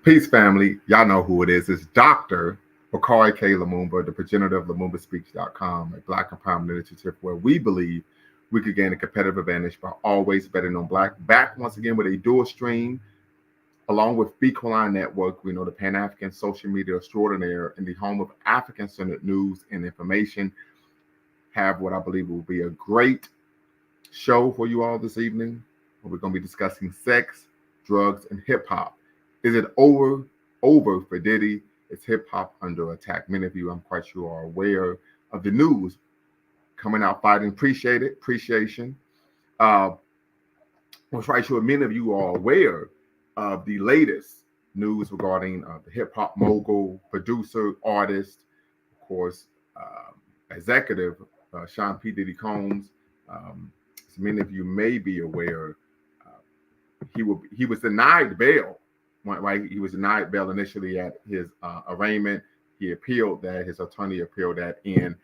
Peace, family. Y'all know who it is. It's Dr. Bakari K. Lumumba, the progenitor of LumumbaSpeaks.com, a Black empowerment initiative where we believe we could gain a competitive advantage by always betting on Black. Back once again with a dual stream, along with Bequaline Network. We know the Pan-African social media extraordinaire and the home of African-centered news and information. Have what I believe will be a great show for you all this evening. We're going to be discussing sex, drugs, and hip-hop. Is it over for Diddy? Is hip-hop under attack? Many of you, I'm quite sure, are aware of the news coming out fighting. Appreciation. I'm quite sure many of you are aware of the latest news regarding the hip-hop mogul, producer, artist, of course, executive, Sean P. Diddy Combs. As many of you may be aware, he was denied bail. Right, he was denied bail initially at his arraignment. He appealed that. His attorney appealed that, and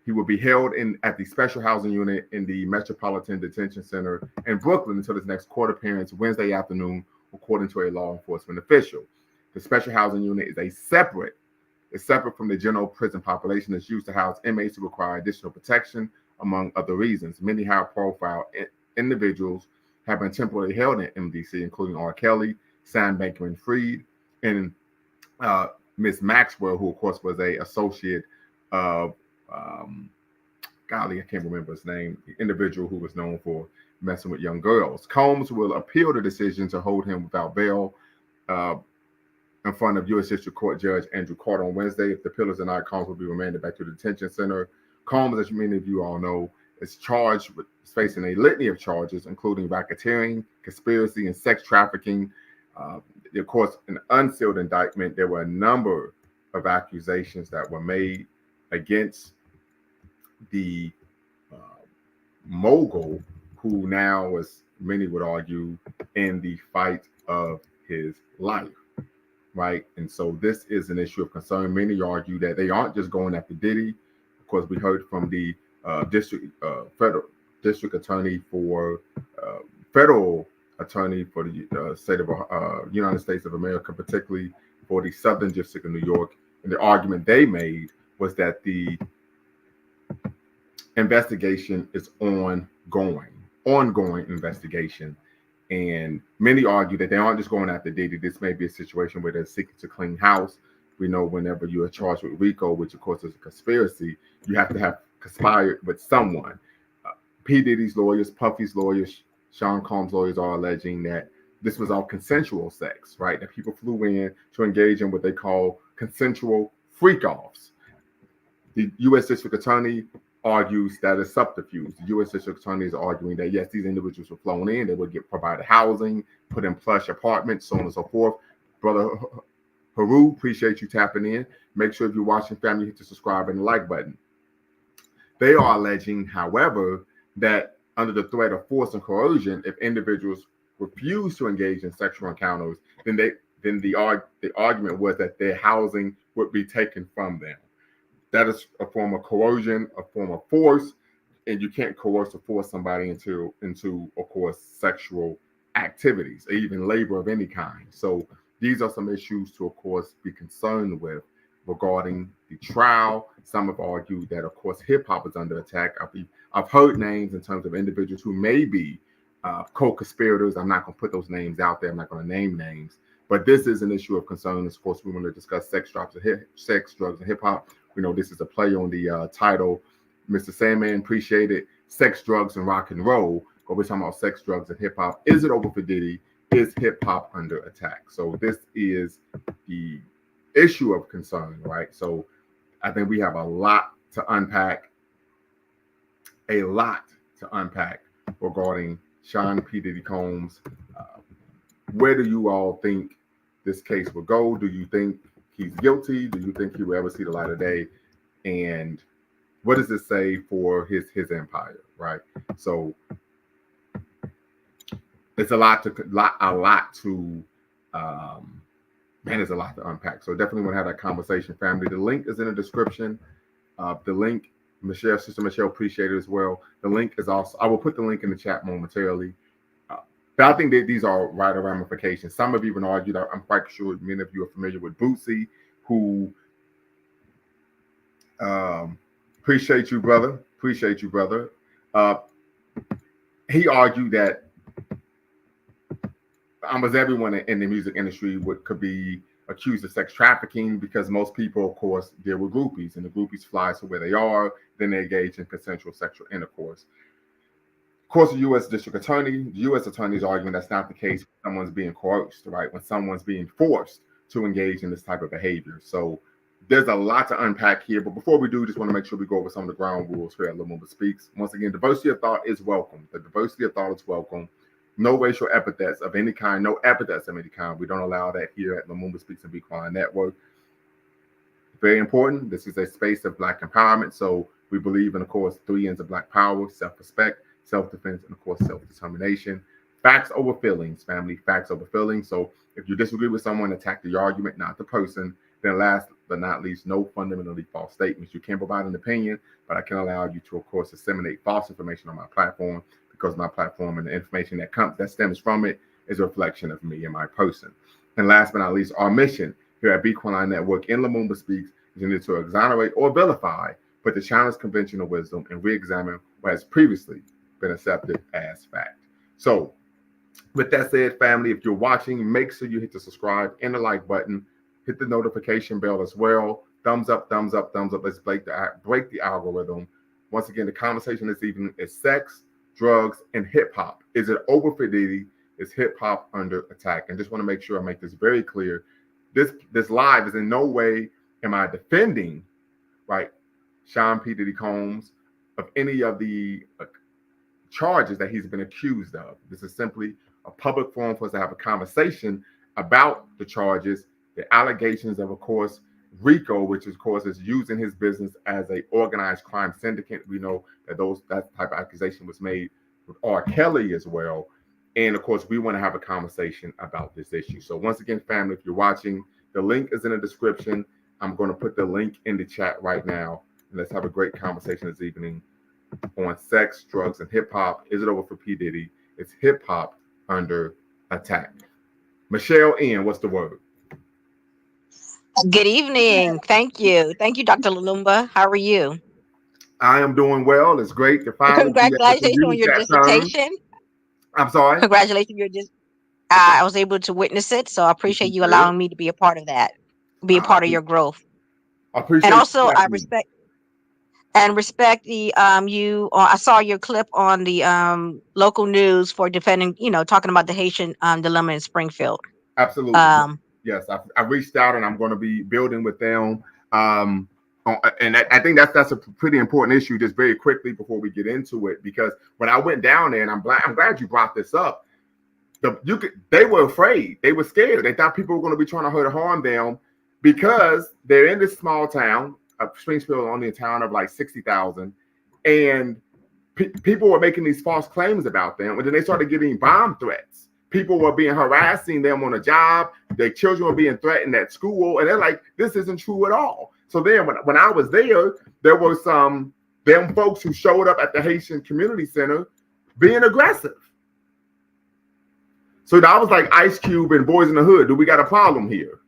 he will be held at the special housing unit in the Metropolitan Detention Center in Brooklyn until his next court appearance Wednesday afternoon, according to a law enforcement official. The special housing unit is separate from the general prison population that's used to house inmates who require additional protection, among other reasons. Many high-profile individuals have been temporarily held in MDC, including R. Kelly, Sam Bankman-Fried, and Miss Maxwell, who of course was a associate of golly, I can't remember his name, the individual who was known for messing with young girls. Combs will appeal the decision to hold him without bail in front of U.S. District Court Judge Andrew Carter on Wednesday. If the appeal is denied, Combs will be remanded back to the detention center. Combs, as many of you all know, is charged with facing a litany of charges, including racketeering, conspiracy, and sex trafficking. Of course, an unsealed indictment. There were a number of accusations that were made against the mogul, who now, as many would argue, in the fight of his life, right? And so this is an issue of concern. Many argue that they aren't just going after Diddy. Of course, we heard from the federal district attorney for federal attorney for the state of United States of America, particularly for the Southern District of New York. And the argument they made was that the investigation is ongoing investigation. And many argue that they aren't just going after Diddy. This may be a situation where they're seeking to clean house. We know whenever you are charged with RICO, which of course is a conspiracy, you have to have conspired with someone. P. Diddy's lawyers, Puffy's lawyers, Sean Combs' lawyers are alleging that this was all consensual sex, right? That people flew in to engage in what they call consensual freak-offs. The U.S. District Attorney argues that it's subterfuge. The U.S. District Attorney is arguing that, yes, these individuals were flown in, they would get provided housing, put in plush apartments, so on and so forth. Brother Haru, appreciate you tapping in. Make sure if you're watching, family, hit the subscribe and the like button. They are alleging, however, that under the threat of force and coercion, if individuals refuse to engage in sexual encounters, then the argument was that their housing would be taken from them. That is a form of coercion, a form of force, and you can't coerce or force somebody into of course, sexual activities or even labor of any kind. So these are some issues to, of course, be concerned with regarding the trial. Some have argued that, of course, hip hop is under attack. I've heard names in terms of individuals who may be co-conspirators. I'm not going to put those names out there. I'm not going to name names. But this is an issue of concern. Of course, we want to discuss sex, drugs, and hip hop. We know this is a play on the title. Mr. Sandman, appreciate it. Sex, drugs, and rock and roll. But we're talking about sex, drugs, and hip hop. Is it over for Diddy? Is hip hop under attack? So this is the issue of concern, right? So I think we have a lot to unpack regarding Sean P. Diddy Combs. Where do you all think this case will go? Do you think he's guilty? Do you think he will ever see the light of day? And what does it say for his empire, right? So it's a lot to unpack. So definitely want to have that conversation, family. The link is in the description. The link, Sister Michelle, appreciate it as well. The link is also, I will put the link in the chat momentarily. But I think that these are wider ramifications. Some have even argued, I'm quite sure many of you are familiar with Bootsy, who appreciate you, brother. Appreciate you, brother. Uh, he argued that almost everyone in the music industry could be accused of sex trafficking because most people, of course, deal with groupies, and the groupies fly to where they are, then they engage in consensual sexual intercourse. Of course, the U.S. the U.S. attorney is arguing that's not the case when someone's being coerced, right? When someone's being forced to engage in this type of behavior. So there's a lot to unpack here. But before we do, just want to make sure we go over some of the ground rules here at Lumumba Speaks. Once again, diversity of thought is welcome. The diversity of thought is welcome. No racial epithets of any kind, no epithets of any kind. We don't allow that here at Lumumba Speaks and Be Quiet Network. Very important. This is a space of Black empowerment. So we believe in, of course, 3 N's of Black power: self-respect, self-defense, and, of course, self-determination. Facts over feelings, family. Facts over feelings. So if you disagree with someone, attack the argument, not the person. Then last but not least, no fundamentally false statements. You can provide an opinion, but I can allow you to, of course, disseminate false information on my platform, because my platform and the information that stems from it is a reflection of me and my person. And last but not least, our mission here at Be Quiet Network in Lumumba Speaks is either to exonerate or vilify, but to challenge conventional wisdom and re-examine what has previously been accepted as fact. So with that said, family, if you're watching, make sure you hit the subscribe and the like button. Hit the notification bell as well. Thumbs up, thumbs up, thumbs up. Let's break the algorithm. Once again, the conversation this evening is sex, drugs, and hip hop. Is it over for Diddy? Is hip hop under attack? And just want to make sure I make this very clear. This live is in no way am I defending, right, Sean P. Diddy Combs of any of the charges that he's been accused of. This is simply a public forum for us to have a conversation about the charges, the allegations of course, RICO, which of course is using his business as a organized crime syndicate. We know that that type of accusation was made with R. Kelly as well. And of course, we want to have a conversation about this issue. So once again, family, if you're watching, the link is in the description. I'm going to put the link in the chat right now. And let's have a great conversation this evening on sex, drugs, and hip hop. Is it over for P. Diddy? It's hip hop under attack. Michelle N., what's the word? Good evening. Thank you. Thank you, Dr. Lumumba. How are you? I am doing well. It's great to finally be able to Congratulations on use your that term. dissertation. I'm sorry? Congratulations. I was able to witness it, so I appreciate you allowing me to be a part of that, be a part of your growth. I appreciate and also you. I respect the I saw your clip on the local news for defending, talking about the Haitian dilemma in Springfield. Absolutely. Yes, I reached out and I'm going to be building with them. And I think that's a pretty important issue. Just very quickly before we get into it, because when I went down there, and I'm glad you brought this up. They were afraid. They were scared. They thought people were going to be trying to harm them because they're in this small town. Springfield, only a town of like 60,000, and people were making these false claims about them, and then they started getting bomb threats. People were being harassing them on a job. Their children were being threatened at school, and they're like, "This isn't true at all." So then, when I was there were some them folks who showed up at the Haitian Community Center being aggressive. So I was like Ice Cube and Boys in the Hood. Do we got a problem here?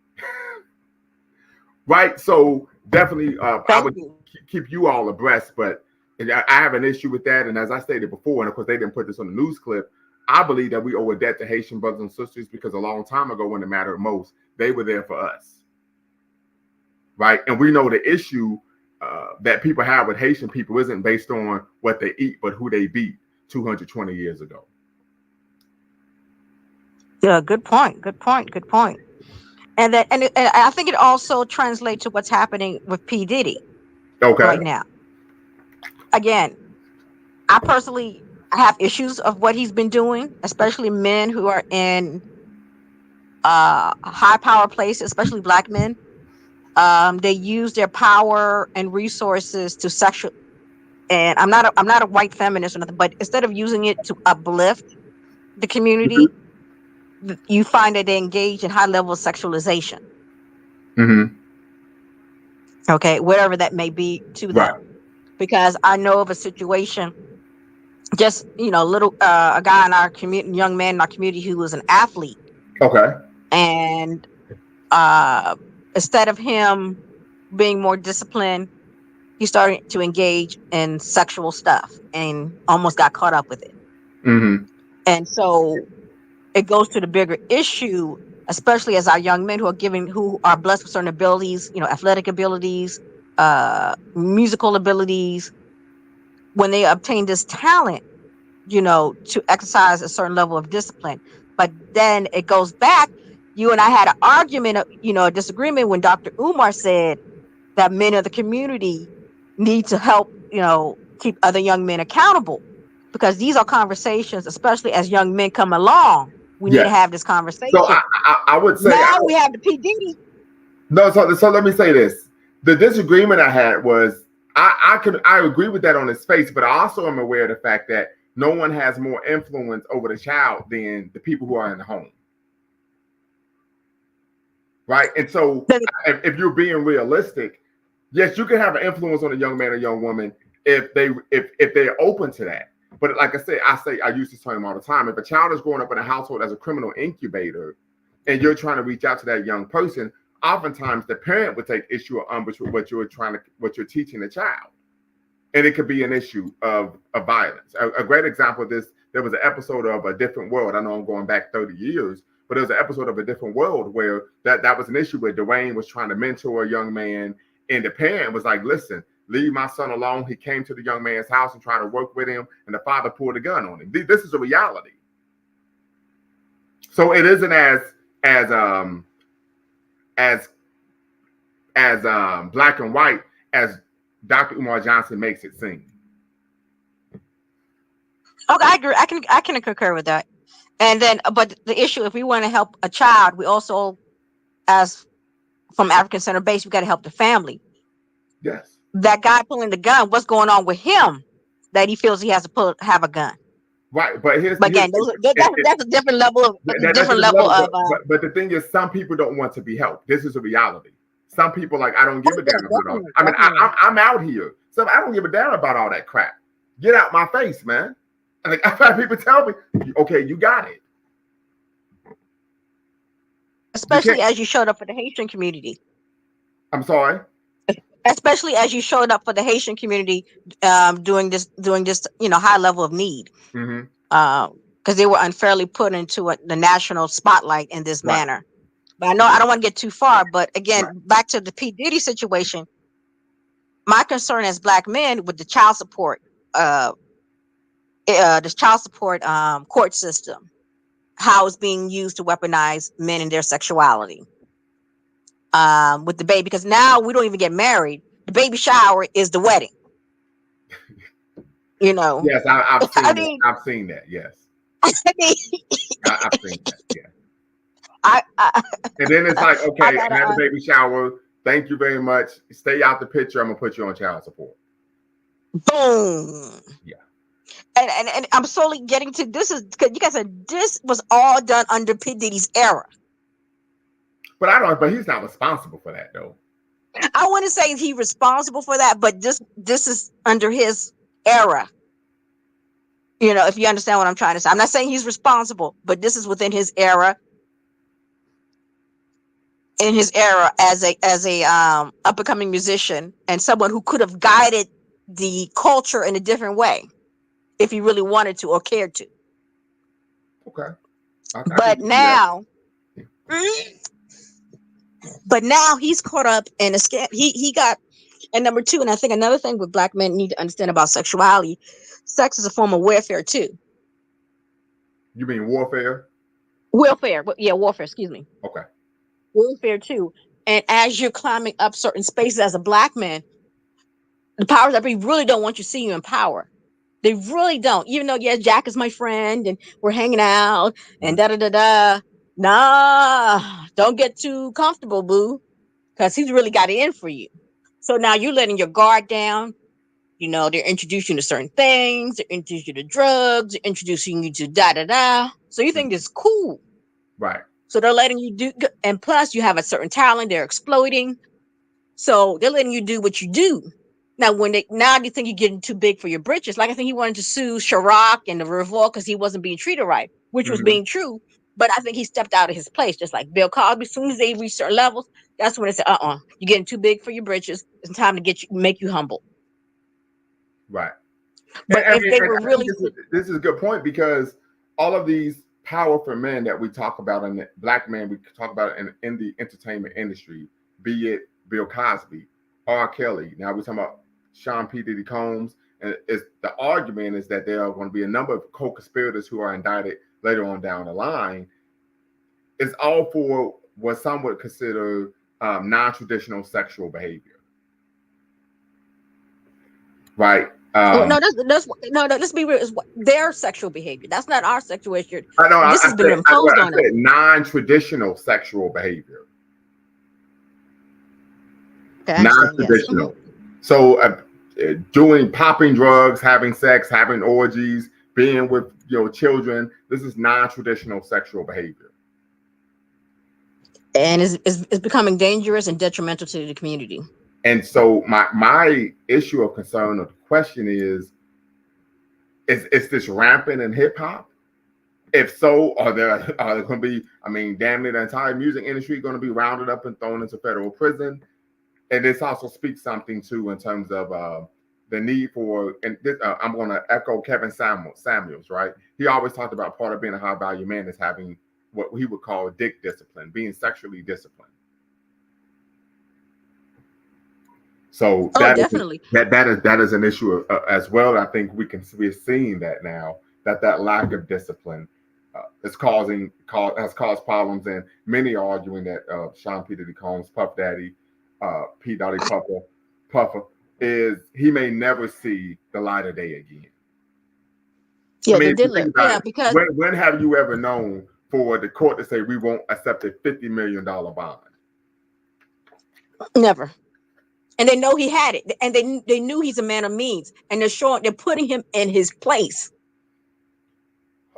Right? So definitely, I would keep you all abreast, but I have an issue with that. And as I stated before, and of course they didn't put this on the news clip, I believe that we owe a debt to Haitian brothers and sisters because a long time ago, when it mattered most, they were there for us. Right? And we know the issue that people have with Haitian people isn't based on what they eat, but who they beat 220 years ago. Yeah, good point. And I think it also translates to what's happening with P. Diddy right now. Again, I personally have issues of what he's been doing, especially men who are in high power places, especially Black men. They use their power and resources to sexual. And I'm not a white feminist or nothing, but instead of using it to uplift the community, you find that they engage in high level of sexualization. Okay, whatever that may be to them. Because I know of a situation just little a guy in our community, young man in our community who was an athlete, Okay. and uh instead of him being more disciplined, he started to engage in sexual stuff and almost got caught up with it. Mm-hmm. And so it goes to the bigger issue, especially as our young men who are blessed with certain abilities, athletic abilities, musical abilities, when they obtain this talent, to exercise a certain level of discipline. But then it goes back. You and I had an argument, a disagreement when Dr. Umar said that men of the community need to help, keep other young men accountable, because these are conversations, especially as young men come along. We need to Yes. have this So conversation. I would say Now we have the P. Diddy. no. So let me say this: the disagreement I had was I agree with that on its face, but I also am aware of the fact that no one has more influence over the child than the people who are in the home, right? And so if you're being realistic, yes, you can have an influence on a young man or young woman if they're open to that. But like I use this term all the time. If a child is growing up in a household as a criminal incubator, and you're trying to reach out to that young person, oftentimes the parent would take issue or umbrage with what you're teaching the child, and it could be an issue of violence. A great example of this: there was an episode of A Different World. I know I'm going back 30 years, but there was an episode of A Different World where that was an issue where Dwayne was trying to mentor a young man, and the parent was like, "Listen, leave my son alone." He came to the young man's house and tried to work with him, and the father pulled a gun on him. This is a reality. So it isn't as as black and white as Dr. Umar Johnson makes it seem. Okay, I agree. I can concur with that. And then, but the issue, if we want to help a child, we also, as from African Center base, we got to help the family. Yes. That guy pulling the gun, what's going on with him that he feels he has to have a gun? Right, but But again, that's a different level of that's a level. But the thing is, some people don't want to be helped. This is a reality. Some people like, I don't give a damn about it. I mean, I'm out here, so I don't give a damn about all that crap. Get out my face, man. Like, I've had people tell me, okay, you got it. Especially as you showed up for the Haitian community. I'm sorry. Especially as you showed up for the Haitian community, doing this, high level of need, because they were unfairly put into the national spotlight in this manner. But I know I don't want to get too far. But again, back to the P. Diddy situation. My concern as black men with the child support, court system, how it's being used to weaponize men and their sexuality. With the baby, because now we don't even get married. The baby shower is the wedding. Yes, I've seen that. I've seen that. Yes. I've seen that. Yeah. And then it's like, okay, I had the baby shower. Thank you very much. Stay out the picture. I'm gonna put you on child support. Boom. Yeah. And I'm slowly getting to this is because you guys said this was all done under P. Diddy's era. But he's not responsible for that though. I wouldn't say he's responsible for that, but this is under his era. If you understand what I'm trying to say. I'm not saying he's responsible, but this is within his era. In his era as a up and coming musician and someone who could have guided the culture in a different way if he really wanted to or cared to. Okay. But now he's caught up in a scam. He got, and number two, and I think another thing with black men need to understand about sexuality, sex is a form of warfare too. You mean warfare? Warfare, excuse me. Okay. Warfare too. And as you're climbing up certain spaces as a black man, the powers that be really don't want you to see you in power. They really don't. Even though, yes, Jack is my friend and we're hanging out and da-da-da-da. Nah, don't get too comfortable, boo, because he's really got it in for you. So now you're letting your guard down. They're introducing you to certain things. They're introducing you to drugs. They're introducing you to da-da-da. So you think this is cool. Right. So they're letting you do, and plus you have a certain talent. They're exploiting. So they're letting you do what you do. Now, now you think you're getting too big for your britches. Like I think he wanted to sue Chirac and the Revolt because he wasn't being treated right, which was Mhm. being true. But I think he stepped out of his place, just like Bill Cosby. As soon as they reached certain levels, that's when they said, you're getting too big for your britches. It's time to make you humble. Right. But I if mean, they and were I think really, this is a good point because all of these powerful men that we talk about in the black men we talk about in the entertainment industry, be it Bill Cosby, R. Kelly. Now we're talking about Sean P. Diddy Combs, and it's, the argument is that there are going to be a number of co-conspirators who are indicted later on down the line. It's all for what some would consider non-traditional sexual behavior, right? no, let's be real. It's their sexual behavior. That's not our sexual behavior. I know. This has been imposed on I them. said non-traditional sexual behavior. Okay, I understand. Yes. Non-traditional. So, doing popping drugs, having sex, having orgies, being with children. This is non-traditional sexual behavior. And it's becoming dangerous and detrimental to the community. And so, my issue of concern or the question is this rampant in hip hop? If so, are there going to be? I mean, damn near the entire music industry going to be rounded up and thrown into federal prison? And this also speaks something too in terms of the need for. And this, I'm going to echo Kevin Samuels, right? He always talked about part of being a high value man is having what he would call dick discipline, being sexually disciplined. So Definitely. that is an issue as well. I think we're seeing that now that lack of discipline has caused problems, and many are arguing that Sean P. Diddy Combs, Puff Daddy, P. Diddy Puffer he may never see the light of day again. Yeah, I mean, they if you did think live. about Yeah, it, because when have you ever known for the court to say we won't accept a $50 million bond? never. And they know he had it, and they knew he's a man of means, and they're putting him in his place.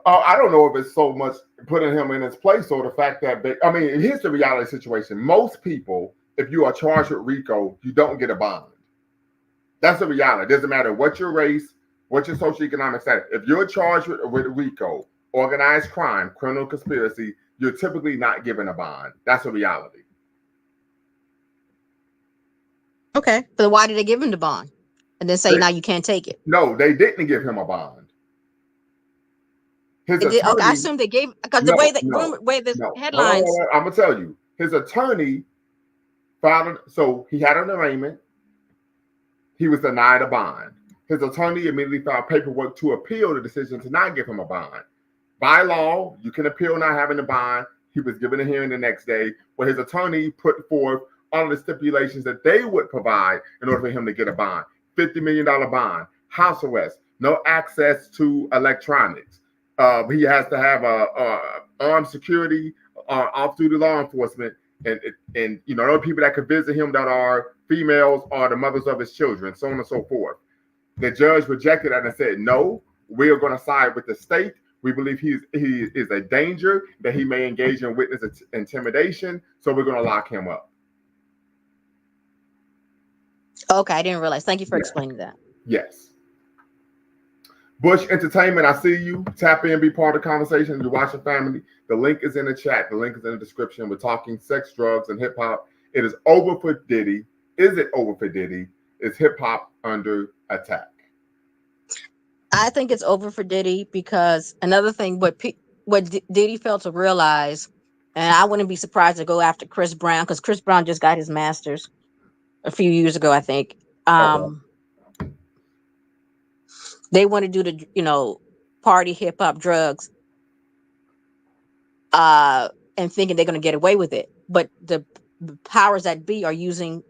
I don't know if it's so much putting him in his place or the fact that I mean, here's the reality situation. Most people, if you are charged with RICO, you don't get a bond. That's the reality. It doesn't matter what your race, what your socioeconomic status. If you're charged with RICO, organized crime, criminal conspiracy, you're typically not given a bond. That's a reality. Okay, but why did they give him the bond and then say now you can't take it? No, they didn't give him a bond. His attorney. Okay, I assume they gave because the way this headlines. I'm gonna tell you. His attorney filed. So he had an arraignment. He was denied a bond. His attorney immediately filed paperwork to appeal the decision to not give him a bond. By law, you can appeal not having a bond. He was given a hearing the next day, where his attorney put forth all the stipulations that they would provide in order for him to get a bond. $50 million bond, house arrest, no access to electronics. He has to have armed security, off-duty law enforcement, and other people that could visit him that are females or the mothers of his children, so on and so forth. The judge rejected that and said, no, we are going to side with the state. We believe he is a danger, that he may engage in witness intimidation, so we're going to lock him up. Okay, I didn't realize. Thank you for explaining that. Yes. Bush Entertainment, I see you. Tap in, be part of the conversation. You're watching family. The link is in the chat. The link is in the description. We're talking sex, drugs, and hip hop. It is over for Diddy. Is it over for Diddy? Is hip hop under attack? I think it's over for Diddy because another thing, what Diddy failed to realize, and I wouldn't be surprised to go after Chris Brown because Chris Brown just got his master's a few years ago, I think. They want to do the party hip hop drugs, and thinking they're going to get away with it, but the powers that be are using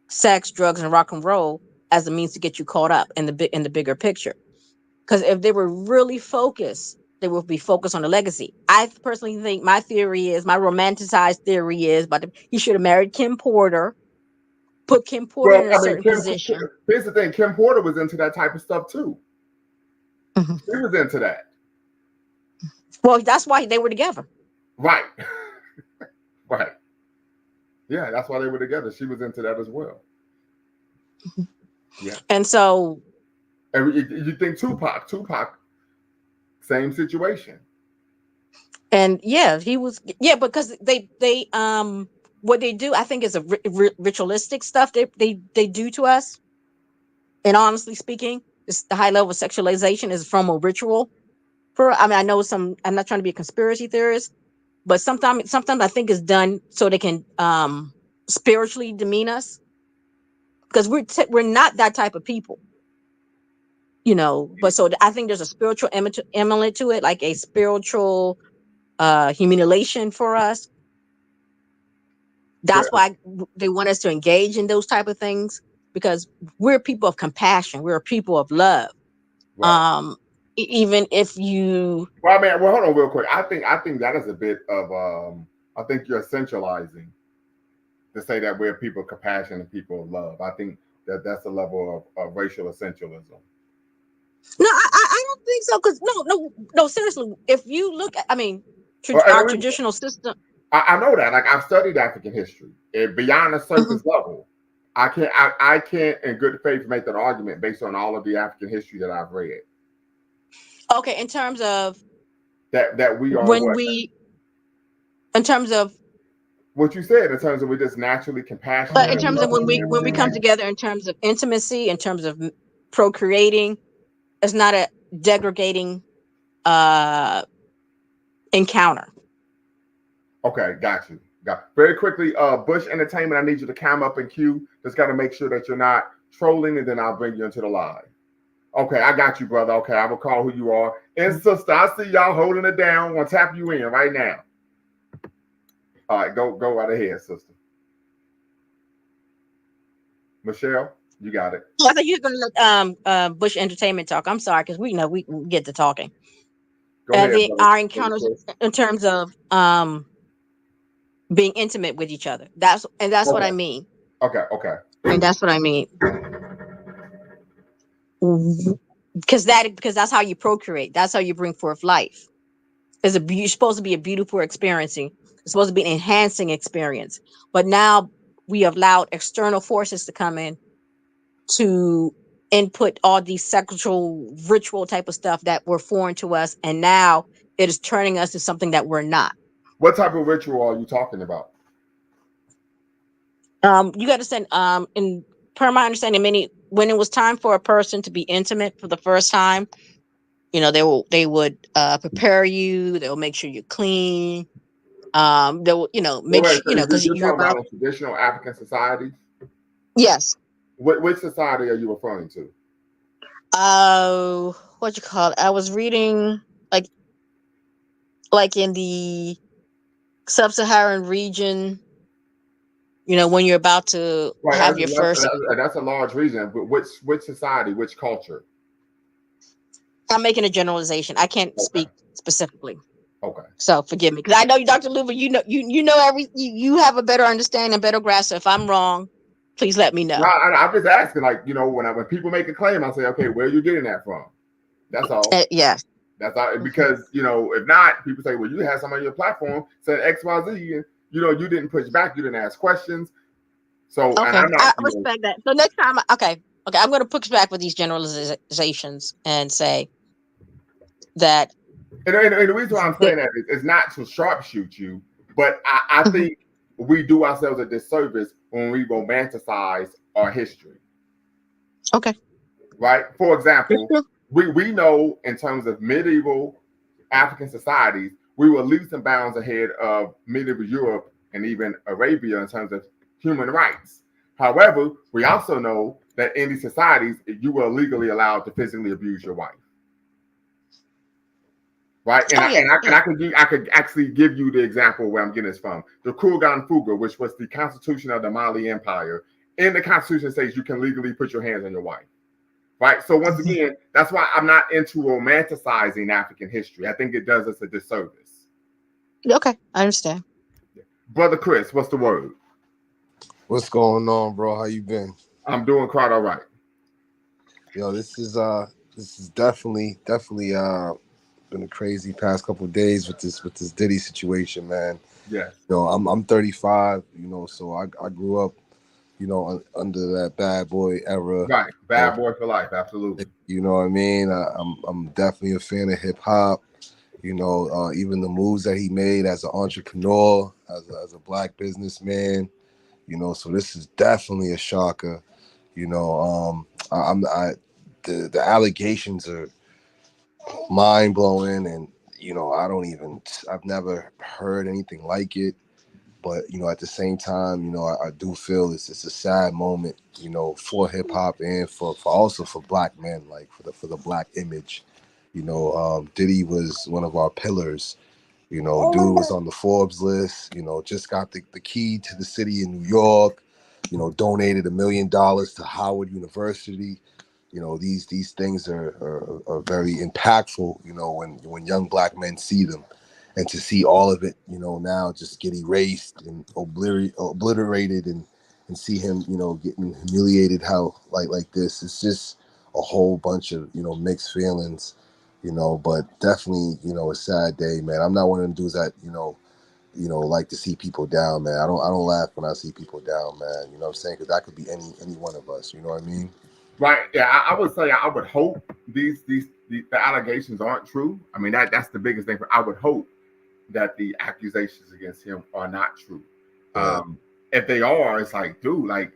sex, drugs, and rock and roll as a means to get you caught up in the bigger picture. Because if they were really focused, they would be focused on the legacy. I personally think my romanticized theory is, but he should have married Kim Porter, put Kim Porter in a certain position. Here's the thing: Kim Porter was into that type of stuff too. Mm-hmm. She was into that. Well, that's why they were together. Right. Right. Yeah, that's why they were together. She was into that as well. Yeah. And so, And you think Tupac, same situation. and yeah, he was, yeah, because they what they do, I think, is a ritualistic stuff they do to us. And honestly speaking, it's the high level of sexualization is from a ritual. For, I mean, I know some. I'm not trying to be a conspiracy theorist, but sometimes I think it's done so they can spiritually demean us, because we're not that type of people, you know. But so I think there's a spiritual element to it, like a spiritual humiliation for us. But That's why they want us to engage in those type of things, because we're people of compassion, we're people of love. right. Even if you, Well, I mean, well, hold on real quick. I think that is a bit of I think you're essentializing to say that we're people of compassion and people of love. I think that that's a level of racial essentialism. no, I don't think so, because no, seriously, if you look at, I mean, Well, our traditional system. I know that. Like I've studied African history beyond a Mhm. surface level. I can't in good faith make that argument based on all of the African history that I've read. Okay, in terms of That we are when we, in terms of, what you said in terms of we're just naturally but compassionate in and terms of loving and when we everything come like that. together, in terms of intimacy, in terms of procreating, it's not a degrading uh encounter. Okay, got you. Got very quickly. Bush Entertainment. I need you to cam up and queue. Just got to make sure that you're not trolling, and then I'll bring you into the live. Okay, I got you, brother. Okay, I will call who you are. And sister, I see y'all holding it down. I'm gonna tap you in right now. All right, go right ahead, sister. Michelle, you got it. I thought you were going to let Bush Entertainment talk. I'm sorry, because we know we get to talking. Go ahead, brother. Our Brother encounters Chris. in terms of being intimate with each other. That's what I Okay, mean. okay. And that's what I mean. Because that's how you procreate. That's how you bring forth life. You're supposed to be a beautiful experiencing. It's supposed to be an enhancing experience. But now we have allowed external forces to come in to input all these sexual ritual type of stuff that were foreign to us, and now it is turning us to something that we're not. What type of ritual are you talking about? You got to send in per my understanding, many when it was time for a person to be intimate for the first time, they would prepare you, they'll make sure you're clean. They'll make Wait, sure, so because you're you're talking about. about in traditional African societies? Yes. Which society are you referring to? What you call it, I was reading, like in the sub-Saharan region, when you're about to Right, have your first. that's a large reason. But which society, which culture? I'm making a generalization, I can't Okay, speak specifically, okay. so forgive me, because I know you, Dr. Luba, you know you have a better understanding, a better grasp. So if I'm wrong, please let me No, know. I'm just asking. Like when people make a claim, I say, okay, where are you getting that from? That's all. Yes. That's all. Mhm. Because if not, people say, well, you had somebody on your platform said X, Y, Z, and you didn't push back, you didn't ask questions. So, and Okay, I'm not, I respect that. So next time, okay, I'm going to push back with these generalizations and say that. and the reason why I'm that saying that is not to sharpshoot you, but I Mhm. think we do ourselves a disservice when we romanticize our history, Okay. right? For That's example, true. we know in terms of medieval African societies, we were leaps and bounds ahead of medieval Europe and even Arabia in terms of human rights. However, we also know that in these societies, you were legally allowed to physically abuse your wife, right? And Oh I yeah, and I, and yeah. I could actually give you the example where I'm getting this from. The Kurgan Fuga, which was the constitution of the Mali Empire. In the constitution states you can legally put your hands on your wife. Right. So once Mhm. again, that's why I'm not into romanticizing African history. I think it does us a disservice. Okay, I understand. Brother Chris, what's the word? What's going on, bro? How you been? I'm doing quite all right. Yo, this is definitely been a crazy past couple of days with this Diddy situation, man. Yes. Yo, I'm 35, so I grew up you know, under that bad boy era. Right, bad boy for life, absolutely. You know what I mean? I'm definitely a fan of hip hop. You know, even the moves that he made as an entrepreneur, as a black businessman. You know, so this is definitely a shocker. You know, the allegations are mind blowing, and you know, I've never heard anything like it. But you know, at the same time, you know, I do feel it's a sad moment, you know, for hip hop and for also for black men, like for the black image. You know, Diddy was one of our pillars. You know, dude was on the Forbes list. You know, just got the key to the city in New York. You know, donated $1 million to Howard University. You know, these things are very impactful. You know, when young black men see them, and to see all of it, you know, now just get erased and obliterated, and see him, you know, getting humiliated how like this. It's just a whole bunch of, you know, mixed feelings, you know, but definitely, you know, a sad day, man. I'm not one of them dudes that, you know, like to see people down, man. I don't laugh when I see people down, man. You know what I'm saying? Because that could be any one of us. You know what I mean? Right. Yeah, I would say I would hope the allegations aren't true. I mean that's the biggest thing. I would hope that the accusations against him are not true. Yeah. If they are, it's like, dude, like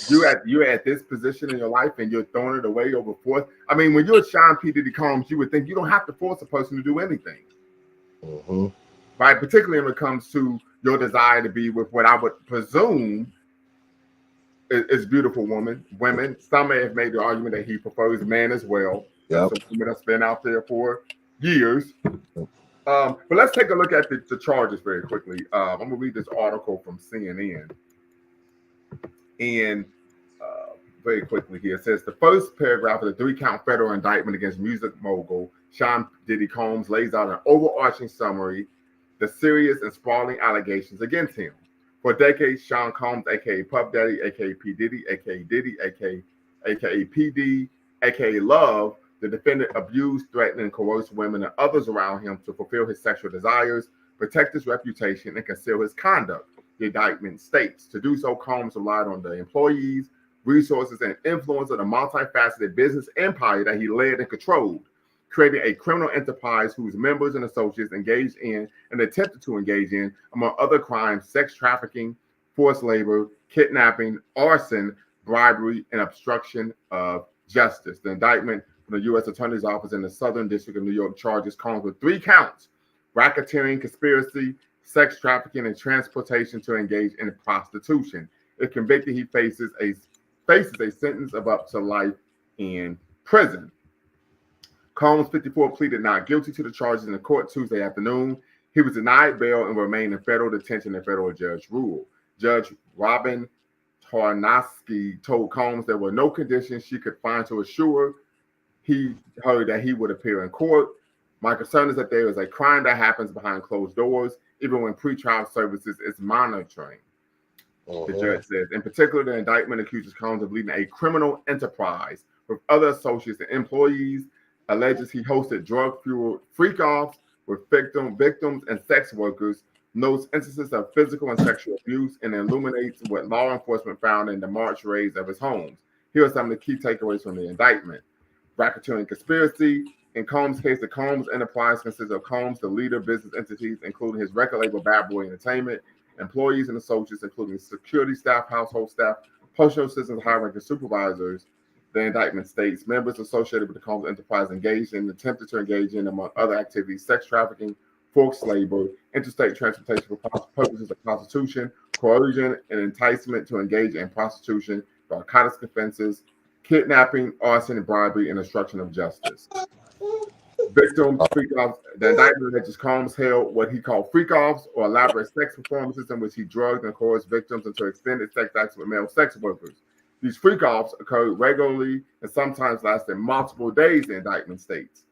you're at this position in your life and you're throwing it away over force. I mean, when you're Sean P. Diddy Combs, you would think you don't have to force a person to do anything, Mm-hmm. right? Particularly when it comes to your desire to be with what I would presume is beautiful women. Some may have made the argument that he prefers men as well. That's Yep. some women that's been out there for years. But let's take a look at the charges very quickly. I'm gonna read this article from CNN, and very quickly here it says the first paragraph of the 3-count federal indictment against music mogul Sean Diddy Combs lays out an overarching summary, the serious and sprawling allegations against him. For decades, Sean Combs, aka Puff Daddy, aka P Diddy, aka Diddy, aka PD, aka Love, the defendant abused, threatened, and coerced women and others around him to fulfill his sexual desires, protect his reputation, and conceal his conduct. The indictment states to do so, Combs relied on the employees, resources, and influence of the multifaceted business empire that he led and controlled, creating a criminal enterprise whose members and associates engaged in and attempted to engage in, among other crimes, sex trafficking, forced labor, kidnapping, arson, bribery, and obstruction of justice. The indictment from the U.S. Attorney's Office in the Southern District of New York charges Combs with 3 counts: racketeering, conspiracy, sex trafficking, and transportation to engage in prostitution. If convicted, he faces a sentence of up to life in prison. Combs, 54, pleaded not guilty to the charges in the court Tuesday afternoon. He was denied bail and remained in federal detention, and federal judge ruled. Judge Robin Tarnowski told Combs there were no conditions she could find to assure her that he would appear in court. My concern is that there is a crime that happens behind closed doors, even when pretrial services is monitoring. The judge says. In particular, the indictment accuses Combs of leading a criminal enterprise with other associates and employees, alleges he hosted drug-fueled freak-offs with victims and sex workers, notes instances of physical and sexual abuse, and illuminates what law enforcement found in the March raids of his homes. Here are some of the key takeaways from the indictment. Racketeering conspiracy. In Combs' case, the Combs enterprise consists of Combs, the leader, business entities, including his record label Bad Boy Entertainment, employees and associates, including security staff, household staff, postal assistants, high-ranking supervisors. The indictment states members associated with the Combs enterprise engaged in, attempted to engage in, among other activities, sex trafficking, forced labor, interstate transportation for purposes of prostitution, coercion and enticement to engage in prostitution, narcotics offenses, kidnapping, arson, bribery, and obstruction of justice. Victims, freak-offs. The indictment alleges Combs held what he called freak-offs or elaborate sex performances in which he drugged and coerced victims into extended sex acts with male sex workers. These freak-offs occurred regularly and sometimes lasted multiple days, the indictment states.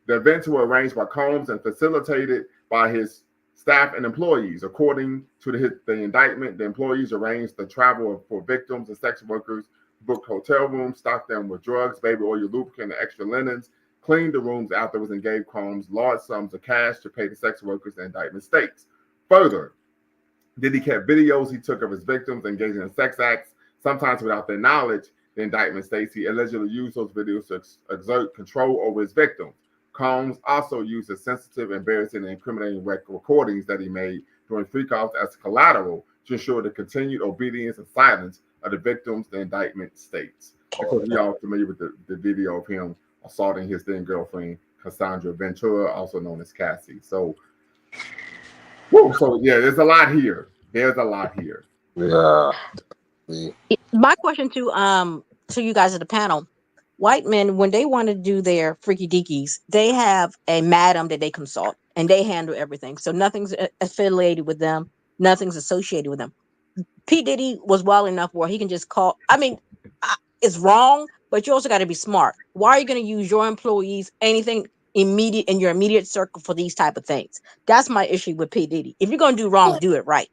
The events were arranged by Combs and facilitated by his staff and employees. According to the indictment, the employees arranged the travel for victims and sex workers, booked hotel rooms, stocked them with drugs, baby oil, lubricant, and extra linens, cleaned the rooms afterwards, and gave Combs large sums of cash to pay the sex workers, the indictment states. Further, Diddy kept videos he took of his victims engaging in sex acts, sometimes without their knowledge. The indictment states he allegedly used those videos to exert control over his victims. Combs also used the sensitive, embarrassing, and incriminating recordings that he made during freak-offs as collateral to ensure the continued obedience and silence of the victims, the indictment states. Of course, we all familiar with the video of him assaulting his then girlfriend, Cassandra Ventura, also known as Cassie. So, yeah, there's a lot here. There's a lot here. Yeah. My question to you guys at the panel: white men, when they want to do their freaky deakies, they have a madam that they consult, and they handle everything. So nothing's affiliated with them, nothing's associated with them. P Diddy was well enough where he can just call. I mean, it's wrong, but you also got to be smart. Why are you going to use your employees, anything immediate in your immediate circle for these type of things? That's my issue with P Diddy. If you're going to do wrong, do it right.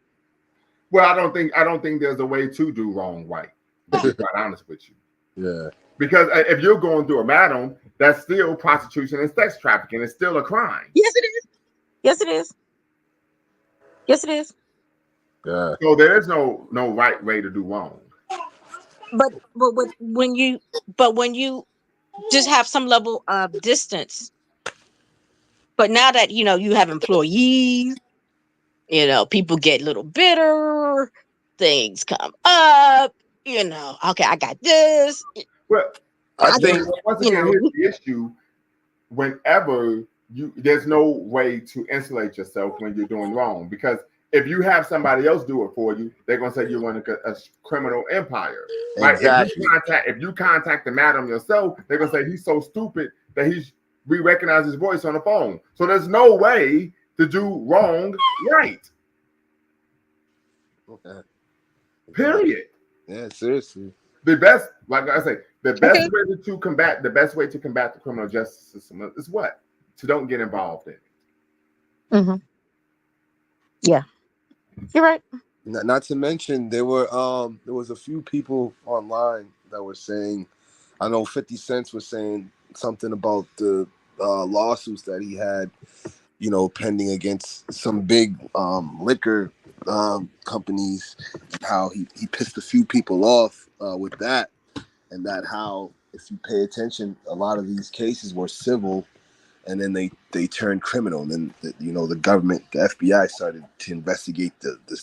Well, I don't think there's a way to do wrong right. To be quite honest with you. Yeah. Because if you're going through a madam, that's still prostitution and sex trafficking. It's still a crime. Yes, it is. Yes, it is. Yes, it is. Yeah. So there is no right way to do wrong. But when you just have some level of distance. But now that you have employees, people get a little bitter, things come up, okay, I got this. Well, I think once again, here's the issue. Whenever there's no way to insulate yourself when you're doing wrong, because if you have somebody else do it for you, they're gonna say you're running a criminal empire. Right? Exactly. If you contact the madam yourself, they're gonna say he's so stupid that we recognize his voice on the phone. So there's no way to do wrong right. Okay. Period. Yeah, seriously. The best, like I say, the best way to combat the criminal justice system is what? To don't get involved in it. Mm-hmm. Yeah, you're right. Not to mention there was a few people online that were saying, I know 50 Cent was saying something about the lawsuits that he had, pending against some big liquor companies, how he pissed a few people off with that, and that how, if you pay attention, a lot of these cases were civil, and then they turned criminal, and then the government, the FBI, started to investigate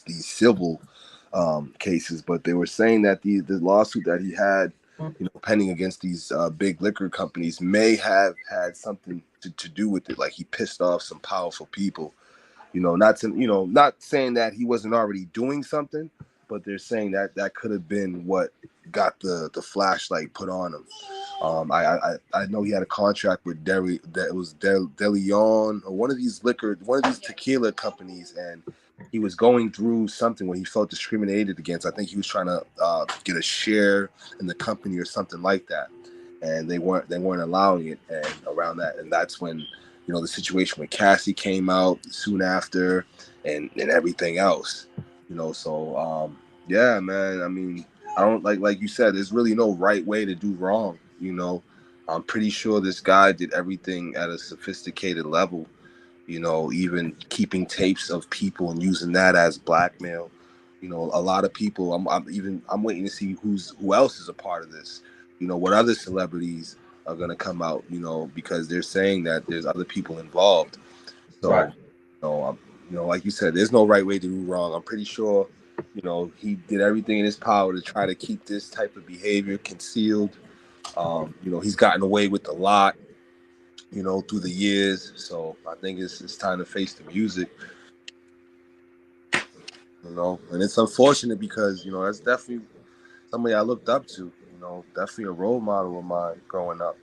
these civil cases. But they were saying that the lawsuit that he had, pending against these big liquor companies, may have had something to do with it. Like, he pissed off some powerful people. Not saying that he wasn't already doing something, but they're saying that could have been what got the flashlight put on him. I know he had a contract with De Leon, or one of these tequila companies, and he was going through something where he felt discriminated against. I think he was trying to get a share in the company or something like that, and they weren't allowing it. And around that, and that's when the situation with Cassie came out soon after, and everything else. So yeah, man. I mean, I don't like you said, there's really no right way to do wrong. I'm pretty sure this guy did everything at a sophisticated level. Even keeping tapes of people and using that as blackmail. A lot of people. I'm waiting to see who else is a part of this. What other celebrities are gonna come out. Because they're saying that there's other people involved. So, right. Like you said, there's no right way to do wrong. I'm pretty sure. He did everything in his power to try to keep this type of behavior concealed. He's gotten away with a lot, through the years. So I think it's time to face the music. And it's unfortunate because, that's definitely somebody I looked up to, definitely a role model of mine growing up.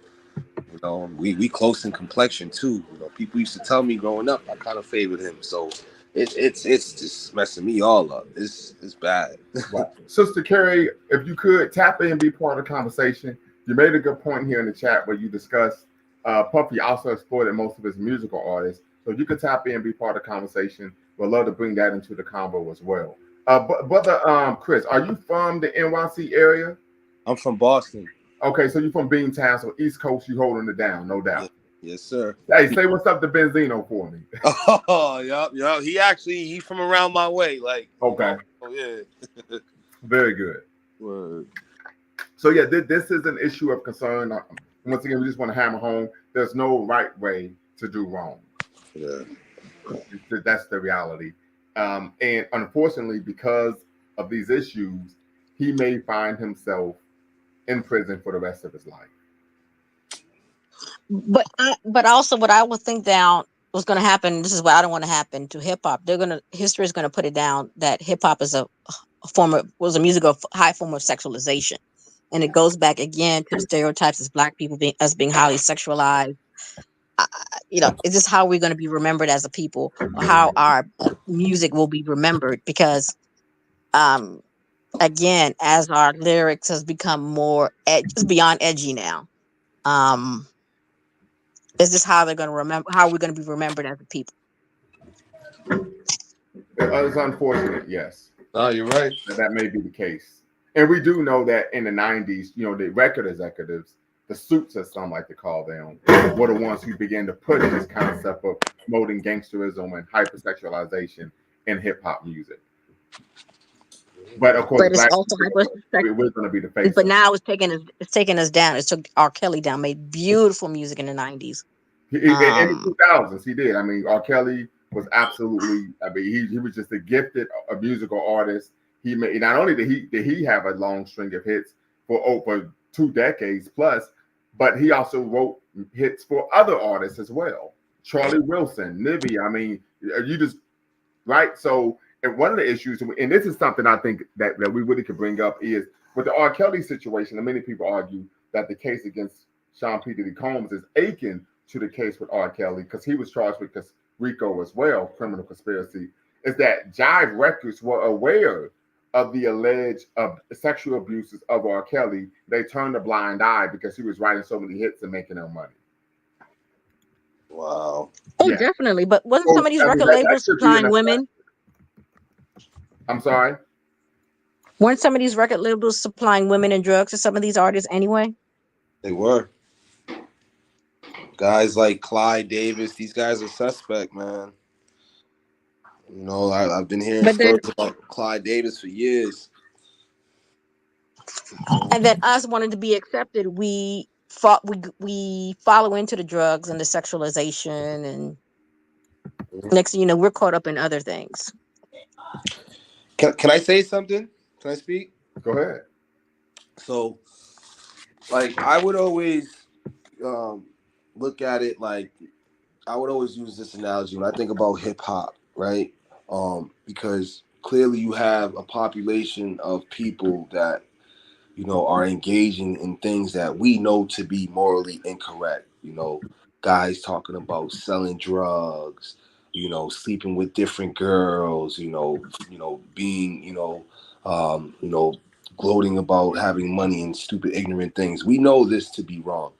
We close in complexion too. People used to tell me growing up I kind of favored him. So it's just messing me all up. It's bad. Right. Sister Carrie, if you could tap in and be part of the conversation. You made a good point here in the chat where you discussed Puffy also exploited most of his musical artists. So if you could tap in and be part of the conversation, we'd love to bring that into the combo as well. Brother Chris, are you from the NYC area? I'm from Boston. Okay, so you're from Beantown, so East Coast, you holding it down, no doubt. Yes, sir. Hey, say what's up to Benzino for me. Oh, yep. He from around my way, like. Okay. Oh yeah. Very good. Word. So yeah, this is an issue of concern. Once again, we just want to hammer home: there's no right way to do wrong. Yeah. That's the reality. And unfortunately, because of these issues, he may find himself in prison for the rest of his life. But also what I would think down was going to happen. This is what I don't want to happen to hip hop. History is going to put it down that hip hop is a was a music of high form of sexualization, and it goes back again to the stereotypes as black people being highly sexualized. Is this how we're going to be remembered as a people, or how our music will be remembered? Because again, as our lyrics has become more it's beyond edgy now. Um, is this how they're going to remember? How we're going to be remembered as a people? It's unfortunate, yes. Oh, you're right. That may be the case. And we do know that in the 90s, the record executives, the suits, as some like to call them, were the ones who began to push this concept of promoting gangsterism and hypersexualization in hip hop music. But of course, But it's also we're going to be the face. But now it's taking us down. It took R. Kelly down. Made beautiful music in the 90s. In the 2000s, he did. I mean, R. Kelly was absolutely. I mean, he was just a gifted a musical artist. He made not only did he have a long string of hits for over 2 decades plus, but he also wrote hits for other artists as well. Charlie Wilson, Nivea. I mean, you just right. So, and one of the issues, and this is something I think that we really could bring up is with the R. Kelly situation. And many people argue that the case against Sean P. Diddy Combs is akin to the case with R. Kelly because he was charged with RICO as well, criminal conspiracy. Is that Jive Records were aware of the alleged sexual abuses of R. Kelly? They turned a blind eye because he was writing so many hits and making them money. Wow. Oh, yeah. Definitely. But wasn't some of these record labels supplying women? I'm sorry? Weren't some of these record labels supplying women and drugs to some of these artists anyway? They were. Guys like Clyde Davis, these guys are suspect, man. I've been hearing stories about Clyde Davis for years. And then us wanting to be accepted, we follow into the drugs and the sexualization, and next thing you know, we're caught up in other things. Can I say something? Can I speak? Go ahead. So, I would always look at it I would always use this analogy when I think about hip hop, right? Because clearly you have a population of people that are engaging in things that we know to be morally incorrect. Guys talking about selling drugs, sleeping with different girls, being, gloating about having money and stupid, ignorant things. We know this to be wrong,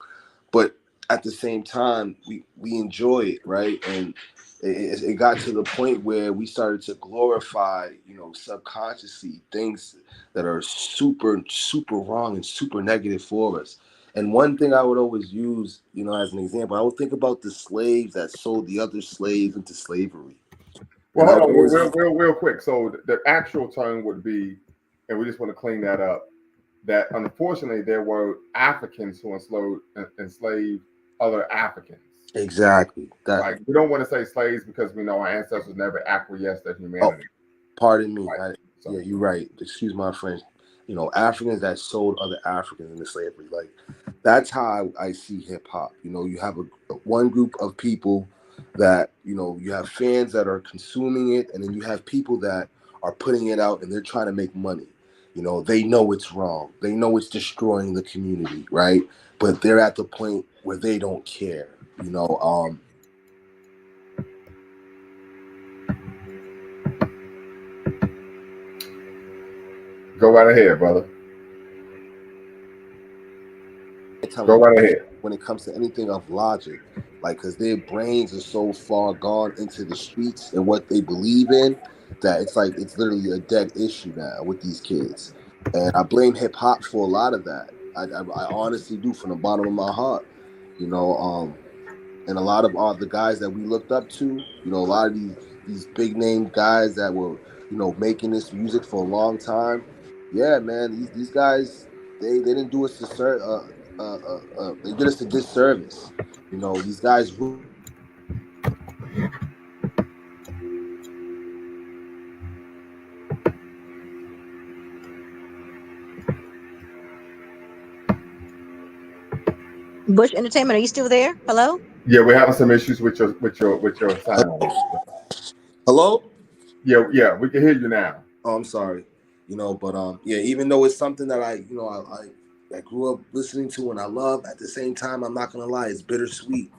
but at the same time, we enjoy it, right? And it got to the point where we started to glorify, subconsciously things that are super, super wrong and super negative for us. And one thing I would always use, as an example, I would think about the slaves that sold the other slaves into slavery. Well, hold on, real quick. So the actual term would be, and we just want to clean that up, that unfortunately there were Africans who enslaved other Africans. Exactly. We don't want to say slaves because we know our ancestors never acquiesced to humanity. Oh, pardon me. Right. Yeah, you're right. Excuse my French. Africans that sold other Africans into slavery. That's how I see hip hop. You have one group of people that, you have fans that are consuming it, and then you have people that are putting it out and they're trying to make money. They know it's wrong. They know it's destroying the community, right? But they're at the point where they don't care. Go right ahead, brother. Go right ahead. When it comes to anything of logic, because their brains are so far gone into the streets and what they believe in, that it's literally a dead issue now with these kids. And I blame hip hop for a lot of that. I honestly do, from the bottom of my heart. And a lot of the guys that we looked up to, you know, a lot of these big name guys that were, you know, making this music for a long time. Yeah, man, these guys, they didn't do us they did us a disservice. You know, these guys. Bush Entertainment, are you still there? Hello? Yeah, we're having some issues with your sound. Hello. Yeah, yeah, we can hear you now. Oh, I'm sorry. You know, but yeah, even though it's something that I grew up listening to and I love, at the same time, I'm not gonna lie, it's bittersweet.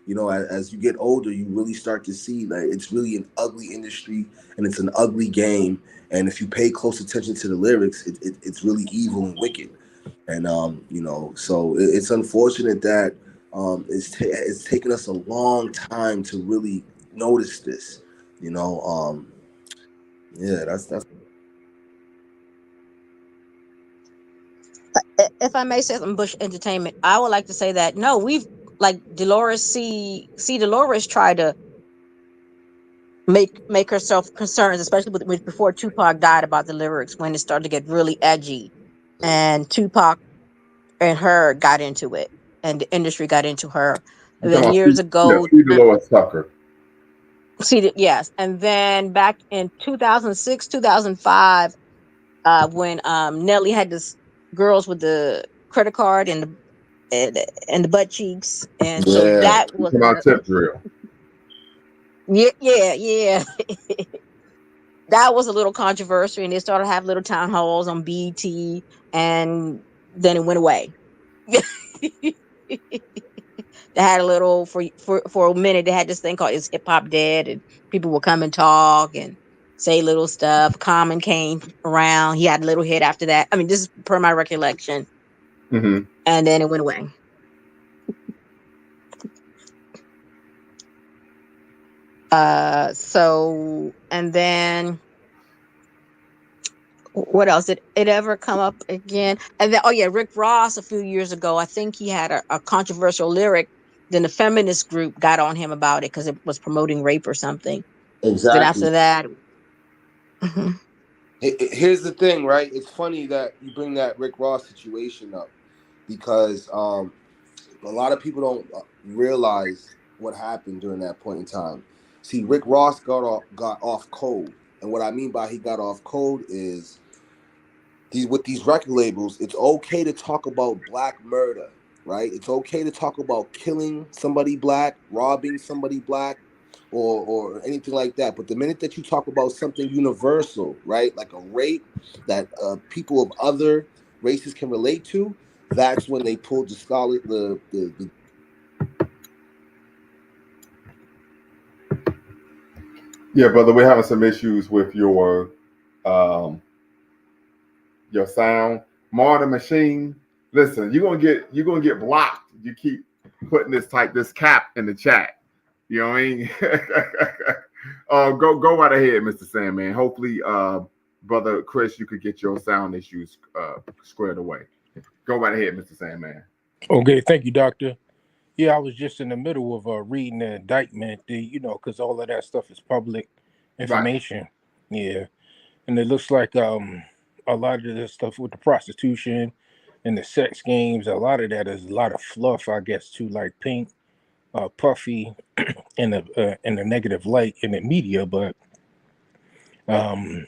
You know, as you get older, you really start to see that it's really an ugly industry and it's an ugly game. And if you pay close attention to the lyrics, it's really evil and wicked. And you know, so it's unfortunate that it's taken us a long time to really notice this. You know, yeah, that's. If I may say something, Bush Entertainment, I would like to say that no, we've like Dolores tried to make herself concerned, especially with before Tupac died, about the lyrics when it started to get really edgy, and Tupac and her got into it, and the industry got into her. You And then talking about years Yeah, ago, Steve Dolores Tucker. yes, and then back in 2006, 2005, when Nelly had this girls with the credit card and the butt cheeks, and so Yeah, that You was talking about Tip Drill. yeah. That was a little controversial, and they started to have little town halls on BT, and then it went away. They had a little for a minute. They had this thing called "Is Hip Hop Dead?" and people would come and talk and say little stuff. Common came around. He had a little hit after that. I mean, this is per my recollection, Mm-hmm. and then it went away. So and then what else did it ever come up again? And then, oh yeah, Rick Ross a few years ago, I think he had a controversial lyric. Then the feminist group got on him about it because it was promoting rape or something. Then exactly. after that, mhm. Here's the thing, right? It's funny that you bring that Rick Ross situation up because a lot of people don't realize what happened during that point in time. See, Rick Ross got off code, and what I mean by he got off code is these record labels. It's okay to talk about black murder, right? It's okay to talk about killing somebody black, robbing somebody black, or anything like that. But the minute that you talk about something universal, right, like a rape that people of other races can relate to, that's when they pulled the scholar the Yeah, brother, we're having some issues with um your sound. Martin Machine. Listen, you're gonna get blocked. You keep putting this cap in the chat. You know what I mean? Go right ahead, Mr. Sandman. Hopefully, brother Chris, you could get your sound issues squared away. Go right ahead, Mr. Sandman. Okay, thank you, Doctor. Yeah, I was just in the middle of reading the indictment, because all of that stuff is public Right. information. Yeah, and it looks like a lot of this stuff with the prostitution and the sex games, a lot of that is a lot of fluff, I guess, too, like Pink, Puffy, in the negative light in the media. But um,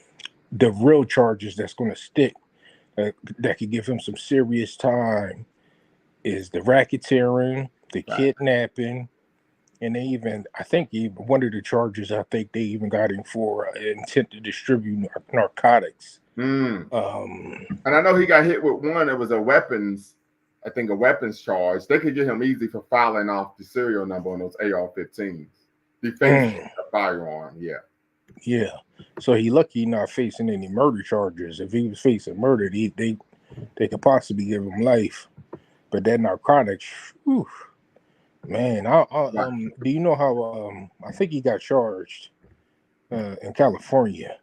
the real charges that's going to stick, that could give him some serious time, is the racketeering, the Right. kidnapping. And I think even one of the charges, I think they even got him for intent to distribute narcotics. Mm. Um, And I know he got hit with one. It was I think a weapons charge. They could get him easy for filing off the serial number on those AR-15s. Defacing mm, a firearm. Yeah. yeah. So he lucky he not facing any murder charges. If he was facing murder, they could possibly give him life. But that narcotics, whew, man. Right. Do you know how? I think he got charged in California.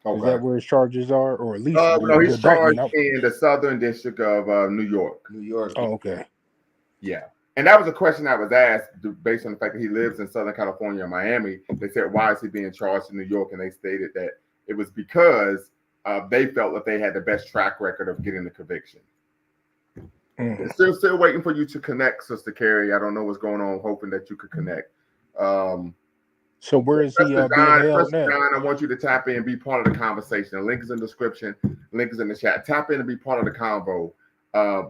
Is that Okay. where his charges are, or at least No, the he's charged indictment? in the Southern District of New York. New York. Oh, okay. Yeah. And that was a question that was asked based on the fact that he lives in Southern California and Miami. They said, why is he being charged in New York? And they stated that it was because they felt that they had the best track record of getting the conviction. Still waiting for you to connect, Sister Carrie. I don't know what's going on, hoping that you could connect. So where is he being held now? John, I want you to tap in and be part of the conversation. The link is in the description. Link is in the chat. Tap in and be part of the convo.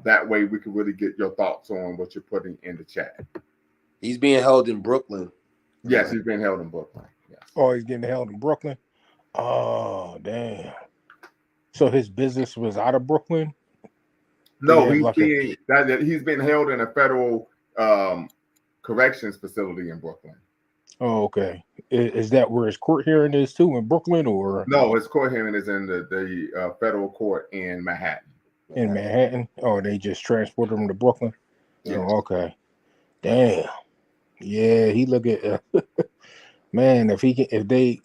That way we can really get your thoughts on what you're putting in the chat. He's being held in Brooklyn. Yes, he's being held in Brooklyn. Yes. Oh, he's getting held in Brooklyn? Oh, damn. So his business was out of Brooklyn? No, he's been held in a federal corrections facility in Brooklyn. Oh, okay. Is that where his court hearing is too, in Brooklyn, or? No, his court hearing is in the federal court in Manhattan. In Manhattan? Oh, they just transported him to Brooklyn? Yeah. Oh, okay. Damn. Yeah, he look at man, if they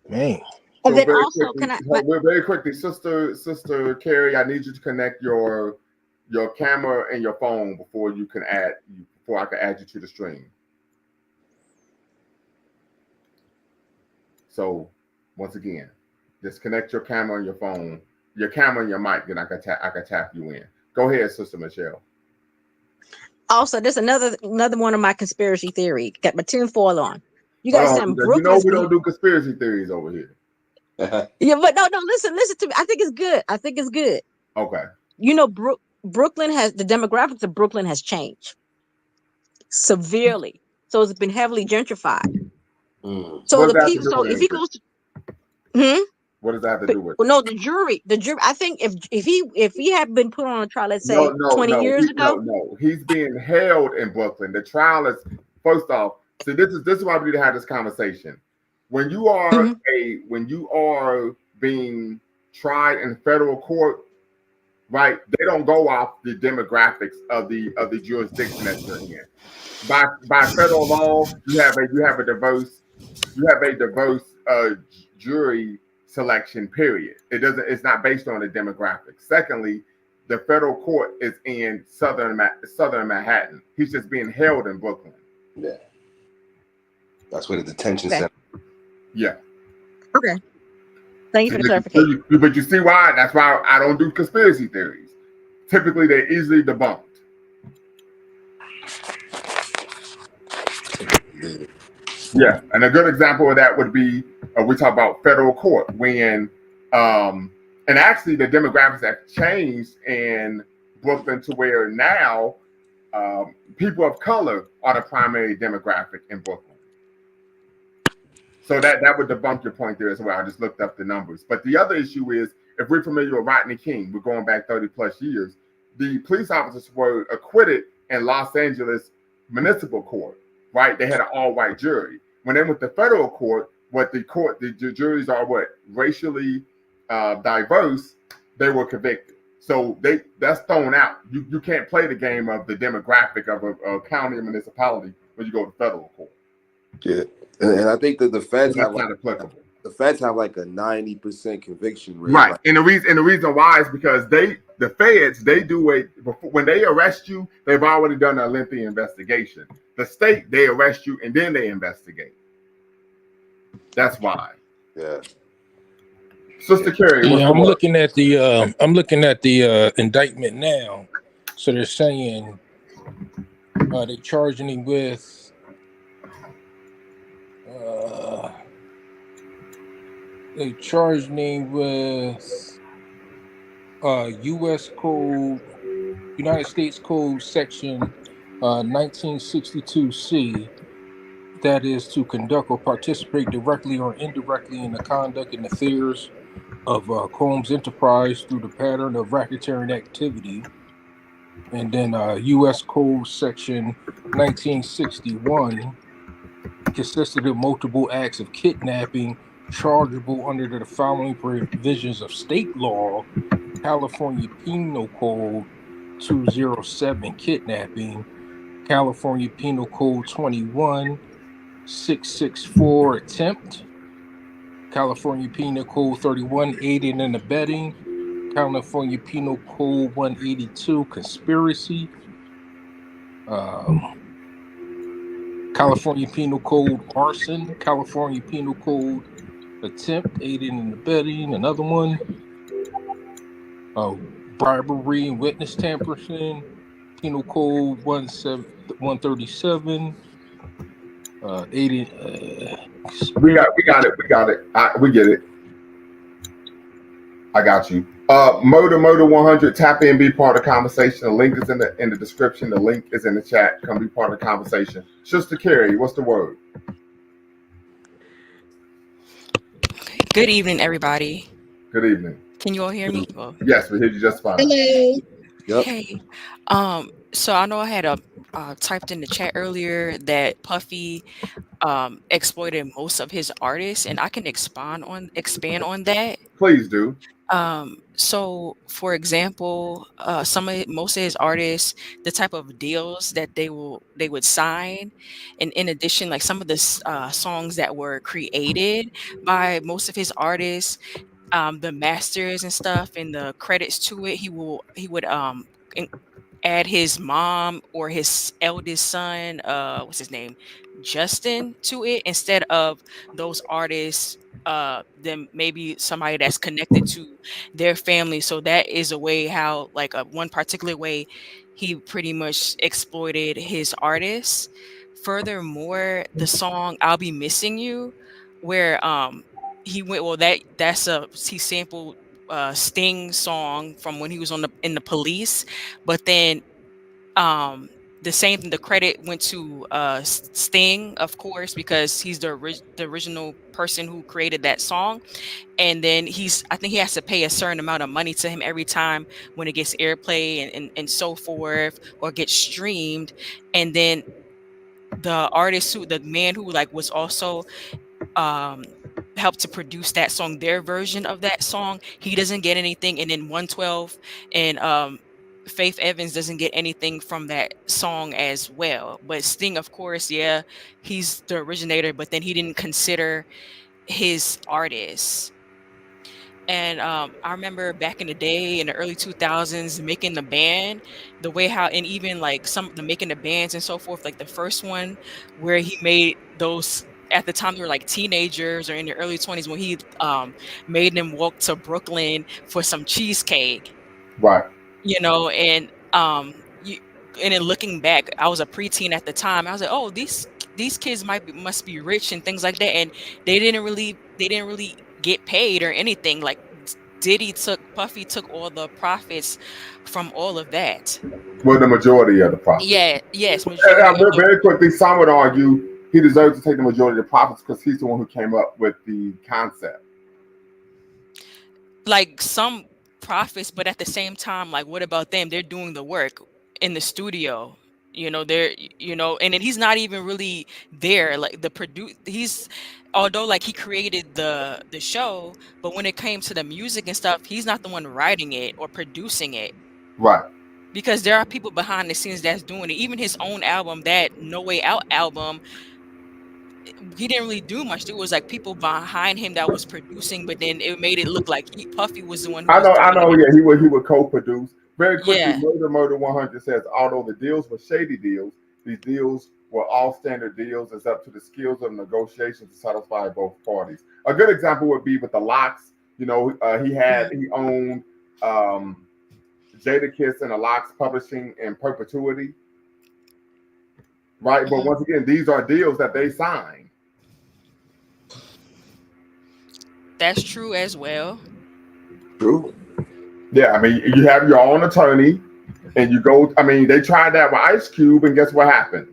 man. And so then also, very quickly, Sister Carrie, I need you to connect your camera and your phone before I can add you to the stream. So once again, disconnect your camera and your phone, your camera and your mic, then I can tap you in. Go ahead, Sister Michelle. Also, there's another one of my conspiracy theory. Got my tinfoil on. You guys said Brooklyn. You know we don't do conspiracy theories over here. Yeah, but no, listen to me. I think it's good. Okay. You know, Brooklyn the demographics of Brooklyn has changed severely. So it's been heavily gentrified. So the people, so if he goes to, what does that have to do with? No, the jury. I think if he had been put on a trial, let's say 20 years ago. No, he's being held in Brooklyn. The trial is, first off, so this is why we need to have this conversation. When you are being tried in federal court, right? They don't go off the demographics of the jurisdiction that you're in. By federal law, you have a diverse jury selection, period. It's not based on the demographics. Secondly, the federal court is in southern Manhattan. He's just being held in Brooklyn. Yeah, that's where the detention center. Yeah. Okay. Thank you for the clarification. But you see why? That's why I don't do conspiracy theories. Typically, they're easily debunked. Yeah, and a good example of that would be we talk about federal court when, and actually the demographics have changed in Brooklyn to where now people of color are the primary demographic in Brooklyn. So that would debunk your point there as well. I just looked up the numbers. But the other issue is, if we're familiar with Rodney King, we're going back 30 plus years, the police officers were acquitted in Los Angeles Municipal Court, right? They had an all-white jury. When they went to federal court, the juries are racially diverse, they were convicted. So that's thrown out. You can't play the game of the demographic of a county or municipality when you go to federal court. Yeah. And I think that the feds have not applicable. The feds have like a 90% conviction rate. Right. And the reason why is because the feds do when they arrest you, they've already done a lengthy investigation. The state, they arrest you and then they investigate. That's why. Yeah. Sister Carrie. Yeah, I'm looking at the indictment now. So they're saying they're charging him with U.S. Code, United States Code Section 1962C, that is to conduct or participate directly or indirectly in the conduct and affairs of Combs Enterprise through the pattern of racketeering activity. And then U.S. Code Section 1961 consisted of multiple acts of kidnapping chargeable under the following provisions of state law: California Penal Code 207, kidnapping; California Penal Code 21664, attempt; California Penal Code 31, aiding and abetting; California Penal Code 182, conspiracy. Um, California Penal Code, arson. California Penal Code, attempt, aiding and abetting. Another one. Bribery and witness tampering. Penal Code 137. Aiding. Conspiracy. We got it. We get it. I got you. Murder 100. Tap in, be part of the conversation. The link is in the description. The link is in the chat. Come be part of the conversation. Sister Carrie, what's the word? Good evening, everybody. Good evening. Can you all hear me? Well, Yes, we hear you just fine. Hello. Yep. hey. So I know I had typed in the chat earlier that Puffy exploited most of his artists, and I can expand on that. Please do. So for example, most of his artists, the type of deals that they would sign, and in addition, like some of the songs that were created by most of his artists, the masters and stuff and the credits to it, he would add his mom or his eldest son, what's his name, Justin, to it, instead of those artists, then maybe somebody that's connected to their family. So that is a way how, like, one particular way he pretty much exploited his artists. Furthermore, the song "I'll Be Missing You," where he went, well, he sampled Sting song from when he was in the Police, but then the same thing, the credit went to Sting, of course, because he's the original person who created that song, and then I think he has to pay a certain amount of money to him every time when it gets airplay and so forth, or gets streamed. And then the man who like was also helped to produce that song, their version of that song, he doesn't get anything. And then 112 and Faith Evans doesn't get anything from that song as well. But Sting, of course, yeah, he's the originator, but then he didn't consider his artists. And I remember back in the day, in the early 2000s, making the band, the way how, and even like some of the making the bands and so forth, like the first one where he made those, at the time they were like teenagers or in their early 20s, when he made them walk to Brooklyn for some cheesecake, Right. and and then looking back, I was a preteen at the time. I was like, oh, these kids must be rich and things like that, and they didn't really get paid or anything. Like Puffy took all the profits from all of that. Well, the majority of the profits. Yeah, yes, majority. Very quickly, some would argue he deserves to take the majority of the profits because he's the one who came up with the concept. Like some profits, but at the same time, like, what about them? They're doing the work in the studio. They're, and then he's not even really there. Like although like he created the show, but when it came to the music and stuff, he's not the one writing it or producing it. Right. Because there are people behind the scenes that's doing it. Even his own album, that No Way Out album, he didn't really do much. There was like people behind him that was producing, but then it made it look like Puffy was the one who I know. Yeah, he would co-produce. Very quickly, yeah. Murder 100 says, although the deals were shady deals, these deals were all standard deals. It's up to the skills of negotiation to satisfy both parties. A good example would be with the Locks. He owned Jadakiss and the Locks Publishing in perpetuity. Right, but once again, these are deals that they signed. That's true as well. True. Yeah, I mean, you have your own attorney, and you go. I mean, they tried that with Ice Cube, and guess what happened?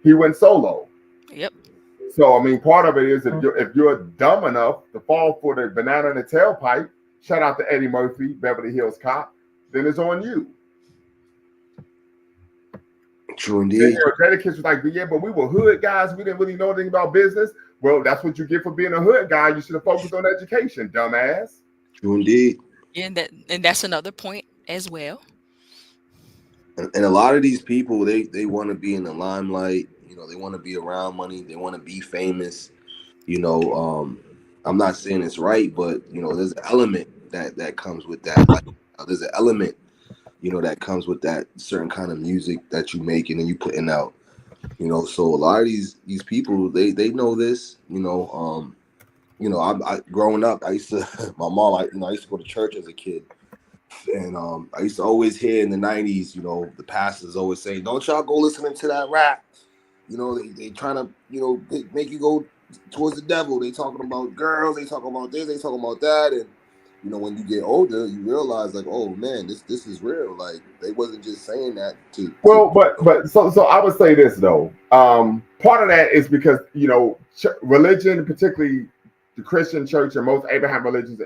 He went solo. Yep. So I mean, part of it is if you're dumb enough to fall for the banana in the tailpipe, shout out to Eddie Murphy, Beverly Hills Cop, then it's on you. True indeed. Jadakiss was like, yeah, but we were hood guys. We didn't really know anything about business. Well, that's what you get for being a hood guy. You should have focused on education, dumbass. True indeed. And that's another point as well. And a lot of these people, they want to be in the limelight. They want to be around money. They want to be famous. I'm not saying it's right, but there's an element that comes with that. Like There's an element, you know, that comes with that certain kind of music that you make and then you putting out. You know, so a lot of these people, they know this. I growing up, I used to my mom, I used to go to church as a kid, and I used to always hear in the '90s, you know, the pastors always saying, "Don't y'all go listening to that rap." You know, they trying to, you know, make you go towards the devil. They talking about girls, they talking about this, they talking about that, and you know, when you get older, you realize like, oh man, this is real. Like they wasn't just saying that to Well, so I would say this though. Part of that is because religion, particularly the Christian church and most Abraham religions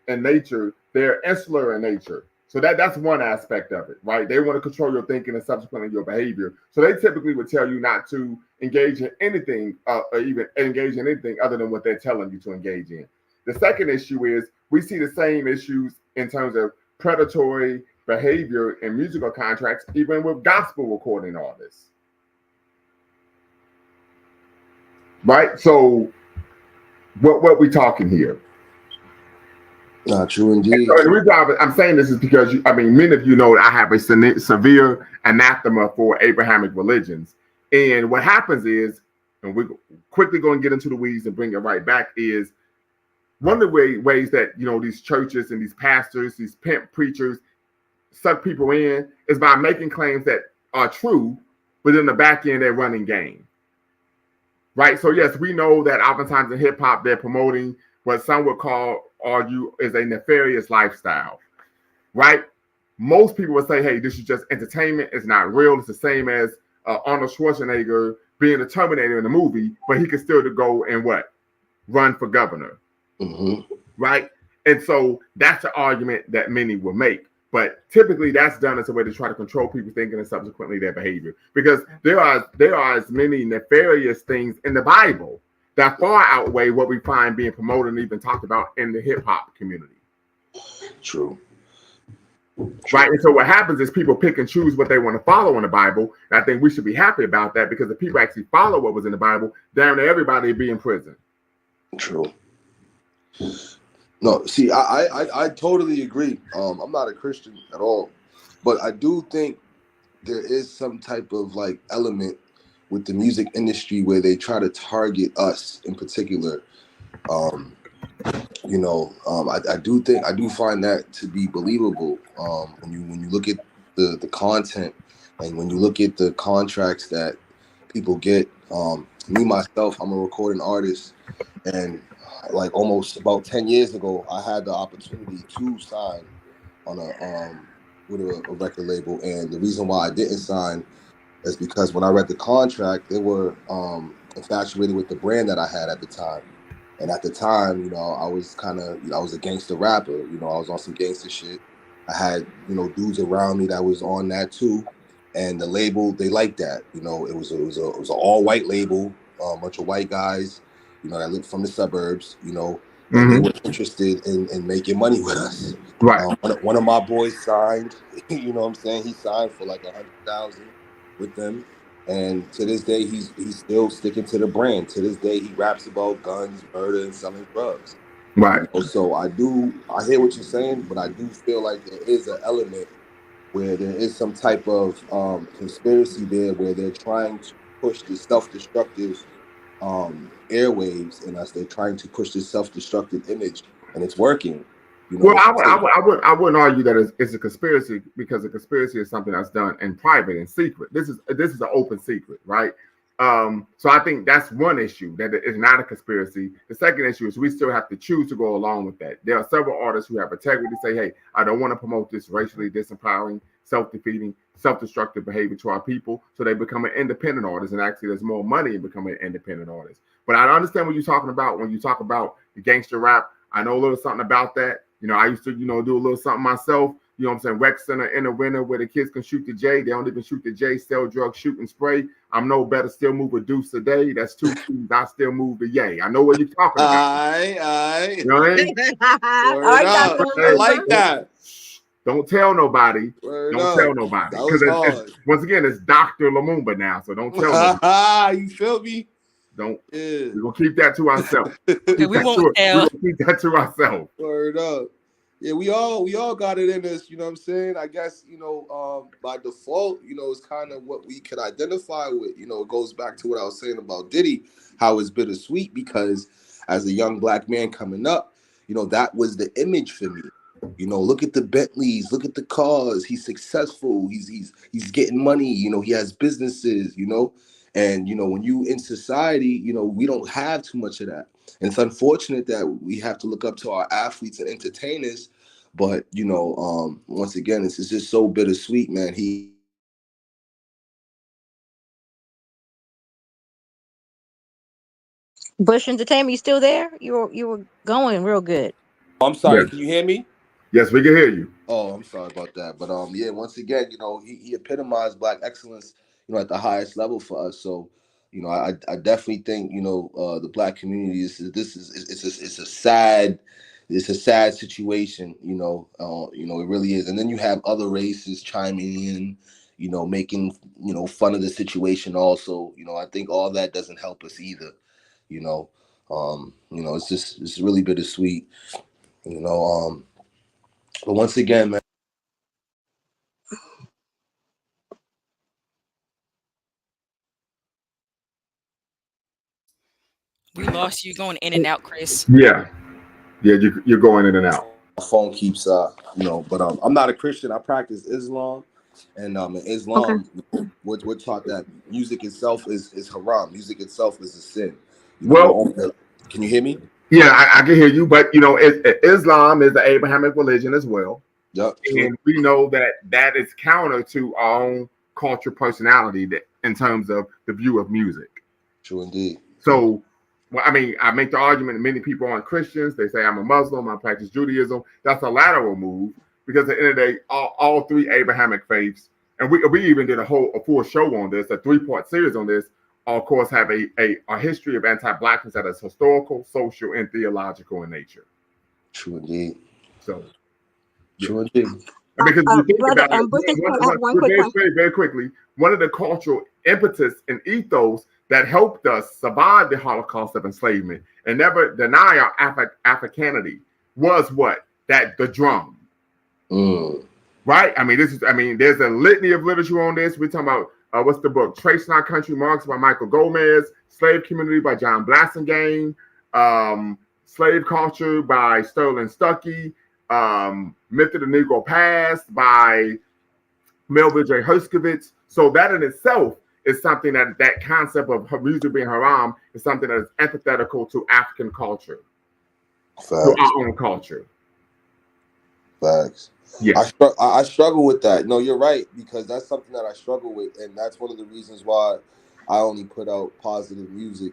in nature, they're insular in nature. So that's one aspect of it, right? They want to control your thinking and subsequently your behavior. So they typically would tell you not to engage in anything, or even engage in anything other than what they're telling you to engage in. The second issue is we see the same issues in terms of predatory behavior in musical contracts, even with gospel recording artists. Right? So what we talking here? Not true indeed. So the reason I'm saying this is because many of you know that I have a severe anathema for Abrahamic religions, and what happens is, and we're quickly going to get into the weeds and bring it right back, is one of the ways that these churches and these pastors, these pimp preachers, suck people in is by making claims that are true, but in the back end they're running game. Right? So yes, we know that oftentimes in hip hop they're promoting what some would argue is a nefarious lifestyle. Right? Most people would say, hey, this is just entertainment, it's not real. It's the same as Arnold Schwarzenegger being a Terminator in the movie, but he could still go and run for governor. Mm-hmm. Right? And so that's the argument that many will make. But typically that's done as a way to try to control people's thinking and subsequently their behavior. Because there are as many nefarious things in the Bible that far outweigh what we find being promoted and even talked about in the hip hop community. True. Right. And so what happens is people pick and choose what they want to follow in the Bible. And I think we should be happy about that, because if people actually follow what was in the Bible, damn near everybody would be in prison. True. No, see, I totally agree. I'm not a Christian at all, but I do think there is some type of element with the music industry where they try to target us in particular. I do find that to be believable. When you look at the content and when you look at the contracts that people get. Me myself, I'm a recording artist, and almost about 10 years ago, I had the opportunity to sign on with a record label. And the reason why I didn't sign is because when I read the contract, they were infatuated with the brand that I had at the time. And at the time, I was I was a gangster rapper. I was on some gangster shit. I had, dudes around me that was on that too. And the label, they liked that. It was an all white label, a bunch of white guys, that lived from the suburbs, and they were interested in making money with us. Right. One of my boys signed, you know what I'm saying? He signed for $100,000 with them. And to this day, he's still sticking to the brand. To this day, he raps about guns, murder, and selling drugs. Right. So I hear what you're saying, but I do feel like there is an element where there is some type of conspiracy there, where they're trying to push this self-destructive airwaves, and as they're trying to push this self-destructive image, and it's working. Well, I wouldn't argue that it's a conspiracy, because a conspiracy is something that's done in private and secret. This is an open secret, right? So I think that's one issue, that it's not a conspiracy. The second issue is we still have to choose to go along with that. There are several artists who have integrity, say, hey, I don't want to promote this racially disempowering, self-defeating, self-destructive behavior to our people, so they become an independent artist, and actually there's more money in becoming an independent artist. But I understand what you're talking about when you talk about the gangster rap. I know a little something about that. I used to, do a little something myself. You know what I'm saying? Rec center in the winter where the kids can shoot the J. They don't even shoot the J, sell drugs, shoot and spray. I'm no better, still move a deuce a day. That's 2 keys. I still move the yay. I know what you're talking about. Aye. You know what I mean? I like that. Don't tell nobody. Word don't up. tell nobody. Because once again, it's Dr. Lumumba now, so don't tell nobody. You feel me? Don't. Yeah. We're going to keep that to ourselves. We won't tell. We're going to keep that to ourselves. Word up. Yeah, we all got it in us, you know what I'm saying? I guess, by default, it's kind of what we could identify with. It goes back to what I was saying about Diddy, how it's bittersweet because as a young black man coming up, that was the image for me. Look at the Bentleys, look at the cars. He's successful. He's getting money. He has businesses. And when you in society, we don't have too much of that. And it's unfortunate that we have to look up to our athletes and entertainers. But once again, it's just so bittersweet, man. Bush Entertainment, you still there? You were going real good. I'm sorry. Yes. Can you hear me? Yes, we can hear you. Oh, I'm sorry about that. But yeah, once again, he epitomized black excellence, at the highest level for us. So, I definitely think, the black community it's a sad situation, it really is. And then you have other races chiming in, making, fun of the situation also. I think all that doesn't help us either, you know. It's really bittersweet, you know. But once again, man. We lost you going in and out, Chris. Yeah, yeah, you're going in and out. Phone keeps but I'm not a Christian. I practice Islam, and in Okay. Islam, we're taught that music itself is haram. Music itself is a sin. We're Well, only, can you hear me? yeah, I can hear you, but Islam is the Abrahamic religion as well, Yep, true, and we know that that is counter to our own culture personality that, in terms of the view of music. true indeed. So, well, I mean, I make the argument that many people aren't Christians. They say I'm a Muslim, I practice Judaism. That's a lateral move because at the end of the day, all three Abrahamic faiths, and we even did a full show on this, a 3-part series on this. Of course, have a history of anti-blackness that is historical, social, and theological in nature. True indeed. So, yeah. True indeed. Because you think Brother, about it, Bush Entertainment, I have one quick very, question. very, very quickly, one of the cultural impetus and ethos that helped us survive the Holocaust of enslavement and never deny our Africanity was what? The drum. Right? I mean, there's a litany of literature on this. We're talking about what's the book? Tracing Our Country Marks by Michael Gomez, Slave Community by John Blassingame, Slave Culture by Sterling Stuckey, Myth of the Negro Past by Melville J. Herskovitz. So that in itself is something that concept of music being haram is something that is antithetical to African culture, to our own culture. Facts. Yeah. I struggle with that. No, you're right, because that's something that I struggle with, and that's one of the reasons why I only put out positive music.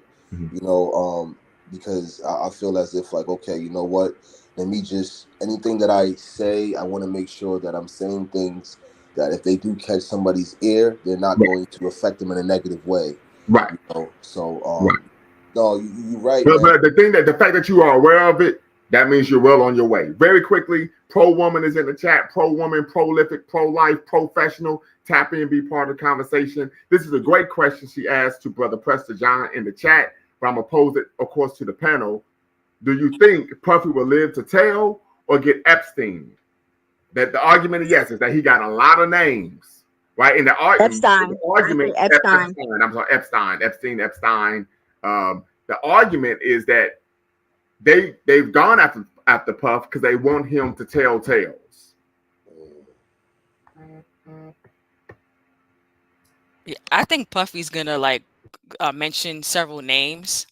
Because I feel as if, like, okay, you know what? Let me just, anything that I say, I want to make sure that I'm saying things that if they do catch somebody's ear, they're not going to affect them in a negative way. Right. So right. No, you're right, but, man. But the fact that you are aware of it, that means you're well on your way. Very quickly, pro-woman is in the chat. Pro-woman, prolific, pro-life, professional. Tap in, be part of the conversation. This is a great question she asked to Brother Prester John in the chat, but I'm going to pose it, of course, to the panel. Do you think Puffy will live to tell or get Epstein? That the argument, yes, is that he got a lot of names, right? In the argument, Epstein. I'm sorry, Epstein. The argument is that they've gone after Puff because they want him to tell tales. Yeah, I think Puffy's gonna mention several names.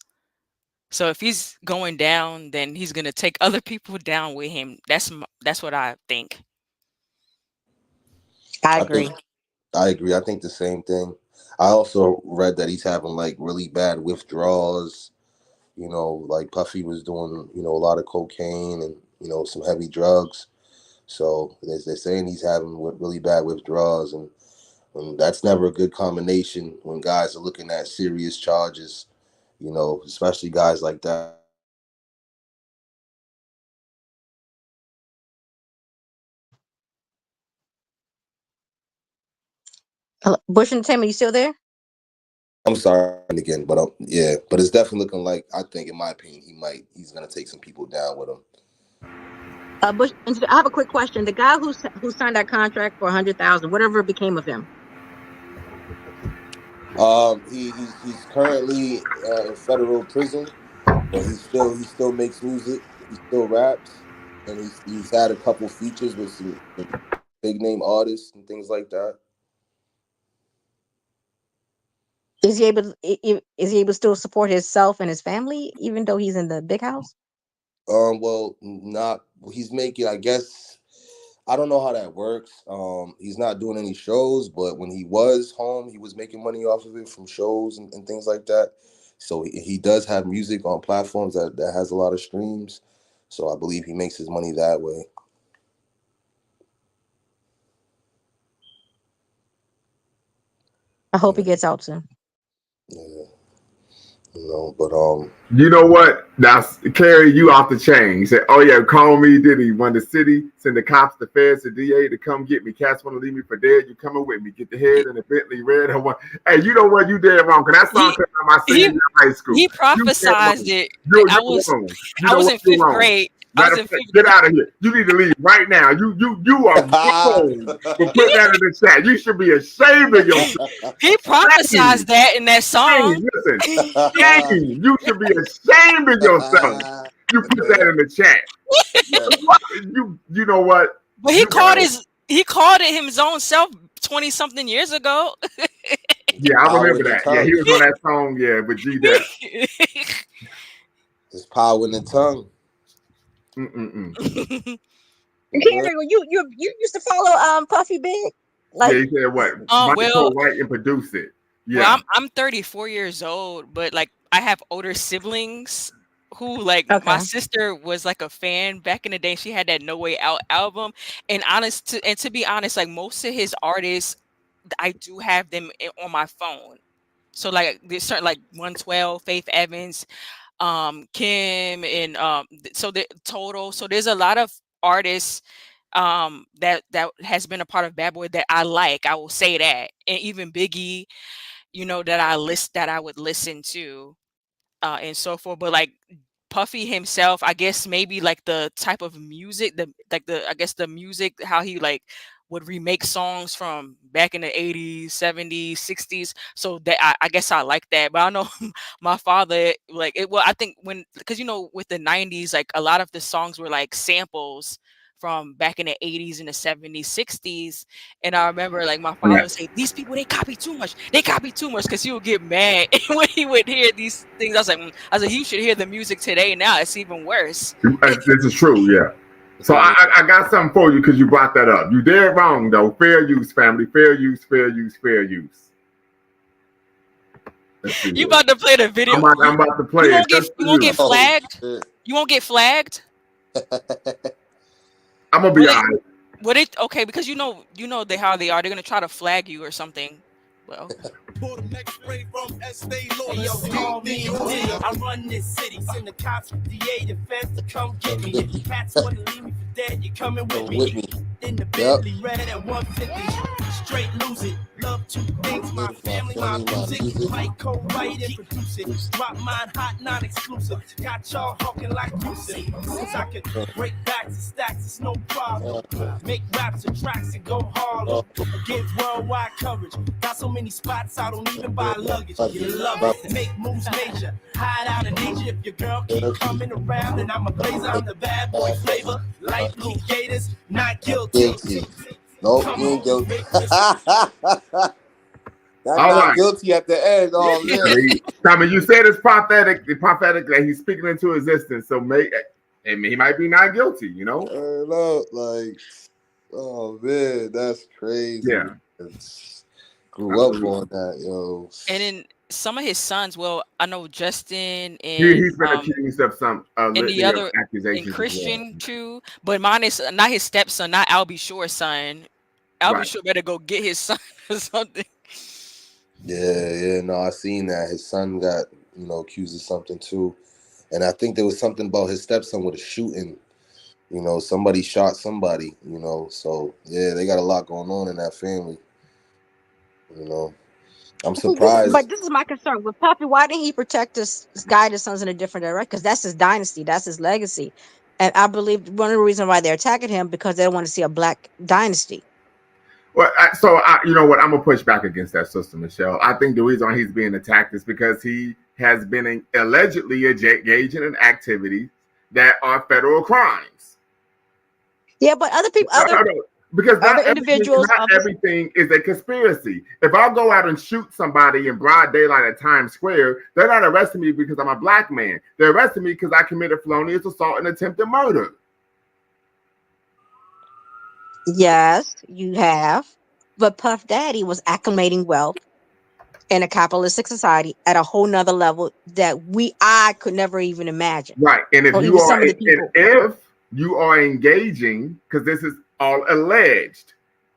So if he's going down, then he's gonna take other people down with him. That's what I think. I agree. I agree. I think the same thing. I also read that he's having like really bad withdrawals. Like Puffy was doing, a lot of cocaine and, some heavy drugs. So they're saying he's having really bad withdrawals. And that's never a good combination when guys are looking at serious charges, especially guys like that. Bush Entertainment, you still there? I'm sorry again, but yeah, but it's definitely looking like, I think, in my opinion, he's gonna take some people down with him. Bush, I have a quick question. The guy who signed that contract for 100,000, whatever became of him? He's currently in federal prison, but he still makes music. He still raps, and he's had a couple features with some big name artists and things like that. Is he able? Is he able to still support himself and his family, even though he's in the big house? Well, not he's making. I guess I don't know how that works. He's not doing any shows, but when he was home, he was making money off of it from shows and things like that. So he does have music on platforms that has a lot of streams. So I believe he makes his money that way. I hope he gets out soon. Yeah. But You know what? That's carry you off the chain. He said, "Oh yeah, call me Diddy. When the city send the cops, the feds, the DA to come get me. Cats want to leave me for dead. You coming with me? Get the head in the Bentley red. Hey, you know what? You dead wrong. Cause that song came out my senior year of high school. He prophesized it. You're wrong. I was in fifth grade. Get out of here. You need to leave right now. You are wrong for putting that in the chat. You should be ashamed of yourself. He prophesized that in that song. Listen, you should be ashamed of yourself. You put that in the chat. You know what? But he called it his own self 20 something years ago. Yeah, I remember that. Yeah, he was on that song. Yeah, with G Dep. There's power in the tongue. You used to follow Puffy Big? Like, yeah, he said what? Michael White and produce it. Yeah. Well, I'm 34 years old, but like I have older siblings who like my sister was like a fan back in the day. She had that No Way Out album, and to be honest, like most of his artists, I do have them on my phone. So like there's certain like 112, Faith Evans, Kim, and so the Total. So there's a lot of artists that has been a part of Bad Boy that I like. I will say that, and even Biggie, that I would listen to, and so forth. But like Puffy himself, I guess maybe like the type of music, the music, how he like would remake songs from back in the 80s, 70s, 60s. So that I guess I like that. But I know my father, like it, well, I think because with the 90s, like a lot of the songs were like samples from back in the 80s and the 70s, 60s. And I remember like my father would say, these people, they copy too much. They copy too much, because he would get mad when he would hear these things. I was like, you should hear the music today. Now it's even worse. This is true, yeah. So I got something for you because you brought that up. You did wrong though. Fair use, family. Fair use, fair use, fair use. You about to play the video? I'm about to play it. You won't get flagged? You won't get flagged? I'm gonna be honest. Okay, because you know how they are. They're gonna try to flag you or something. Well. I run this city, send the cops, DA, defense to come get me. If cats want to leave me for dead, you coming with me. In the Bentley, red at 150, straight lose it. Love two things, my family, my music. Might co-write and produce it. Drop mine hot, non-exclusive. Got y'all hawking like music. Since I can break backs and stacks, it's no problem. Make raps and tracks and go hard. Against worldwide coverage. Got so many spots, I don't even buy luggage. You love it, make moves major. Hide out in Asia if your girl keep coming around. And I'm a blazer, I'm the bad boy flavor. Light blue gators, not guilty. Nope, you ain't guilty. Not guilty at the end. Oh man. Tommy, you said it's prophetic that he's speaking into existence. So he might be not guilty, Like, oh man, that's crazy. Yeah. Grew up on that, yo. And then some of his sons, well, I know Justin and he's been accused of some and the other accusations, and Christian too. But mine is not his stepson, not Albie Shore's son. Albie Shore better go get his son or something. Yeah, no, I seen that. His son got, accused of something too. And I think there was something about his stepson with a shooting. Somebody shot somebody, So yeah, they got a lot going on in that family. I'm surprised. But this is my concern with Puffy. Why didn't he protect guide his sons in a different direction? Because that's his dynasty, that's his legacy. And I believe one of the reasons why they're attacking him because they don't want to see a black dynasty. Well, you know what? I'm gonna push back against that, Sister Michelle. I think the reason why he's being attacked is because he has been allegedly engaging in activities that are federal crimes. Yeah, but other people, because not individuals, everything is a conspiracy. If I go out and shoot somebody in broad daylight at Times Square, they're not arresting me because I'm a black man. They're arresting me because I committed felonious assault and attempted murder. Yes, you have. But Puff Daddy was acclimating wealth in a capitalistic society at a whole nother level that I could never even imagine. Right. And if you are engaging, because this is all alleged,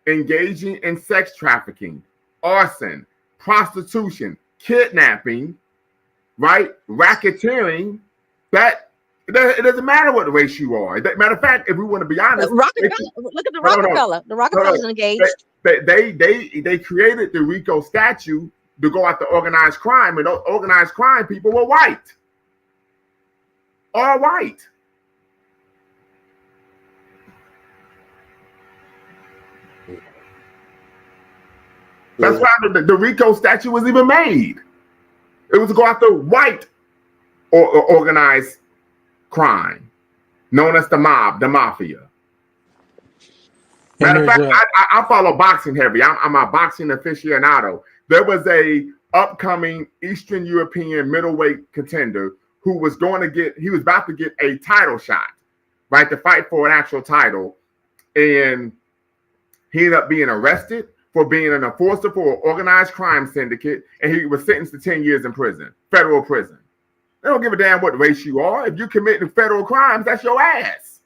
engaging in sex trafficking, arson, prostitution, kidnapping, right? Racketeering, it doesn't matter what race you are. Matter of fact, if we want to be honest, look at the Rockefeller. The Rockefeller's engaged. They created the RICO statute to go after organized crime, and those organized crime people were white. All white. That's why the RICO statute was even made. It was to go after white or organized crime, known as the mob, the mafia. Matter of fact, I follow boxing heavy. I'm a boxing aficionado. There was a upcoming Eastern European middleweight contender who was about to get a title shot, right, to fight for an actual title, and he ended up being arrested for being an enforcer for an organized crime syndicate, and he was sentenced to 10 years in prison, federal prison. They don't give a damn what race you are. If you're committing federal crimes, that's your ass.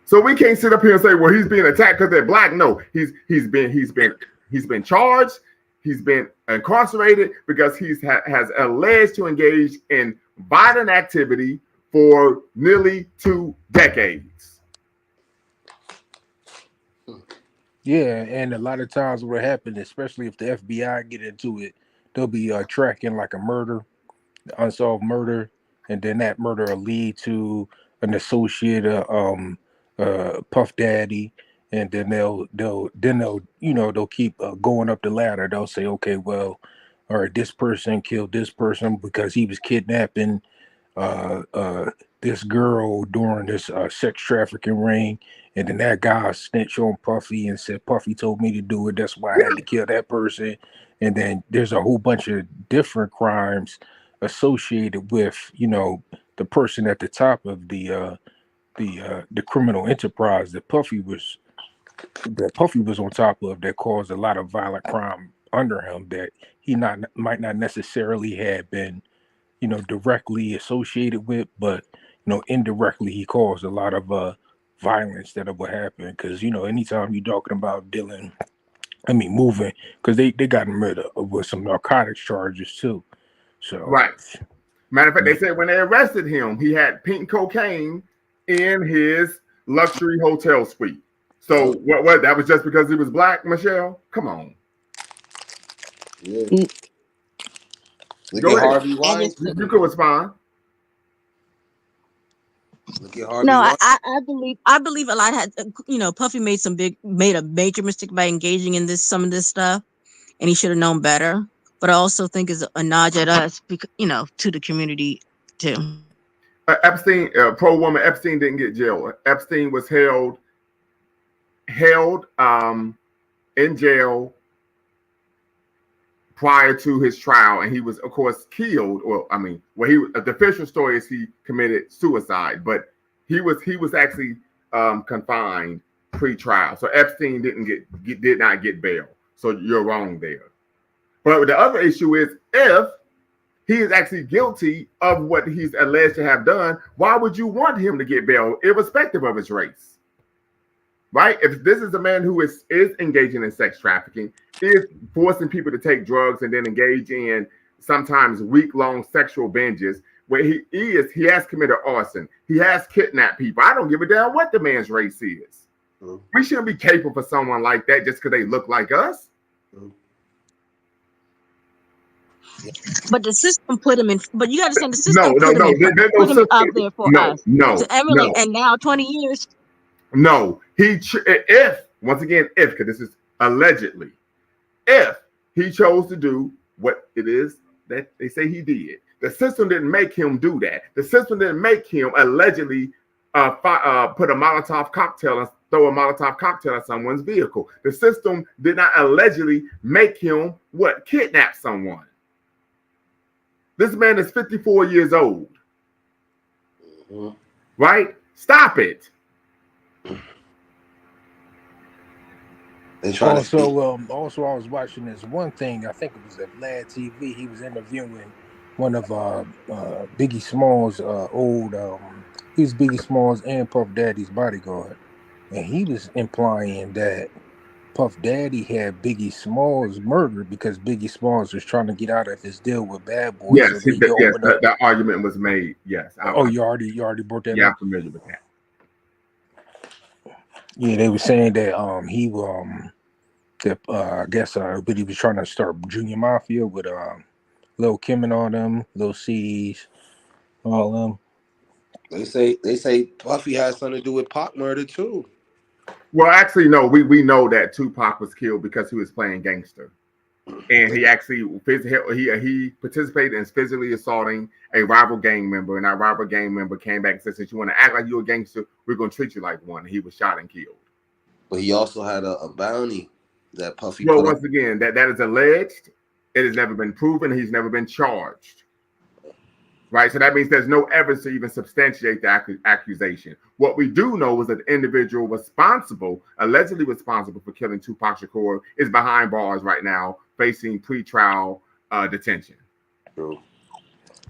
So we can't sit up here and say, well, he's being attacked because they're black. No, he's been charged, he's been incarcerated because he has alleged to engage in violent activity for nearly 2 decades. Yeah, and a lot of times what happens, especially if the FBI get into it, they'll be tracking like a murder, unsolved murder, and then that murder will lead to an associate, Puff Daddy, and then they'll keep going up the ladder. They'll say, okay, well, all right, this person killed this person because he was kidnapping this girl during this sex trafficking ring, and then that guy snitched on Puffy and said Puffy told me to do it, that's why I had to kill that person. And then there's a whole bunch of different crimes associated with the person at the top of the criminal enterprise that Puffy was on top of, that caused a lot of violent crime under him that he might not necessarily have been directly associated with, but indirectly he caused a lot of violence that would happen. Because anytime you're talking about moving, because they got him with some narcotics charges too. So right. Matter of fact, they said when they arrested him, he had pink cocaine in his luxury hotel suite. So what? That was just because he was black, Michelle? Come on. Yeah. Look at Harvey Weinstein. You could respond. Look at Harvey. No, I believe a lot had Puffy made a major mistake by engaging in some of this stuff, and he should have known better. But I also think it's a nod at us, to the community too. Epstein, pro woman Epstein didn't get jailed. Epstein was held in jail prior to his trial, and he was, of course, killed. The official story is he committed suicide, but he was actually confined pre-trial. So Epstein did not get bail. So you're wrong there. But the other issue is, if he is actually guilty of what he's alleged to have done, why would you want him to get bail, irrespective of his race? Right? If this is a man who is engaging in sex trafficking, is forcing people to take drugs and then engage in sometimes week-long sexual binges, where he has committed arson, he has kidnapped people. I don't give a damn what the man's race is. Mm-hmm. We shouldn't be capable for someone like that just because they look like us. Mm-hmm. But the system put him in. But you got to understand, the No, system no, put him no. in, There's no put him system. out there for No, us no, to emulate. no, And now 20 years. no. If once again, if, because this is allegedly, if he chose to do what it is that they say he did, the system didn't make him do that. The system didn't make him allegedly put a Molotov cocktail and throw a Molotov cocktail at someone's vehicle. The system did not allegedly make him what? Kidnap someone. This man is 54 years old. Mm-hmm. Right? Stop it. Also, I was watching this one thing. I think it was at Vlad TV. He was interviewing one of Biggie Smalls' old. He was Biggie Smalls and Puff Daddy's bodyguard, and he was implying that Puff Daddy had Biggie Smalls murdered because Biggie Smalls was trying to get out of his deal with Bad Boy. Yes, so that argument was made. Yes. You already brought that up? Yeah, I'm familiar with that. Yeah, they were saying that he I guess but he was trying to start Junior Mafia with Lil Kim and all them, Lil C's, all them. They say Puffy has something to do with Pac murder too. Well, actually, no. We know that Tupac was killed because he was playing gangster, and he actually he participated in physically assaulting a rival gang member, and that rival gang member came back and said, "Since you want to act like you're a gangster, we're going to treat you like one." And he was shot and killed. But he also had a bounty that Puffy. Well, once again, that is alleged. It has never been proven. He's never been charged. Right, so that means there's no evidence to even substantiate the accusation. What we do know is that the individual allegedly responsible for killing Tupac Shakur, is behind bars right now, facing pretrial detention. True.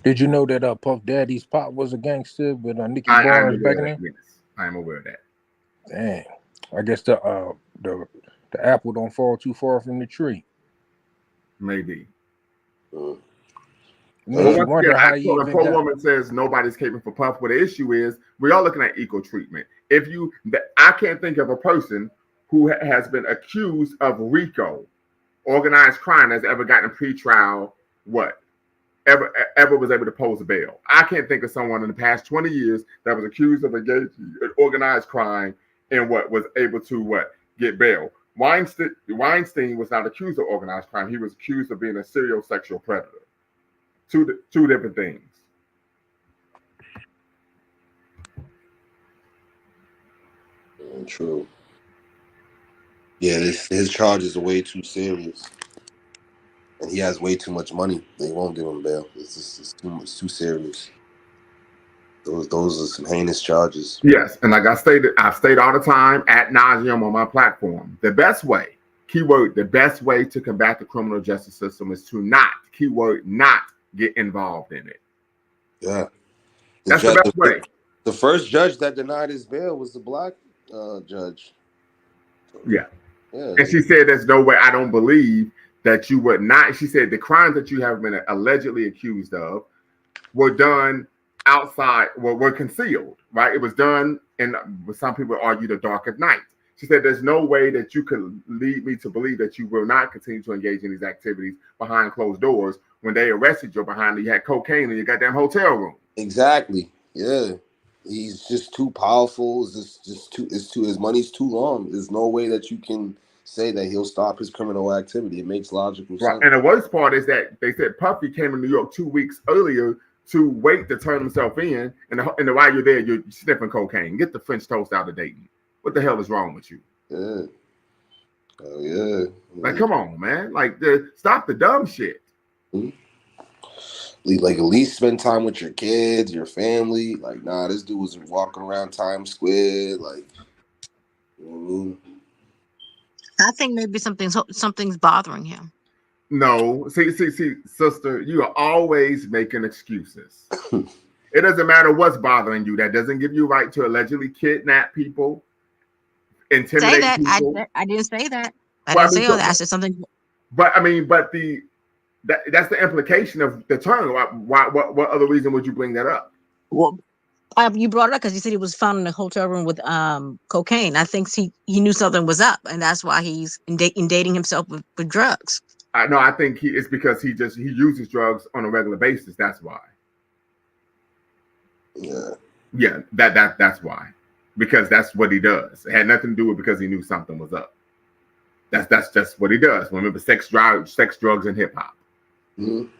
Did you know that Puff Daddy's pop was a gangster with Nicky Barnes back in there? Yes, I am aware of that. Dang, I guess the apple don't fall too far from the tree. Maybe. Makes you wonder how you even poor woman says nobody's caping for Puff. What the issue is, we are looking at equal treatment. I can't think of a person who has been accused of RICO, organized crime, has ever gotten a pretrial ever was able to pose a bail. I can't think of someone in the past 20 years that was accused of engaging in organized crime and was able to get bail. Weinstein was not accused of organized crime. He was accused of being a serial sexual predator. Two different things. True. Yeah, his charges are way too serious, and he has way too much money. They won't give him bail. It's too serious. Those are some heinous charges. Yes, and like I stated all the time ad nauseum on my platform. The best way, keyword, the best way to combat the criminal justice system is to not get involved in it. Yeah. That's the best way. The first judge that denied his bail was the black judge. Yeah. And she said, there's no way, I don't believe that you would not. She said the crimes that you have been allegedly accused of were done outside, were concealed, right? It was done in, some people argue, the dark of night. She said, there's no way that you could lead me to believe that you will not continue to engage in these activities behind closed doors. When they arrested you behind you had cocaine in your goddamn hotel room. Exactly. Yeah. He's just too powerful. His money's too long. There's no way that you can say that he'll stop his criminal activity. It makes logical sense. And the worst part is that they said Puffy came in New York 2 weeks earlier to wait to turn himself in. And while you're there, you're sniffing cocaine. Get the French toast out of Dayton. What the hell is wrong with you? Yeah. Oh, yeah. Like, come on, man. Like, stop the dumb shit. Like, at least spend time with your kids, your family. Like, nah, this dude was walking around Times Square. Like, I think maybe something's bothering him. No, see, sister, you are always making excuses. It doesn't matter what's bothering you. That doesn't give you right to allegedly kidnap people, intimidate people. I didn't say that. I didn't say all that. I said something. But I mean, that's the implication of the term. What other reason would you bring that up? Well, you brought it up because you said he was found in a hotel room with cocaine. I think he knew something was up, and that's why he's dating himself with drugs. I think it's because he uses drugs on a regular basis. That's why. Yeah, that's why. Because that's what he does. It had nothing to do with because he knew something was up. That's just what he does. Remember, sex, drugs, and hip hop. Mm-hmm.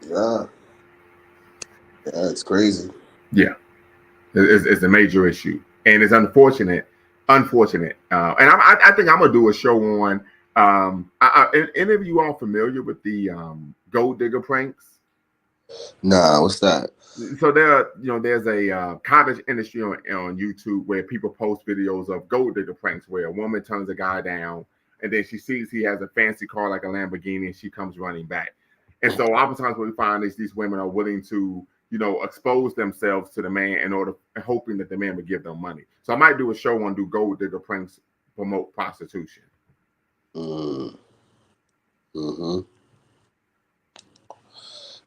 Yeah, it's crazy. Yeah, it's a major issue, and it's unfortunate. And I think I'm gonna do a show on. Any of you all familiar with the gold digger pranks? Nah, what's that? So there's a cottage industry on YouTube where people post videos of gold digger pranks where a woman turns a guy down and then she sees he has a fancy car like a Lamborghini and she comes running back. And so oftentimes what we find is these women are willing to, expose themselves to the man in order hoping that the man would give them money. So I might do a show on do gold digger pranks promote prostitution. Mm-hmm.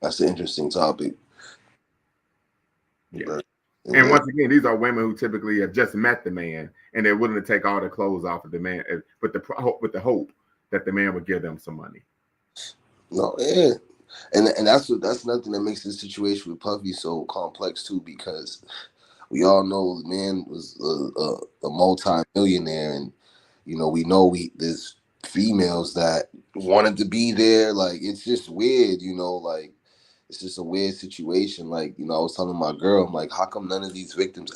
That's an interesting topic. Yeah. And once again, these are women who typically have just met the man and they're willing to take all the clothes off of the man with the hope that the man would give them some money. No, yeah. And that's nothing that makes this situation with Puffy so complex too, because we all know the man was a multi-millionaire, and we know there's females that wanted to be there. Like, it's just weird, like it's just a weird situation. Like, I was telling my girl, I'm like, how come none of these victims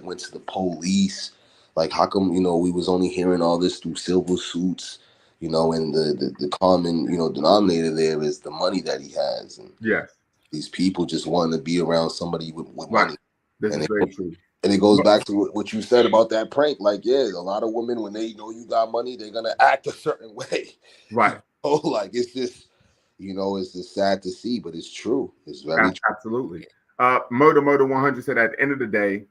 went to the police? Like, how come we was only hearing all this through Silver Suits? And the common denominator there is the money that he has, and yes, these people just want to be around somebody with money. This is very true. And it goes back to what you said about that prank. Like, yeah, a lot of women, when they know you got money, they're gonna act a certain way. Right. Oh, like, it's just, it's just sad to see, but it's true. It's very true. Absolutely. Murder 100 said at the end of the day,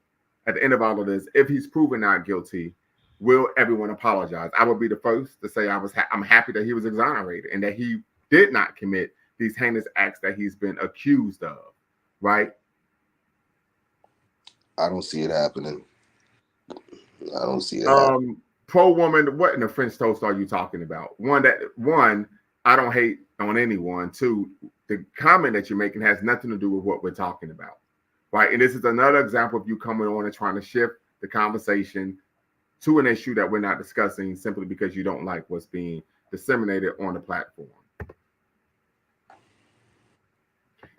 at the end of all of this, if he's proven not guilty, will everyone apologize? I would be the first to say I'm happy that he was exonerated and that he did not commit these heinous acts that he's been accused of. Right? I don't see it happening. I don't see it happening. Pro woman, what in the French toast are you talking about? One, I don't hate on anyone. Two, the comment that you're making has nothing to do with what we're talking about. Right? And this is another example of you coming on and trying to shift the conversation to an issue that we're not discussing simply because you don't like what's being disseminated on the platform.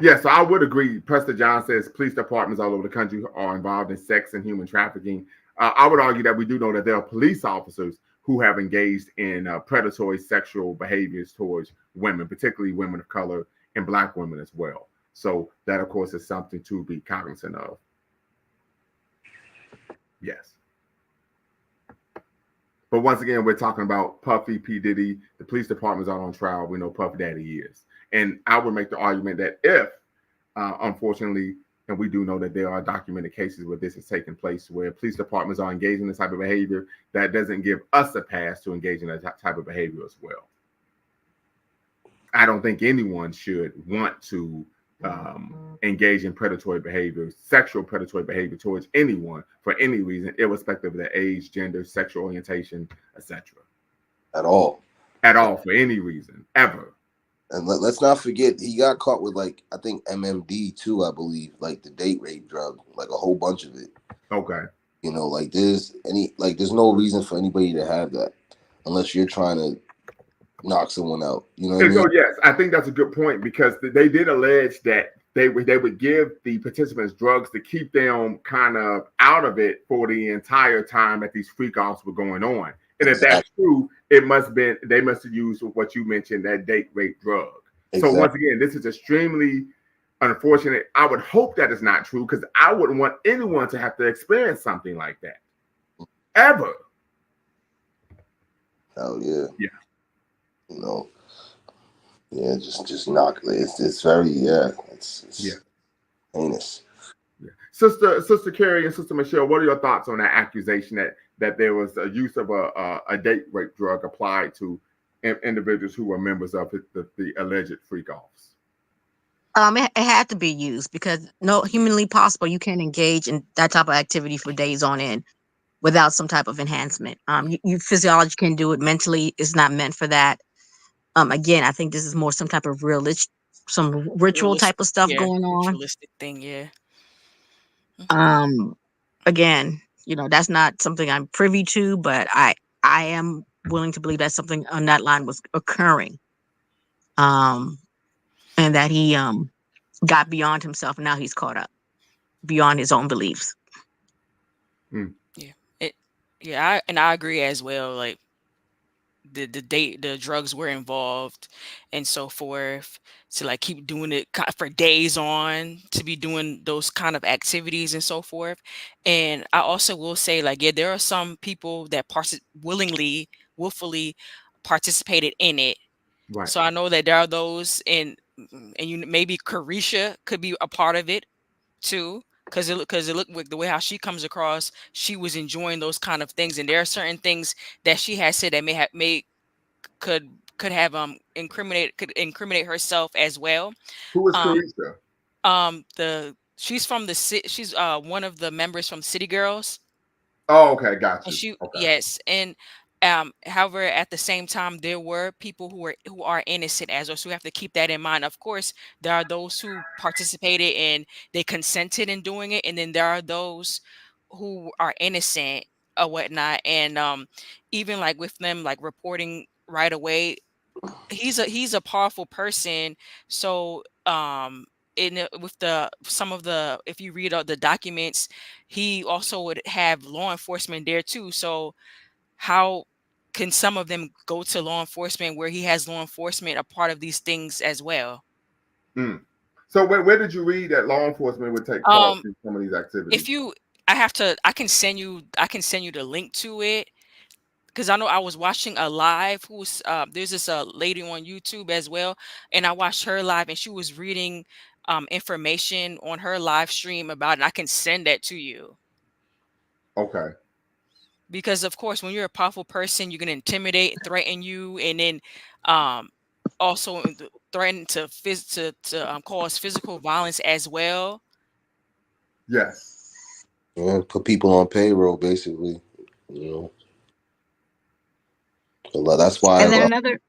Yeah, so I would agree. Preston John says police departments all over the country are involved in sex and human trafficking. I would argue that we do know that there are police officers who have engaged in predatory sexual behaviors towards women, particularly women of color and Black women as well. So that, of course, is something to be cognizant of. Yes. But once again, we're talking about Puffy, P. Diddy. The police departments are on trial. We know Puff Daddy is. And I would make the argument that if, unfortunately, and we do know that there are documented cases where this is taking place, where police departments are engaging in this type of behavior, that doesn't give us a pass to engage in that type of behavior as well. I don't think anyone should want to engage in predatory behavior, sexual predatory behavior towards anyone for any reason, irrespective of their age, gender, sexual orientation, etc. At all, for any reason, ever. And let's not forget, he got caught with, like, I think MMD too, I believe, like the date rape drug, like a whole bunch of it. Okay. Like there's no reason for anybody to have that unless you're trying to knock someone out. You know what I mean? So yes, I think that's a good point, because they did allege that they would give the participants drugs to keep them kind of out of it for the entire time that these freak offs were going on. And if that's true, they must have used what you mentioned, that date rape drug. Exactly. So once again, this is extremely unfortunate. I would hope that is not true, because I wouldn't want anyone to have to experience something like that ever. Oh yeah. Yeah. Yeah, just knock. It's very it's heinous. Yeah. Sister Carrie and Sister Michelle, what are your thoughts on that accusation that there was a use of a date rape drug applied to individuals who were members of the alleged freak offs? It had to be used, because no humanly possible you can't engage in that type of activity for days on end. without some type of enhancement. You physiology can do it, mentally it's not meant for that. Again, I think this is more some type of some ritual Realist, type of stuff yeah, going on. ritualistic thing, yeah. Mhm. Um, Again, that's not something I'm privy to, but I am willing to believe that something on that line was occurring. Um, and that he got beyond himself, and now he's caught up beyond his own beliefs. Yeah. It yeah, I agree as well. Like the drugs were involved and so forth, to like keep doing it for days on, to be doing those kind of activities and so forth. And I also will say, like, yeah, there are some people that willfully participated in it. Right. So I know that there are those, and maybe Carisha could be a part of it too, because it looked like the way how she comes across, she was enjoying those kind of things, and there are certain things that she has said that could have could incriminate herself as well. Who is Um Carisha? the she's from she's one of the members from City Girls. Oh, okay, got And you. Okay. yes, and however, at the same time, there were people who are innocent as well. So we have to keep that in mind. Of course, there are those who participated and they consented in doing it, and then there are those who are innocent or whatnot. And even like with them like reporting right away, he's a powerful person. So with the some of the, if you read all the documents, he also would have law enforcement there too. So how can some of them go to law enforcement where he has law enforcement a part of these things as well? Mm. So where did you read that law enforcement would take part um in some of these activities? if you I can send you the link to it, because I know I was watching a live who's there's this lady on YouTube as well, and I watched her live, and she was reading information on her live stream about it. And I can send that to you, Okay. because of course when you're a powerful person, you're gonna intimidate and threaten you, and then um also threaten to cause physical violence as well. Yes. Yeah, put people on payroll, basically. You know, that's why. And then another.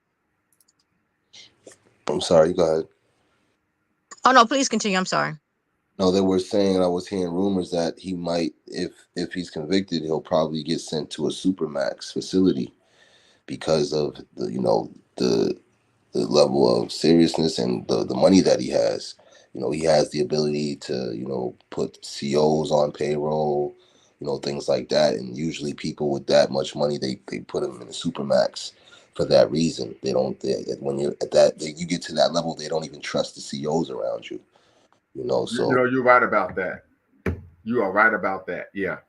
I'm sorry. Go ahead. Oh no, please continue. I'm sorry. No, they were saying, I was hearing rumors that he might, if he's convicted, he'll probably get sent to a supermax facility because of the level of seriousness and the money that he has. He has the ability to, put COs on payroll, things like that. And usually people with that much money, they put them in a supermax for that reason. When you're at that, you get to that level, they don't even trust the COs around you. So You're right about that. You are right about that. Yeah.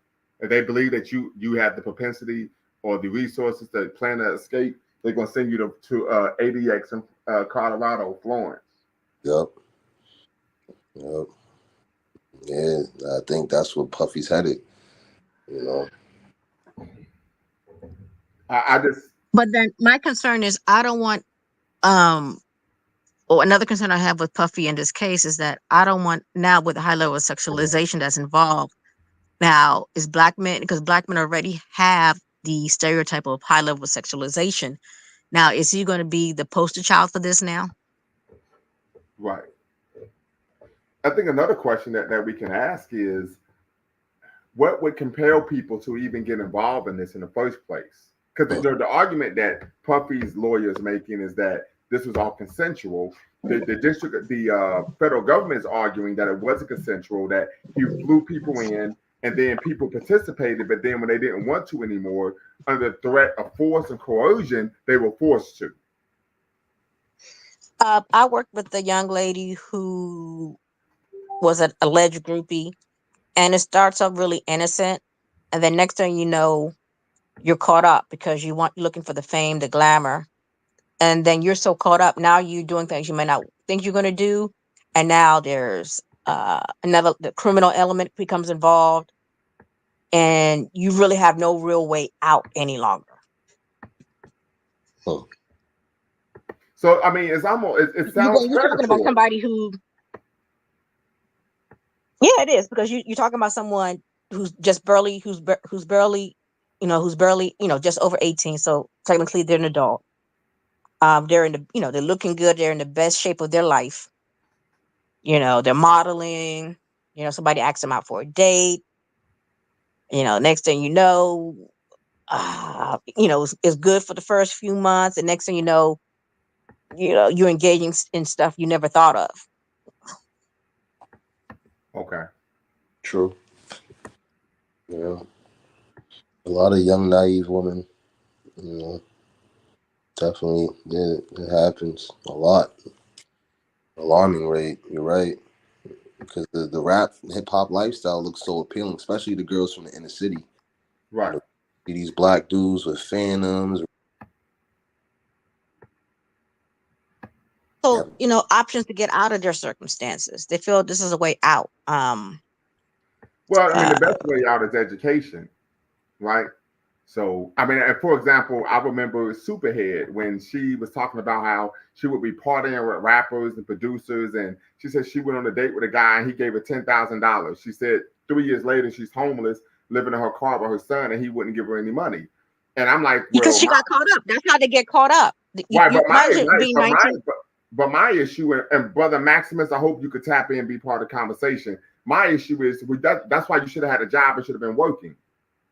If they believe that you have the propensity or the resources to plan to escape, they're gonna send you to ADX in Colorado, Florence. Yep. Yep. Yeah, I think that's what Puffy's headed. I just. But then my concern is I don't want or another concern I have with Puffy in this case is that I don't want, now with the high level of sexualization that's involved, now is black men, because black men already have the stereotype of high level of sexualization. Now, is he going to be the poster child for this now? Right. I think another question that we can ask is, what would compel people to even get involved in this in the first place? Because the argument that Puffy's lawyer is making is that this was all consensual. The federal government is arguing that it wasn't consensual, that he flew people in and then people participated, but then when they didn't want to anymore, under threat of force and coercion, they were forced to. I worked with a young lady who was an alleged groupie, and it starts off really innocent, and then next thing you know, you're caught up because you're looking for the fame, the glamour, and then you're so caught up. Now you're doing things you may not think you're going to do, and now there's the criminal element becomes involved, and you really have no real way out any longer. Huh. So I mean, it sounds You're talking about somebody who, yeah, it is, because you're talking about someone just barely who's barely just over 18. So technically they're an adult. They're in the they're looking good. They're in the best shape of their life. They're modeling. Somebody asks them out for a date. Next thing you know, it's good for the first few months, and next thing you're engaging in stuff you never thought of. Okay. True. Yeah. A lot of young, naive women, definitely it happens a lot. Alarming rate, you're right. Because the rap hip hop lifestyle looks so appealing, especially the girls from the inner city. Right. These black dudes with phantoms. So, options to get out of their circumstances. They feel this is a way out. Well, I mean, the best way out is education, right? So, I mean, for example, I remember Superhead when she was talking about how she would be partying with rappers and producers, and she said she went on a date with a guy and he gave her $10,000. She said 3 years later she's homeless, living in her car with her son, and he wouldn't give her any money. And I'm like, because well, she got caught up. That's how they get caught up. right, but Imagine being 19. but my issue, and Brother Maximus, I hope you could tap in and be part of the conversation. My issue is that's why you should have had a job and should have been working,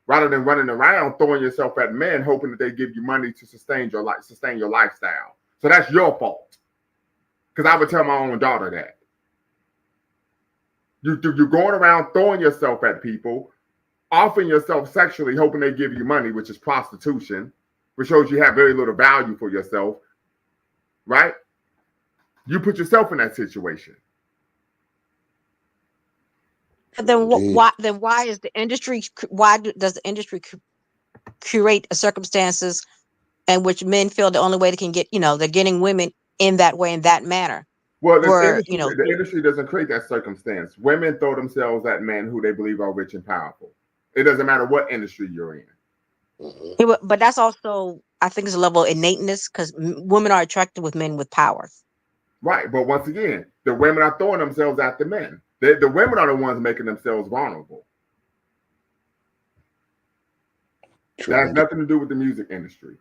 rather than running around throwing yourself at men, hoping that they give you money to sustain your lifestyle. So that's your fault. Because I would tell my own daughter that. You're going around throwing yourself at people, offering yourself sexually, hoping they give you money, which is prostitution, which shows you have very little value for yourself, right? You put yourself in that situation. Then why is the industry? Does the industry curate circumstances in which men feel the only way they can get? They're getting women in that way, in that manner. Well, the industry doesn't create that circumstance. Women throw themselves at men who they believe are rich and powerful. It doesn't matter what industry you're in. Mm-hmm. But that's also, I think, it's a level of innateness, because women are attracted with men with power. Right, but once again, the women are throwing themselves at the men. The women are the ones making themselves vulnerable. True. That has nothing to do with the music industry.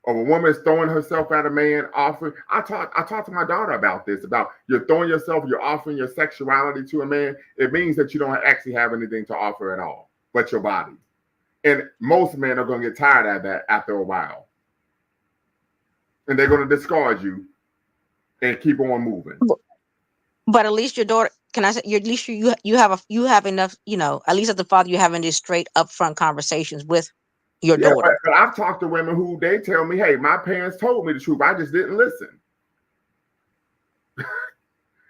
Or a woman is throwing herself at a man, offering. I talked to my daughter about this, about you're throwing yourself, you're offering your sexuality to a man. It means that you don't actually have anything to offer at all, but your body. And most men are going to get tired of that after a while. And they're going to discard you and keep on moving. But at least your daughter, can I say, at least you have enough, at least as the father, you're having these straight upfront conversations with your daughter. But I've talked to women who they tell me, hey, my parents told me the truth. I just didn't listen.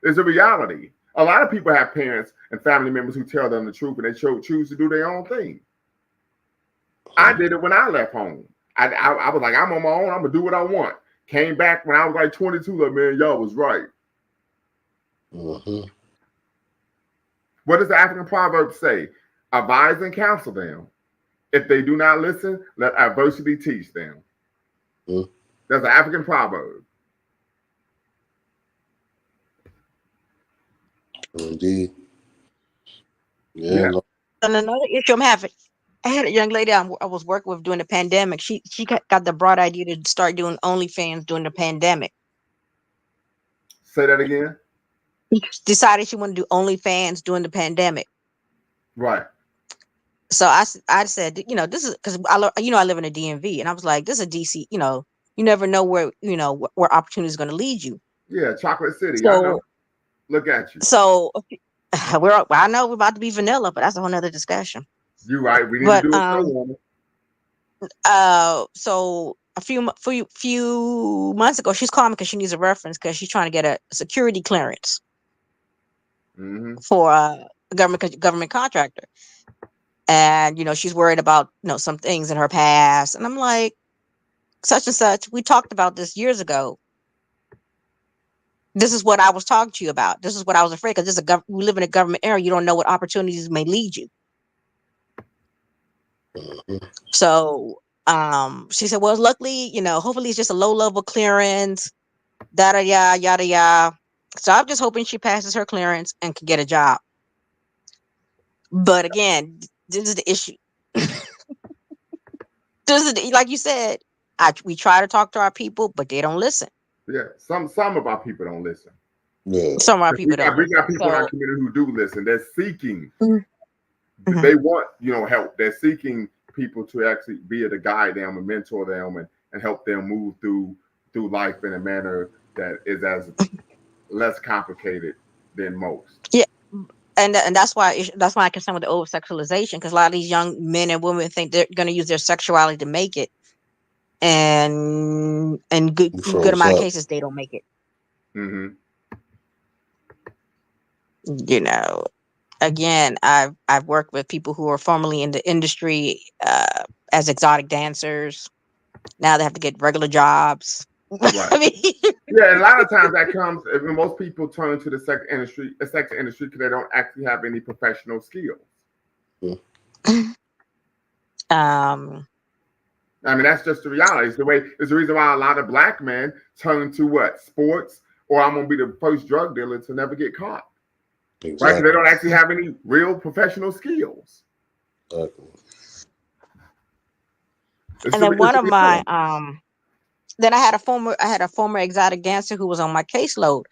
It's a reality. A lot of people have parents and family members who tell them the truth, and they choose to do their own thing. I did it when I left home. I was like, I'm on my own. I'm going to do what I want. Came back when I was like 22. Like, man, y'all was right. Mm-hmm. What does the African proverb say? Advise and counsel them. If they do not listen, let adversity teach them. Mm. That's an African proverb. Indeed. Yeah. And another issue I'm having, I had a young lady I was working with during the pandemic. She got the broad idea to start doing OnlyFans during the pandemic. Say that again. She decided she wanted to do OnlyFans during the pandemic. Right. So I said, this is because I live in a DMV, and I was like, this is a DC. You never know where opportunity is going to lead you. Yeah, Chocolate City. So, I know. Look at you. So I know we're about to be vanilla, but that's a whole nother discussion. You're right. We need to do it. So a few months ago, she's calling me because she needs a reference, because she's trying to get a security clearance for a government contractor. And she's worried about some things in her past, and I'm like, such and such, we talked about this years ago. This is what I was talking to you about. This is what I was afraid, because we live in a government area. You don't know what opportunities may lead you. So she said, well, luckily, hopefully it's just a low level clearance, yada yada. So I'm just hoping she passes her clearance and can get a job. But again, This is the issue. Like you said, we try to talk to our people, but they don't listen. Yeah, some of our people don't listen. Yeah. Some of our We people don't listen. got people in our So, community who do listen. They're seeking. Mhm. They want, help. They're seeking people to actually be able to guide them and mentor them and help them move through life in a manner that is as less complicated than most. yeah, and that's why I'm concerned with the over sexualization, because a lot of these young men and women think they're going to use their sexuality to make it, and good You amount froze of up. cases they don't make it. Mm-hmm. Again, I've worked with people who are formerly in the industry as exotic dancers. Now they have to get regular jobs. Right. I mean, Yeah, and a lot of times that comes when most people turn to the sex industry because they don't actually have any professional skills. I mean, that's just the reality. It's the reason why a lot of black men turn to what? Sports, or I'm gonna be the first drug dealer to never get caught. Exactly. Right? Because they don't actually have any real professional skills. Exactly. and then one of my then I had a former exotic dancer who was on my caseload,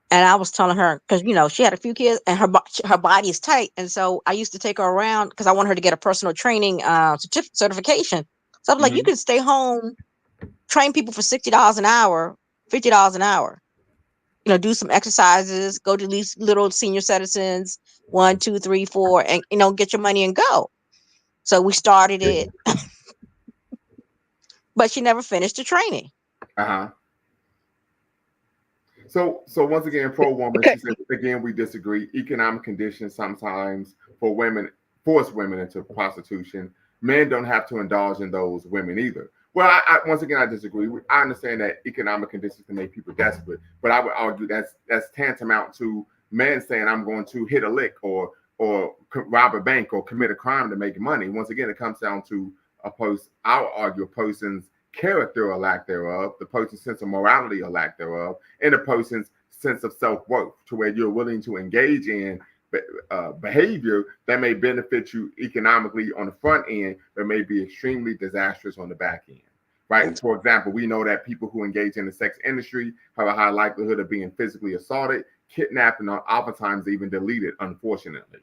and I was telling her, because she had a few kids and her body is tight, and so I used to take her around because I wanted her to get a personal training certification. So I'm like, you can stay home, train people for $60 an hour, $50 an hour. Do some exercises, go to these little senior citizens, 1, 2, 3, 4, and get your money and go. So we started it, but she never finished the training. So once again, pro woman, she said again we disagree. Economic conditions sometimes force women into prostitution. Men don't have to indulge in those women either. Well, I once again I disagree. I understand that economic conditions can make people desperate, but I would argue that's tantamount to men saying I'm going to hit a lick or rob a bank or commit a crime to make money. Once again, it comes down to I would argue a person's character or lack thereof, the person's sense of morality or lack thereof, and the person's sense of self-worth, to where you're willing to engage in behavior that may benefit you economically on the front end, but may be extremely disastrous on the back end. Right. For example, we know that people who engage in the sex industry have a high likelihood of being physically assaulted, kidnapped, and oftentimes even deleted, unfortunately.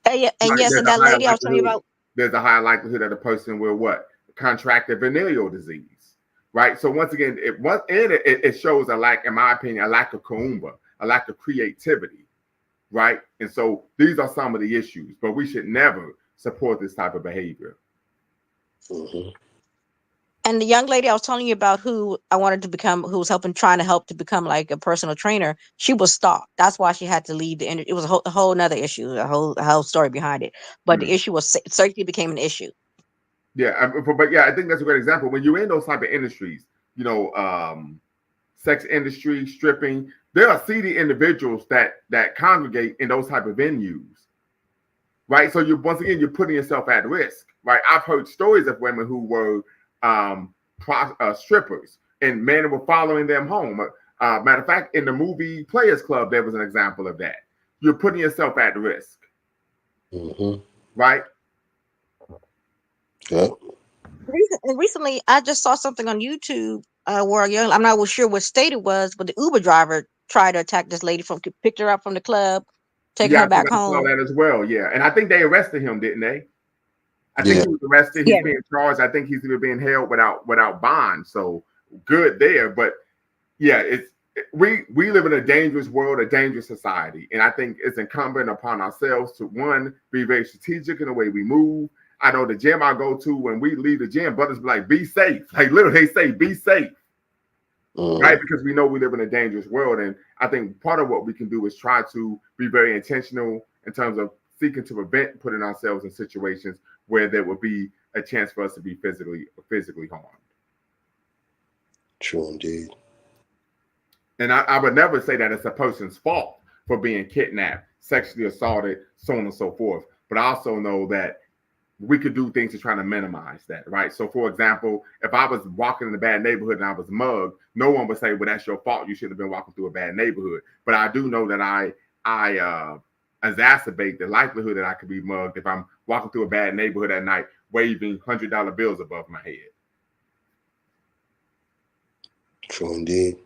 And yes, and that lady I was telling you about. There's a high likelihood that a person will contract a venereal disease, right? So once again, it shows a lack, in my opinion, a lack of kaumba, a lack of creativity, right? And so these are some of the issues, but we should never support this type of behavior. Mm-hmm. And the young lady I was telling you about, who I wanted to become, who was trying to help to become like a personal trainer, she was stalked. That's why she had to leave the industry. It was a whole nother issue, a whole story behind it. But the issue was certainly became an issue. Yeah, but yeah, I think that's a great example. When you're in those type of industries, sex industry, stripping, there are seedy individuals that congregate in those type of venues, right? So once again, you're putting yourself at risk, right? I've heard stories of women who were strippers, and men were following them home. Matter of fact, in the movie Players Club, there was an example of that. You're putting yourself at risk, right? Yeah. Recently, I just saw something on YouTube where I'm not sure what state it was, but the Uber driver tried to attack this lady picked her up from the club, taking her back home. I saw that as well. Yeah, and I think they arrested him, didn't they? I think he was arrested. He's being charged. I think he's even being held without bond. So good there. But yeah, we live in a dangerous world, a dangerous society, and I think it's incumbent upon ourselves to, one, be very strategic in the way we move. I know the gym I go to, when we leave the gym, brothers be like, be safe. Like literally they say, be safe. Right? Because we know we live in a dangerous world. And I think part of what we can do is try to be very intentional in terms of seeking to prevent putting ourselves in situations where there would be a chance for us to be physically harmed. True indeed. And I would never say that it's a person's fault for being kidnapped, sexually assaulted, so on and so forth. But I also know that we could do things to try to minimize that, right? So, for example, if I was walking in a bad neighborhood and I was mugged, no one would say, well, that's your fault. You shouldn't have been walking through a bad neighborhood. But I do know that I exacerbate the likelihood that I could be mugged if I'm walking through a bad neighborhood at night, waving $100 bills above my head. True indeed.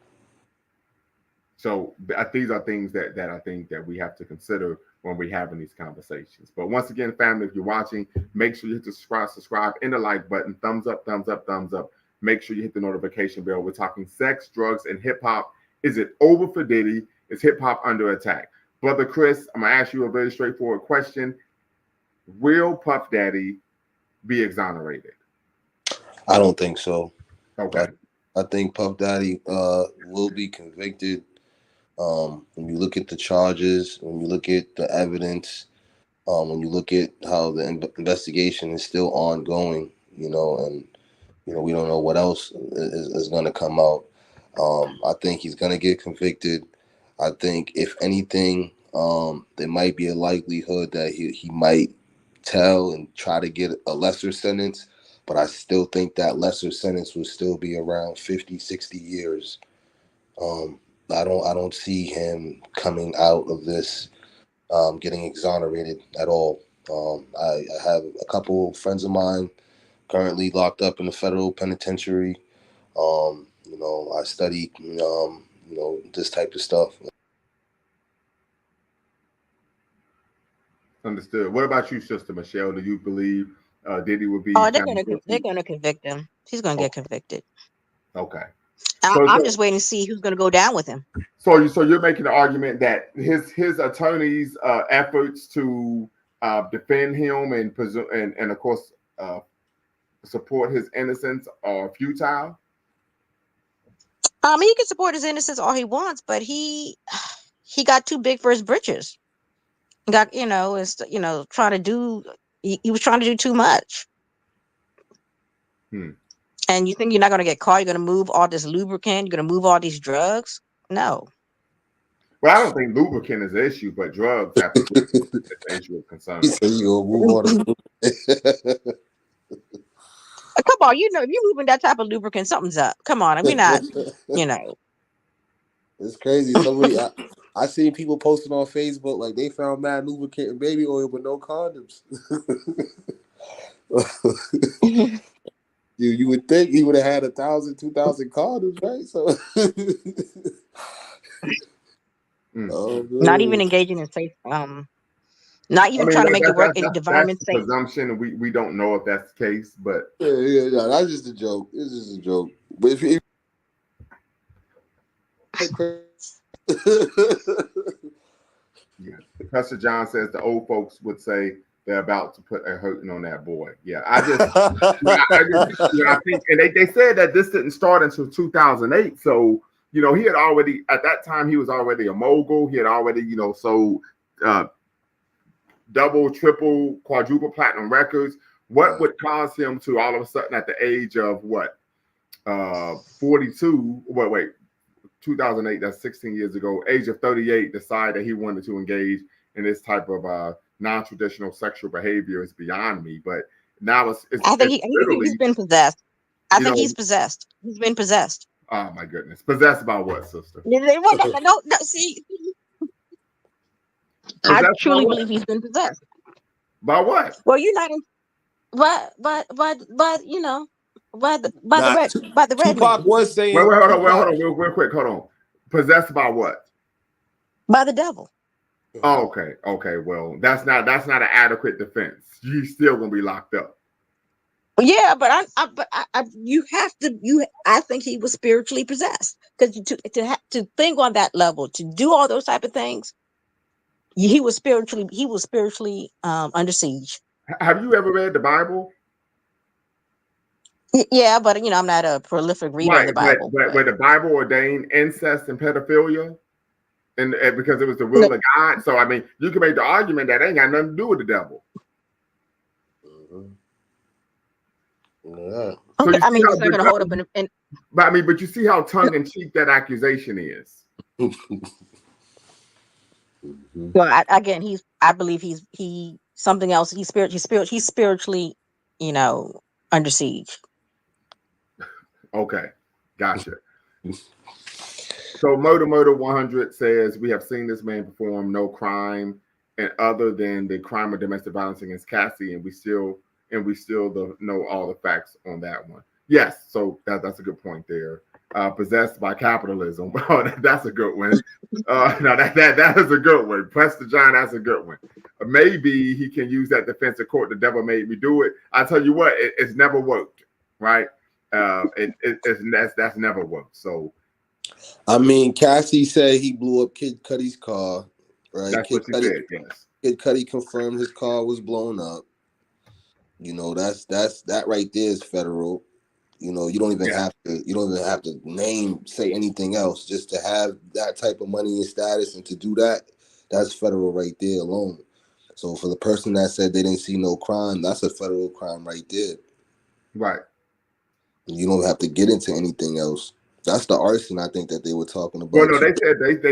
So these are things that I think that we have to consider when we're having these conversations. But once again, family, if you're watching, make sure you hit the subscribe and the like button, thumbs up, thumbs up, thumbs up. Make sure you hit the notification bell. We're talking sex, drugs, and hip hop. Is it over for Diddy? Is hip hop under attack? Brother Chris, I'm gonna ask you a very straightforward question. Will Puff Daddy be exonerated? I don't think so. Okay. I think Puff Daddy will be convicted. When you look at the charges, when you look at the evidence, when you look at how the investigation is still ongoing, you know, and you know we don't know what else is going to come out. I think he's going to get convicted. I think if anything, there might be a likelihood that he might tell and try to get a lesser sentence, but I still think that lesser sentence will still be around 50, 60 years. I don't see him coming out of this getting exonerated at all. I have a couple friends of mine currently locked up in the federal penitentiary. You know, I study you know, this type of stuff. Understood. What about you, Sister Michelle? Do you believe Diddy will be Oh, found they're guilty? gonna convict him. He's gonna get convicted. Okay. I'm just waiting to see who's gonna go down with him. So you're making the argument that his attorney's efforts to defend him and of course support his innocence are futile. He can support his innocence all he wants, but he got too big for his britches. Got trying to do. He was trying to do too much. And you think you're not going to get caught? You're going to move all this lubricant? You're going to move all these drugs? No. Well, I don't think lubricant is the issue, but drugs absolutely is the issue of concern. So you gonna move on? Come on, if you're moving that type of lubricant, something's up. Come on, we're not, It's crazy. Somebody I seen people posting on Facebook like they found mad lubricant and baby oil but no condoms. You would think he would have had 1,000, 2,000 condoms, right? So not even engaging in safe, not even trying to make it work in environment safe. Presumption. We don't know if that's the case, but yeah, that's just a joke. It's just a joke. But if yeah, Pastor John says the old folks would say they're about to put a hurting on that boy. Yeah, I think, and they said that this didn't start until 2008. So he had already at that time he was already a mogul. He had already sold double, triple, quadruple platinum records. What would cause him to all of a sudden at the age of 42? Wait. 2008, that's 16 years ago, age of 38, decide that he wanted to engage in this type of non-traditional sexual behavior is beyond me. But now I think he's been possessed. I think he's possessed. He's been possessed. Oh my goodness. Possessed by what, sister? No, see. I truly believe he's been possessed. By what? Well, you're not in by the red Tupac man. was saying. Wait, hold on, real quick, hold on. Possessed by what? By the devil. Oh, okay. Well, that's not an adequate defense. He's still gonna be locked up. Yeah, but I think he was spiritually possessed because to think on that level, to do all those type of things, he was spiritually under siege. Have you ever read the Bible? Yeah, but I'm not a prolific reader of the Bible. But where the Bible ordained incest and pedophilia, and because it was the will of God. So I mean, you can make the argument that ain't got nothing to do with the devil. Yeah. So I mean, it's not going to hold up in. But you see how tongue in cheek that accusation is. Well, I believe he's something else. He's spiritually, under siege. Okay, gotcha. So Murder 100 says we have seen this man perform no crime and other than the crime of domestic violence against Cassie, and we still don't know all the facts on that one. Yes, so that's a good point there. Possessed by capitalism. That's a good one. No, that is a good one. Press the John, that's a good one. Maybe he can use that defense in court. The devil made me do it. I tell you what, it's never worked, right? That's never worked. So, I mean, Cassie said he blew up Kid Cudi's car, right? That's what she said. Yes. Kid Cudi confirmed his car was blown up. That right there is federal. You don't even have to say anything else. Just to have that type of money and status and to do that, that's federal right there alone. So for the person that said they didn't see no crime, that's a federal crime right there. Right. You don't have to get into anything else. That's the arson I think that they were talking about. Well, no, they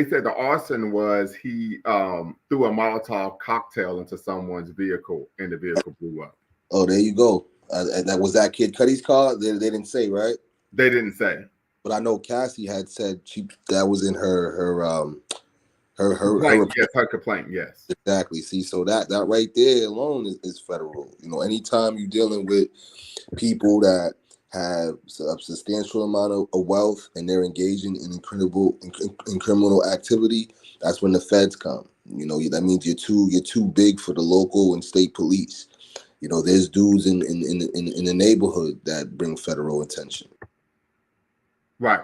said the arson was he threw a Molotov cocktail into someone's vehicle and the vehicle blew up. Oh, there you go. That was that Kid Cudi's car. They didn't say, right? They didn't say. But I know Cassie had said that was in her complaint. Yes, exactly. See, so that right there alone is federal. Anytime you're dealing with people that have a substantial amount of wealth and they're engaging in criminal activity, that's when the feds come. That means you're too big for the local and state police. There's dudes in the neighborhood that bring federal attention. Right.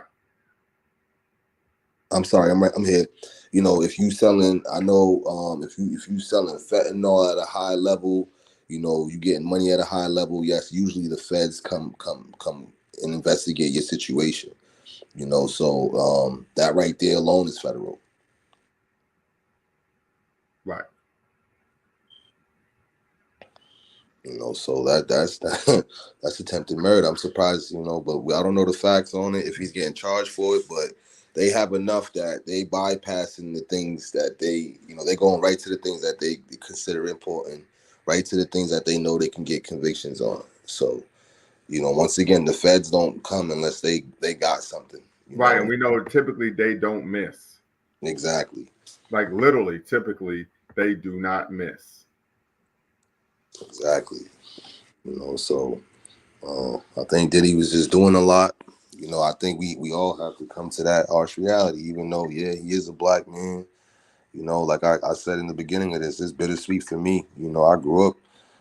I'm sorry, I'm here. If you selling, I know if you selling fentanyl at a high level, you getting money at a high level. Yes, usually the feds come and investigate your situation. So that right there alone is federal. Right. So that's attempted murder. I'm surprised, but I don't know the facts on it if he's getting charged for it, but they have enough that they bypassing the things that they're going right to the things that they consider important, right to the things that they know they can get convictions on. So, once again, the feds don't come unless they got something. Right, and we know typically they don't miss. Exactly. Like literally, typically they do not miss. Exactly. So I think Diddy was just doing a lot. I think we all have to come to that harsh reality, even though, he is a black man. Like I said in the beginning of this, it's bittersweet for me. I grew up,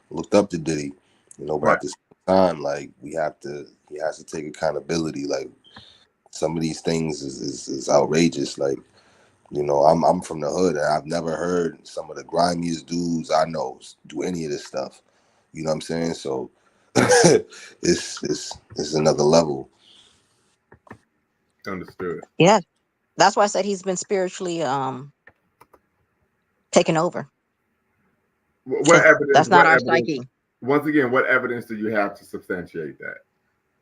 looked up to Diddy, but right. At the same time, like he has to take accountability. Like some of these things is outrageous. Like, I'm from the hood and I've never heard some of the grimiest dudes I know do any of this stuff. You know what I'm saying? So it's another level. Understood. Yeah. That's why I said he's been spiritually taken over. What evidence? That's not our evidence, psyche. Once again, what evidence do you have to substantiate that?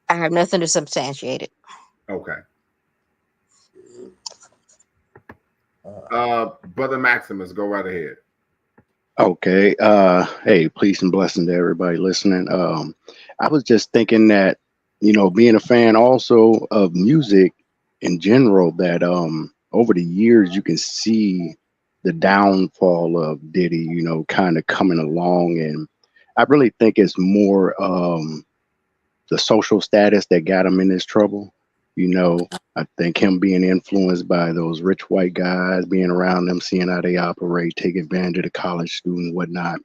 I have nothing to substantiate it. Okay. Brother Maximus, go right ahead. Okay. Hey, peace and blessing to everybody listening. I was just thinking that, being a fan also of music in general, that over the years you can see the downfall of Diddy, kind of coming along. And I really think it's more the social status that got him in this trouble. I think him being influenced by those rich white guys, being around them, seeing how they operate, take advantage of the college student, whatnot,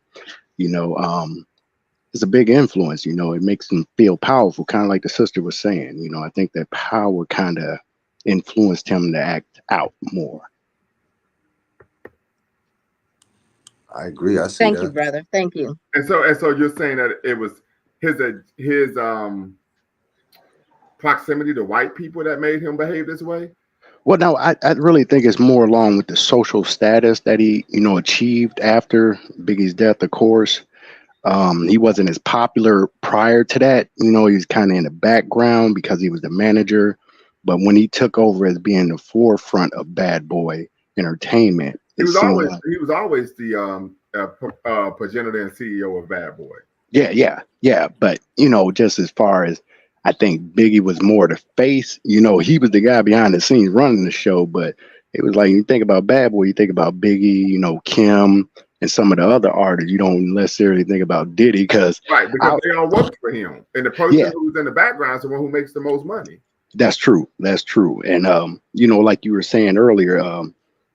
it's a big influence. It makes them feel powerful, kind of like the sister was saying. I think that power kind of influenced him to act out more. I agree. I see Thank that. you, brother. Thank you. And so you're saying that it was his proximity to white people that made him behave this way? Well, no, I really think it's more along with the social status that he, achieved after Biggie's death, of course. He wasn't as popular prior to that. He was kind of in the background because he was the manager. But when he took over as being the forefront of Bad Boy Entertainment, he was always the progenitor and CEO of Bad Boy. Yeah. But, just as far as, I think Biggie was more the face. He was the guy behind the scenes running the show, but it was like, you think about Bad Boy, you think about Biggie, Kim, And some of the other artists, you don't necessarily think about Diddy because they all worked for him, and the person who's in the background is the one who makes the most money. That's true. And like you were saying earlier,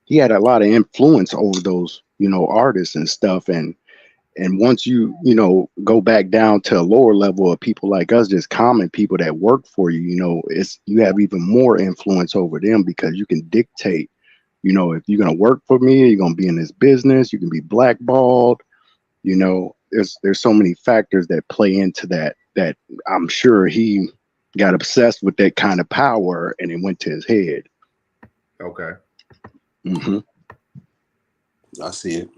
he had a lot of influence over those artists and stuff, and once you go back down to a lower level of people like us, just common people that work for you, you have even more influence over them because you can dictate, if you're going to work for me, you're going to be in this business, you can be blackballed. There's so many factors that play into that I'm sure he got obsessed with that kind of power and it went to his head. Okay. I see it.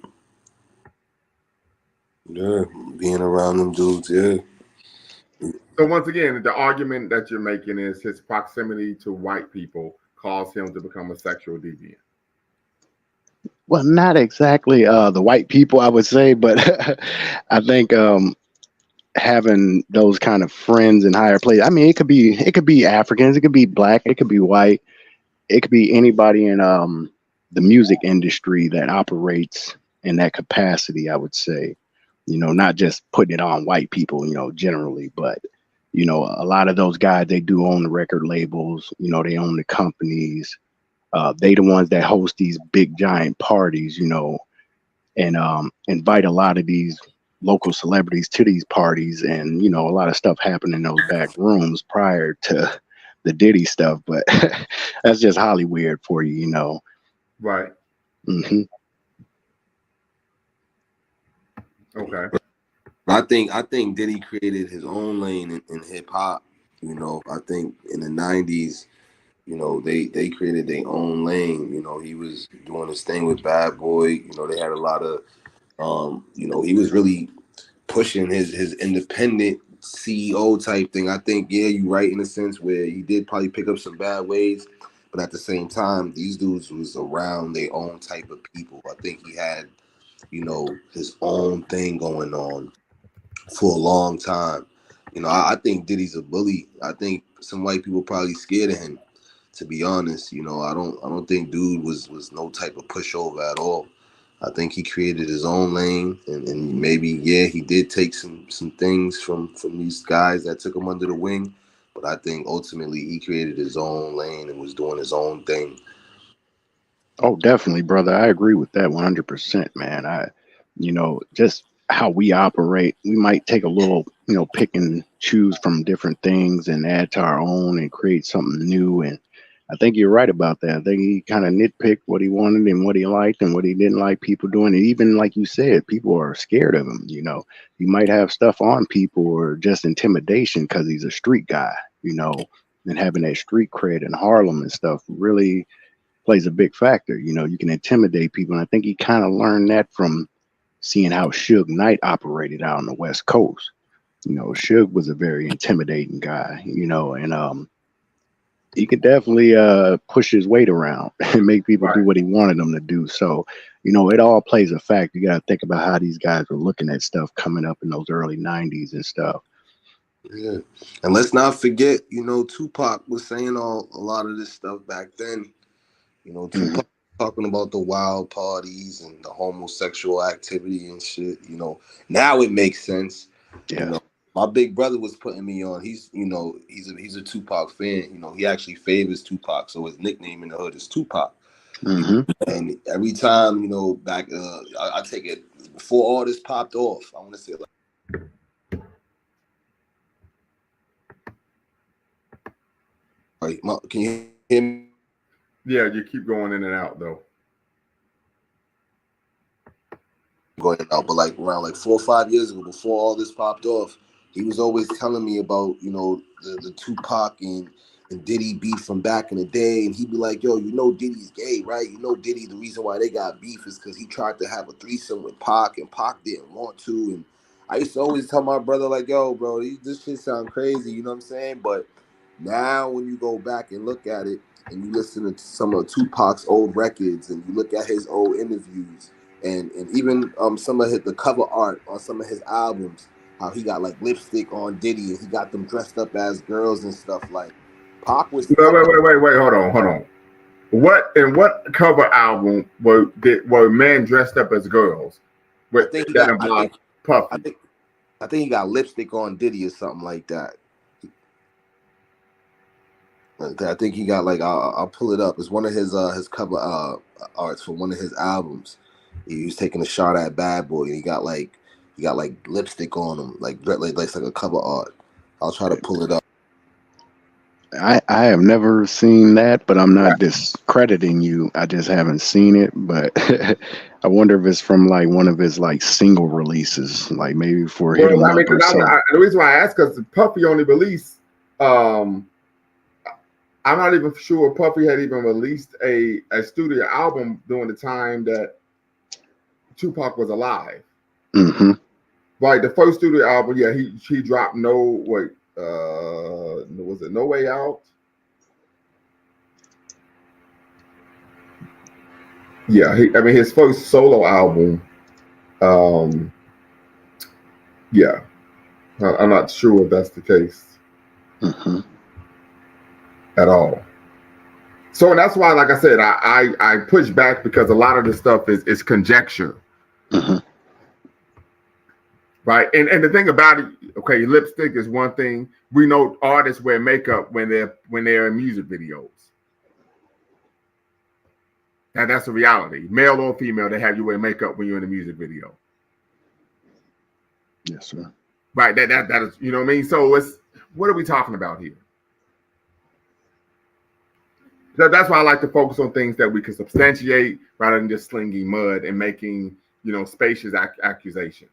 Yeah, being around them dudes, yeah. So once again, the argument that you're making is his proximity to white people caused him to become a sexual deviant. Well, not exactly the white people, I would say, but I think having those kind of friends in higher place. I mean, it could be Africans, it could be black, it could be white, it could be anybody in the music industry that operates in that capacity, I would say. Not just putting it on white people, generally, but a lot of those guys, they do own the record labels, they own the companies. They the ones that host these big giant parties, and invite a lot of these local celebrities to these parties, and a lot of stuff happened in those back rooms prior to the Diddy stuff, but that's just Hollywood for you, Right. Okay. I think Diddy created his own lane in hip hop. I think in the 90s, they created their own lane. He was doing his thing with Bad Boy. They had a lot of he was really pushing his independent CEO type thing. I think, yeah, you're right in a sense where he did probably pick up some bad ways, but at the same time, these dudes was around their own type of people. I think he had, his own thing going on for a long time. I think Diddy's a bully. I think some white people probably scared of him, to be honest. I don't think dude was no type of pushover at all. I think he created his own lane, and maybe, yeah, he did take some things from these guys that took him under the wing, but I think ultimately he created his own lane and was doing his own thing. Oh, definitely, brother. I agree with that 100%, man. Just how we operate, we might take a little, pick and choose from different things and add to our own and create something new. And I think you're right about that. I think he kind of nitpicked what he wanted and what he liked and what he didn't like people doing. And even like you said, people are scared of him. He might have stuff on people or just intimidation because he's a street guy, and having that street cred in Harlem and stuff really plays a big factor. You can intimidate people. And I think he kind of learned that from seeing how Suge Knight operated out on the West Coast. Suge was a very intimidating guy, and he could definitely push his weight around and make people do what he wanted them to do. So, it all plays a factor. You got to think about how these guys were looking at stuff coming up in those early 90s and stuff. Yeah. And let's not forget, Tupac was saying a lot of this stuff back then. Tupac talking about the wild parties and the homosexual activity and shit. Now it makes sense. Yeah. My big brother was putting me on. He's he's a Tupac fan. He actually favors Tupac, so his nickname in the hood is Tupac. And every time, back, I take it before all this popped off. I want to say, can you hear me? Yeah, you keep going in and out though. Going out, but around 4 or 5 years ago, before all this popped off, he was always telling me about the Tupac and Diddy beef from back in the day, and he'd be like, "Yo, Diddy's gay, right? Diddy. The reason why they got beef is because he tried to have a threesome with Pac, and Pac didn't want to." And I used to always tell my brother, like, "Yo, bro, this shit sound crazy," you know what I'm saying? But now when you go back and look at it, and you listen to some of Tupac's old records, and you look at his old interviews, and even some of the cover art on some of his albums, how he got lipstick on Diddy and he got them dressed up as girls and stuff. Pac was. Wait, hold on. What cover album were men dressed up as girls? with think he that got. involved Puffy. I think he got lipstick on Diddy or something like that. I think he got like I'll pull it up. It's one of his cover arts for one of his albums. He was taking a shot at Bad Boy, and he got like lipstick on him, like a cover art. I'll try to pull it up. I have never seen that, but I'm not discrediting you. I just haven't seen it. But I wonder if it's from like one of his like single releases, like maybe for Hit 'Em Up or something. The reason why I ask because Puffy only released. I'm not even sure Puffy had even released a studio album during the time that Tupac was alive. Mm-hmm. Right, the first studio album, yeah, he dropped was it No Way Out? Yeah, his first solo album. Yeah, I'm not sure if that's the case. Mm-hmm. At all. So and that's why, like I said, I push back because a lot of this stuff is conjecture. Mm-hmm. Right. And the thing about it, okay, lipstick is one thing. We know artists wear makeup when they're in music videos. And that's a reality. Male or female, they have you wear makeup when you're in a music video. Yes, sir. Right. That is, you know what I mean? So what are we talking about here? That's why I like to focus on things that we can substantiate rather than just slinging mud and making, spacious accusations.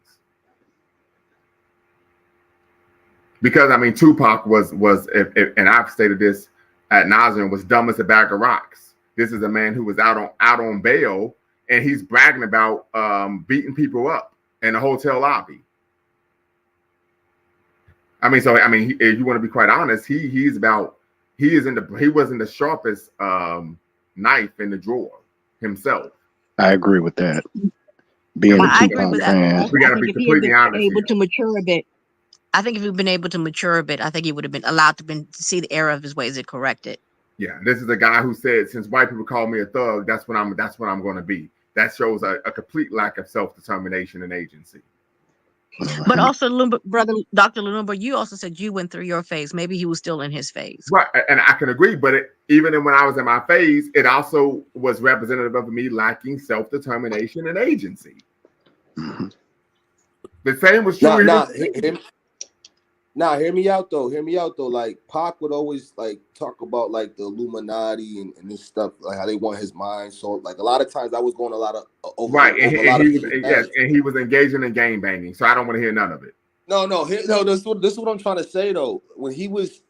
Because Tupac was and I've stated this ad nauseum, was dumb as a bag of rocks. This is a man who was out on bail, and he's bragging about beating people up in a hotel lobby. If you want to be quite honest, he wasn't the sharpest knife in the drawer himself. I agree with that. Being a Tupac fan, we got to be completely honest. Able to mature a bit. I think if he'd been able to mature a bit, I think he would have been allowed to see the error of his ways and correct it. Yeah, this is a guy who said, since white people call me a thug, that's what I'm going to be. That shows a complete lack of self-determination and agency. But also, brother, Dr. Lumumba, you also said you went through your phase. Maybe he was still in his phase. Right, and I can agree, but even when I was in my phase, it also was representative of me lacking self-determination and agency. Mm-hmm. The same was true. Hear me out though. Like Pac would always like talk about like the Illuminati and this stuff, like how they want his mind. So like a lot of times I was going a lot of over. Right, and he was engaging in gang banging. So I don't want to hear none of it. No. This is what I'm trying to say though. When he was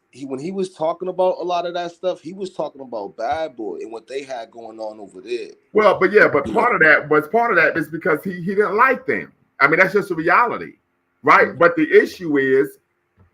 talking about a lot of that stuff, he was talking about Bad Boy and what they had going on over there. Well, but part of that is because he didn't like them. That's just a reality, right? Mm-hmm. But the issue is,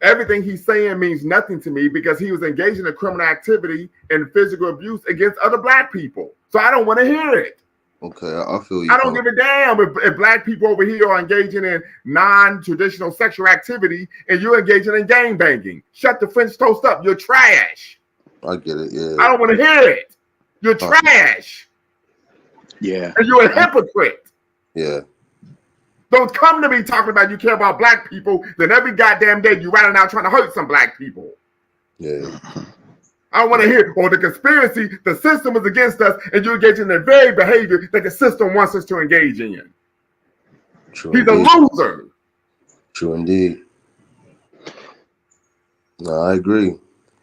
everything he's saying means nothing to me because he was engaging in criminal activity and physical abuse against other black people. So I don't want to hear it. Okay, I feel you. I don't give a damn if black people over here are engaging in non-traditional sexual activity and you're engaging in gang banging. Shut the French toast up. You're trash. I get it, yeah. I don't want to hear it. You're trash. Yeah. And you're a hypocrite. Yeah. Don't come to me talking about you care about black people, then every goddamn day you running out trying to hurt some black people. Yeah. I want to hear, the conspiracy, the system is against us, and you're engaging in the very behavior that the system wants us to engage in. True. He's indeed. a loser. True indeed. No, I agree.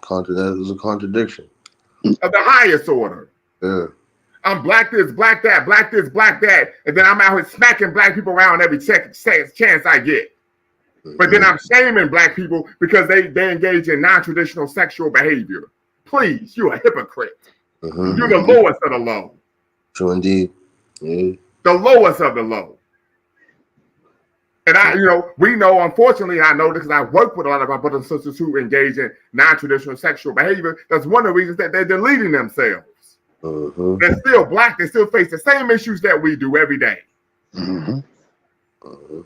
That is a contradiction. Of the highest order. Yeah. I'm black this, black that, black this, black that, and then I'm out here smacking black people around every chance I get. But then I'm shaming black people because they engage in non-traditional sexual behavior. Please, you're a hypocrite. Mm-hmm. You're the lowest of the low. True indeed. Yeah. The lowest of the low. And we know, unfortunately, I know this because I work with a lot of our brothers and sisters who engage in non-traditional sexual behavior. That's one of the reasons that they're deleting themselves. Mm-hmm. They're still black. They still face the same issues that we do every day. Mm-hmm. Mm-hmm.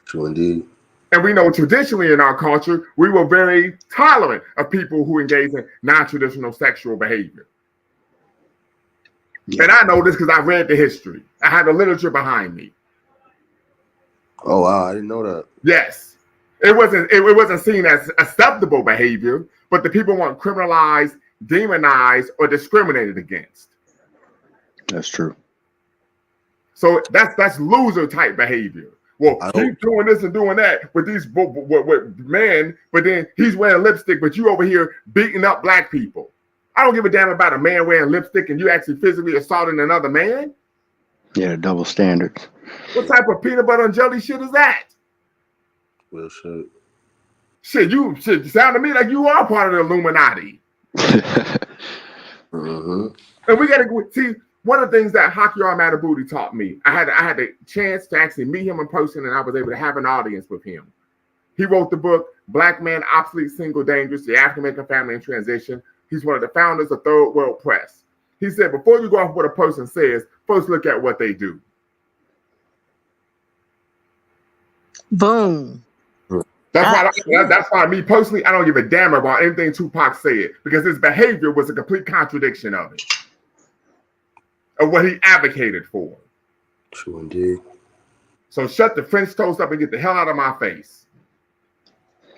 True indeed. And we know traditionally in our culture, we were very tolerant of people who engage in non-traditional sexual behavior. And I know this because I read the history. I had the literature behind me. Oh wow, I didn't know that. Yes. It wasn't seen as acceptable behavior, but the people weren't criminalized, demonized, or discriminated against. That's true. So that's loser type behavior. Well, he's doing this and doing that with these with men, but then he's wearing lipstick, but you over here beating up black people. I don't give a damn about a man wearing lipstick and you actually physically assaulting another man. Yeah, double standards. What type of peanut butter and jelly shit is that? Well, shit. Shit, you sound to me like you are part of the Illuminati. Mm-hmm. And we gotta see one of the things that Hakyar Matabuti taught me. I had the chance to actually meet him in person, and I was able to have an audience with him. He wrote the book Black Man, Obsolete, Single, Dangerous: The African American Family in Transition. He's one of the founders of Third World Press. He said, before you go off what a person says, first look at what they do. Boom. That's why me personally, I don't give a damn about anything Tupac said, because his behavior was a complete contradiction of it, of what he advocated for. True indeed. So shut the French toast up and get the hell out of my face.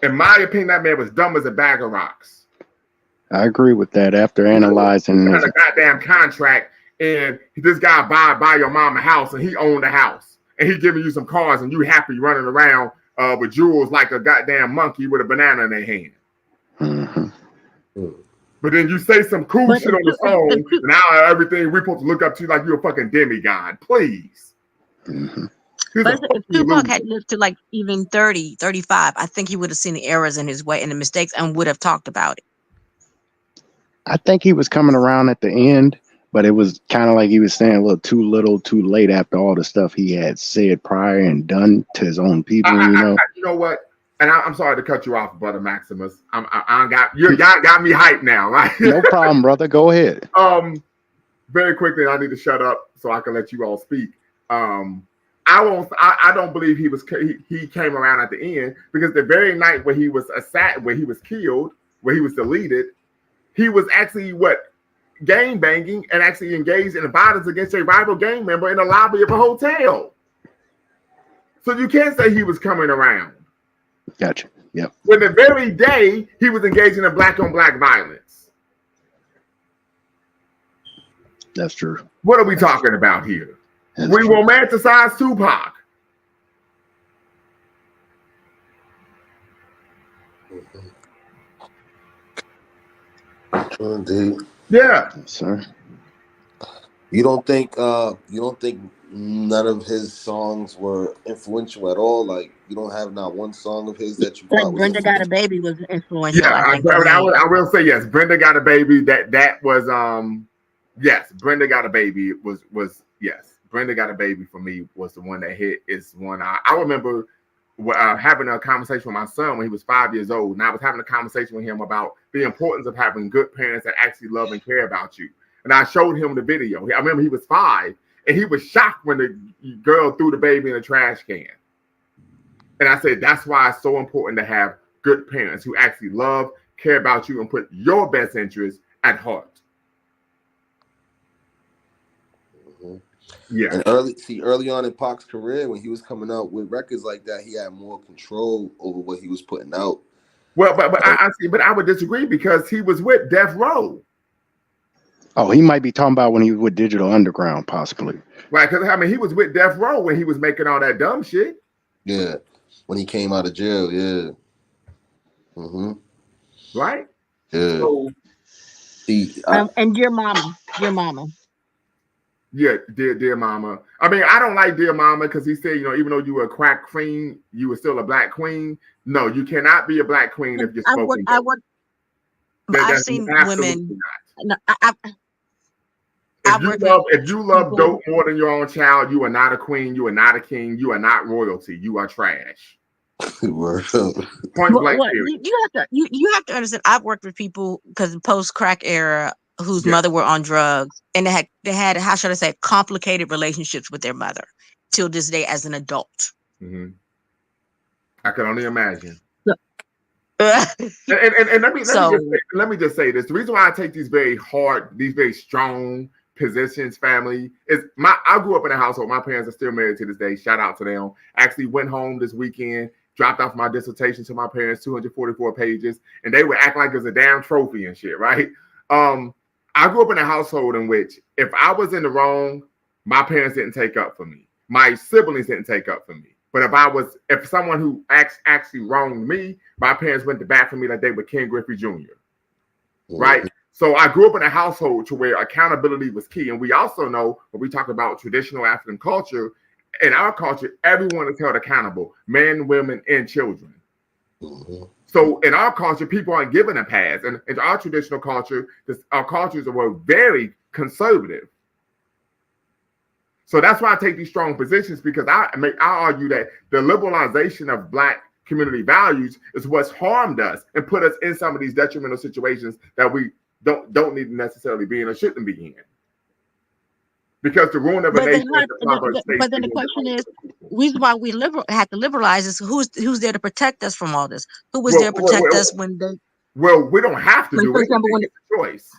In my opinion, that man was dumb as a bag of rocks. I agree with that. After analyzing, had a goddamn contract, and this guy buy your mama house, and he owned the house, and he giving you some cars, and you happy running around with jewels like a goddamn monkey with a banana in their hand. Mm-hmm. But then you say some cool shit on the phone, and now everything we supposed to look up to you like you're a fucking demigod. Please. Mm-hmm. But if Tupac had lived to like even 30, 35, I think he would have seen the errors in his way and the mistakes and would have talked about it. I think he was coming around at the end, but it was kind of like he was saying a little too late after all the stuff he had said prior and done to his own people. You know what? And I'm sorry to cut you off, brother Maximus. Y'all got me hyped now, right? No problem, brother. Go ahead. Very quickly, I need to shut up so I can let you all speak. I don't believe he came around at the end, because the very night where he was killed, where he was deleted, he was actually gang banging and actually engaged in violence against a rival gang member in the lobby of a hotel. So you can't say he was coming around. Gotcha. Yep. When the very day he was engaging in black on black violence. That's true. What are we talking about here? We romanticize Tupac. Indeed. Yeah. Yes, sir. You don't think none of his songs were influential at all? Like, you don't have not one song of his that you thought was Brenda Got a Baby was influential. Yeah, I will say yes. Brenda Got a Baby. That was yes. Brenda Got a Baby was yes. Brenda Got a Baby for me was the one that hit. It's one I remember having a conversation with my son when he was 5 years old, and I was having a conversation with him about the importance of having good parents that actually love and care about you. And I showed him the video. I remember he was 5, and he was shocked when the girl threw the baby in a trash can. And I said, that's why it's so important to have good parents who actually love, care about you, and put your best interests at heart. Mm-hmm. Yeah. And early on in Pac's career, when he was coming out with records like that, he had more control over what he was putting out. Well, but I would disagree, because he was with Death Row. Oh, he might be talking about when he was with Digital Underground, possibly. Right, because I mean, he was with Death Row when he was making all that dumb shit. Yeah, when he came out of jail, yeah. Mm-hmm. Right? Yeah. So, and Dear Mama. Yeah, dear Mama. I mean, I don't like Dear Mama because he said, even though you were a crack queen, you were still a black queen. No, you cannot be a black queen if you're smoking. I've seen women. No, if you love dope more than your own child, you are not a queen. You are not a king. You are not royalty. You are trash. Point blank. You have to understand. I've worked with people because post crack era whose mother were on drugs, and they had how should I say complicated relationships with their mother till this day as an adult. Mm-hmm. I can only imagine. and let me just say this. The reason why I take these very hard, these very strong, positions, family. I grew up in a household. My parents are still married to this day. Shout out to them. Actually went home this weekend, dropped off my dissertation to my parents, 244 pages, and they would act like it was a damn trophy and shit, right? I grew up in a household in which if I was in the wrong, my parents didn't take up for me. My siblings didn't take up for me. But if someone who actually wronged me, my parents went to bat for me like they were Ken Griffey Jr. Right? So I grew up in a household to where accountability was key. And we also know when we talk about traditional African culture, in our culture, everyone is held accountable, men, women, and children. Mm-hmm. So in our culture, people aren't given a pass. And in our traditional culture, our cultures were very conservative. So that's why I take these strong positions, because I argue that the liberalization of Black community values is what's harmed us and put us in some of these detrimental situations that we don't need to necessarily be in or shouldn't be in. Because the ruin of a nation. But then the question is, reason why we have to liberalize is who's there to protect us from all this? Who was there to protect us when they? Well, we don't have to do it. It's a choice.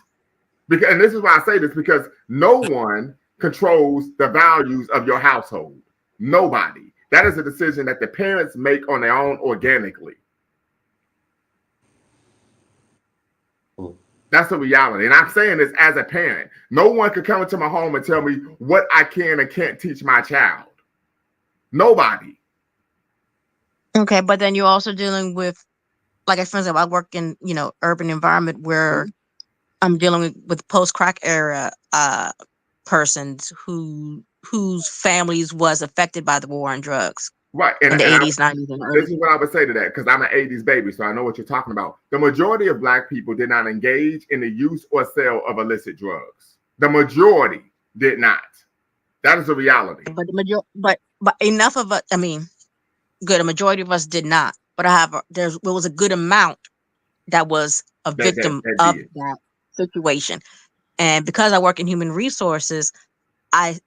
Because, and this is why I say this, because no one controls the values of your household. Nobody. That is a decision that the parents make on their own organically. That's the reality. And I'm saying this as a parent. No one could come into my home and tell me what I can and can't teach my child. Nobody. Okay, but then you're also dealing with, like, for example, I work in, urban environment where I'm dealing with post-crack era persons whose families was affected by the war on drugs. Right. In the 80s, 90s, and this is what I would say to that, because I'm an 80s baby, so I know what you're talking about. The majority of Black people did not engage in the use or sale of illicit drugs. The majority did not. That is the reality. But enough of us, a majority of us did not. But there was a good amount that was a victim of that situation. And because I work in human resources, I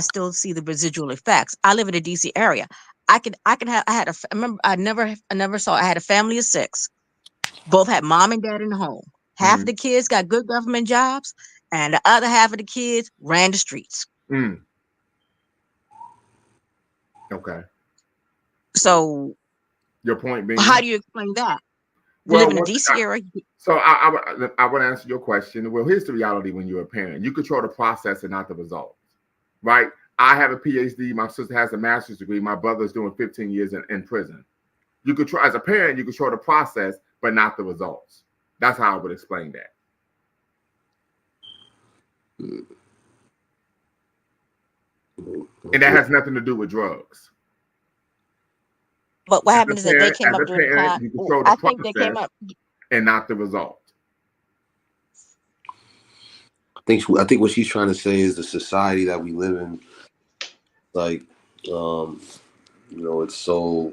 still see the residual effects. I live in the DC area. I had a family of 6. Both had mom and dad in the home. Half of the kids got good government jobs, and the other half of the kids ran the streets. Okay. So your point being, how do you explain that? We live in the DC area. So I want to answer your question. Well, here's the reality when you're a parent. You control the process and not the results, right? I have a PhD. My sister has a master's degree. My brother's doing 15 years in prison. You control, as a parent, you control the process, but not the results. That's how I would explain that. And that has nothing to do with drugs. But what happened is that they came up during the time. I think they came up and not the result. I think what she's trying to say is the society that we live in, like, it's so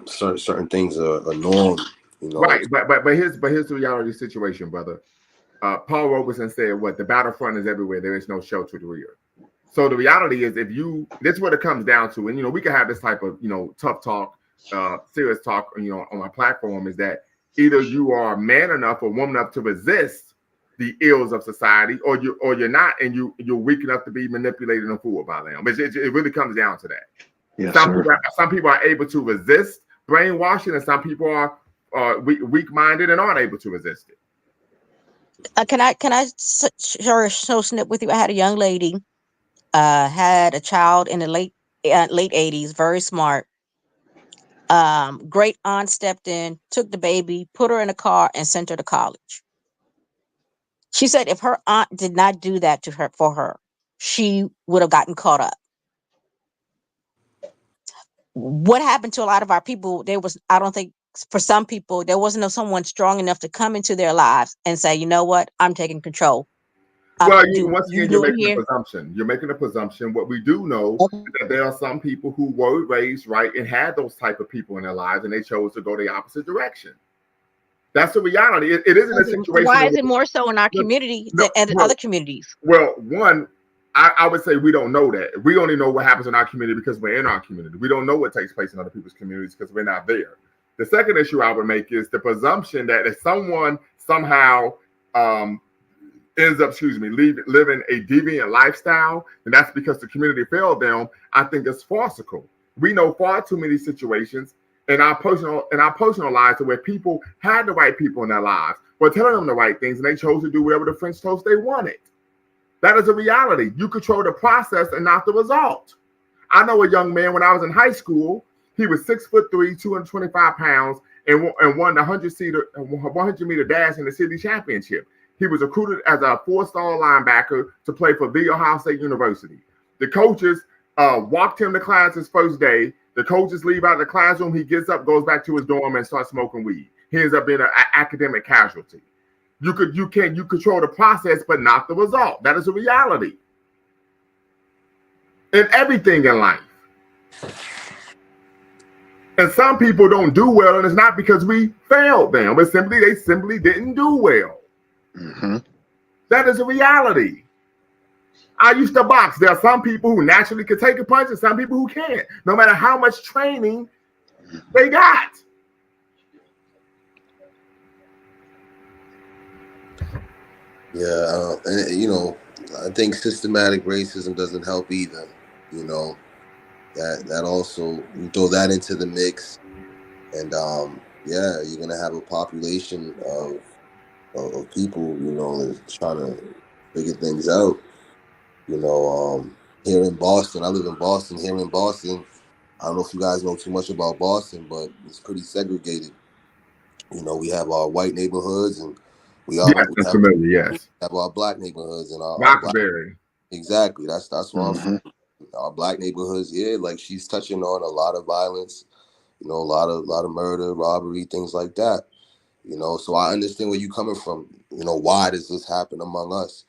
certain things are norm. Right, but here's the reality situation, brother. Paul Robeson said, "What the battlefront is everywhere. There is no shelter to rear." So the reality is, this is what it comes down to, and we can have this type of tough talk, serious talk, on my platform, is that either you are man enough or woman enough to resist the ills of society, or you're not, and you're weak enough to be manipulated and fooled by them. It really comes down to that. Yes, some people are able to resist brainwashing, and some people are weak-minded and aren't able to resist it. Can I share a snip with you? I had a young lady, had a child in the late 80s, very smart. Great aunt stepped in, took the baby, put her in a car, and sent her to college. She said if her aunt did not do that for her, she would have gotten caught up. What happened to a lot of our people? I don't think, for some people, there wasn't someone strong enough to come into their lives and say, you know what, I'm taking control. Well, once again, you're making a presumption. You're making a presumption. What we do know is that there are some people who were raised right and had those type of people in their lives, and they chose to go the opposite direction. That's the reality. It isn't a situation. Why is it more so in our community than in other communities? Well, one, I would say we don't know that. We only know what happens in our community because we're in our community. We don't know what takes place in other people's communities because we're not there. The second issue I would make is the presumption that if someone somehow ends up, living a deviant lifestyle, and that's because the community failed them, I think it's farcical. We know far too many situations in our personal lives where people had the right people in their lives, were telling them the right things, and they chose to do whatever the French toast they wanted. That is a reality. You control the process and not the result. I know a young man when I was in high school. He was 6'3", 225 pounds, and won the 100-meter dash in the city championship. He was recruited as a 4-star linebacker to play for The Ohio State University. The coaches walked him to class his first day. The coaches leave out of the classroom. He gets up, goes back to his dorm, and starts smoking weed. He ends up being an academic casualty. You control the process, but not the result. That is a reality in everything in life. And some people don't do well, and it's not because we failed them, but they simply didn't do well. Mm-hmm. That is a reality. I used to box. There are some people who naturally can take a punch and some people who can't, no matter how much training they got. Yeah, and I think systematic racism doesn't help either. That also, you throw that into the mix, and you're gonna have a population of people, that's trying to figure things out. Here in Boston, I live in Boston. Here in Boston, I don't know if you guys know too much about Boston, but it's pretty segregated. We have our white neighborhoods, and we Yes, that's familiar. Yes, have our black neighborhoods, and our Roxbury. Exactly. That's where I'm Mm-hmm. from. Our black neighborhoods, like she's touching on a lot of violence, a lot of murder, robbery, things like that. So I understand where you're coming from. Why does this happen among us?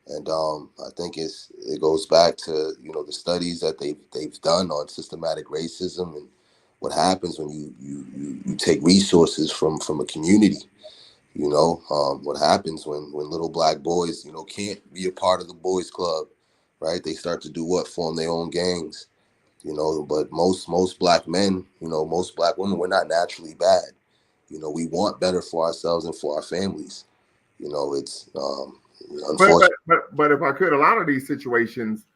And I think it goes back to the studies that they've done on systematic racism and what happens when you take resources from a community. What happens when little black boys can't be a part of the boys club, right? They start to do what? Form their own gangs. But most black men, most black women, we're not naturally bad. We want better for ourselves and for our families. It's unfortunate. But if I could, a lot of these situations,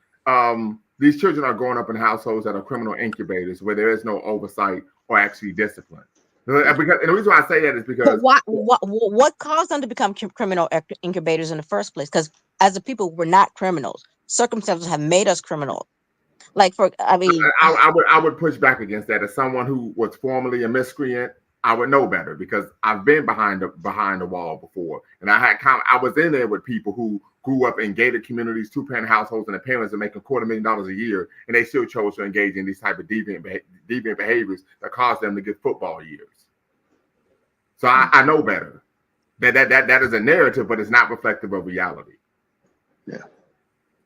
these children are growing up in households that are criminal incubators where there is no oversight or actually discipline. And the reason why I say that is because what caused them to become criminal incubators in the first place? Because as a people, we're not criminals. Circumstances have made us criminals. I would push back against that. As someone who was formerly a miscreant, I would know better because I've been behind the wall before, and I was in there with people who grew up in gated communities, 2-parent households, and the parents are making $250,000 a year, and they still chose to engage in these type of deviant behaviors that caused them to get football years. So I know better. That is a narrative, but it's not reflective of reality. Yeah.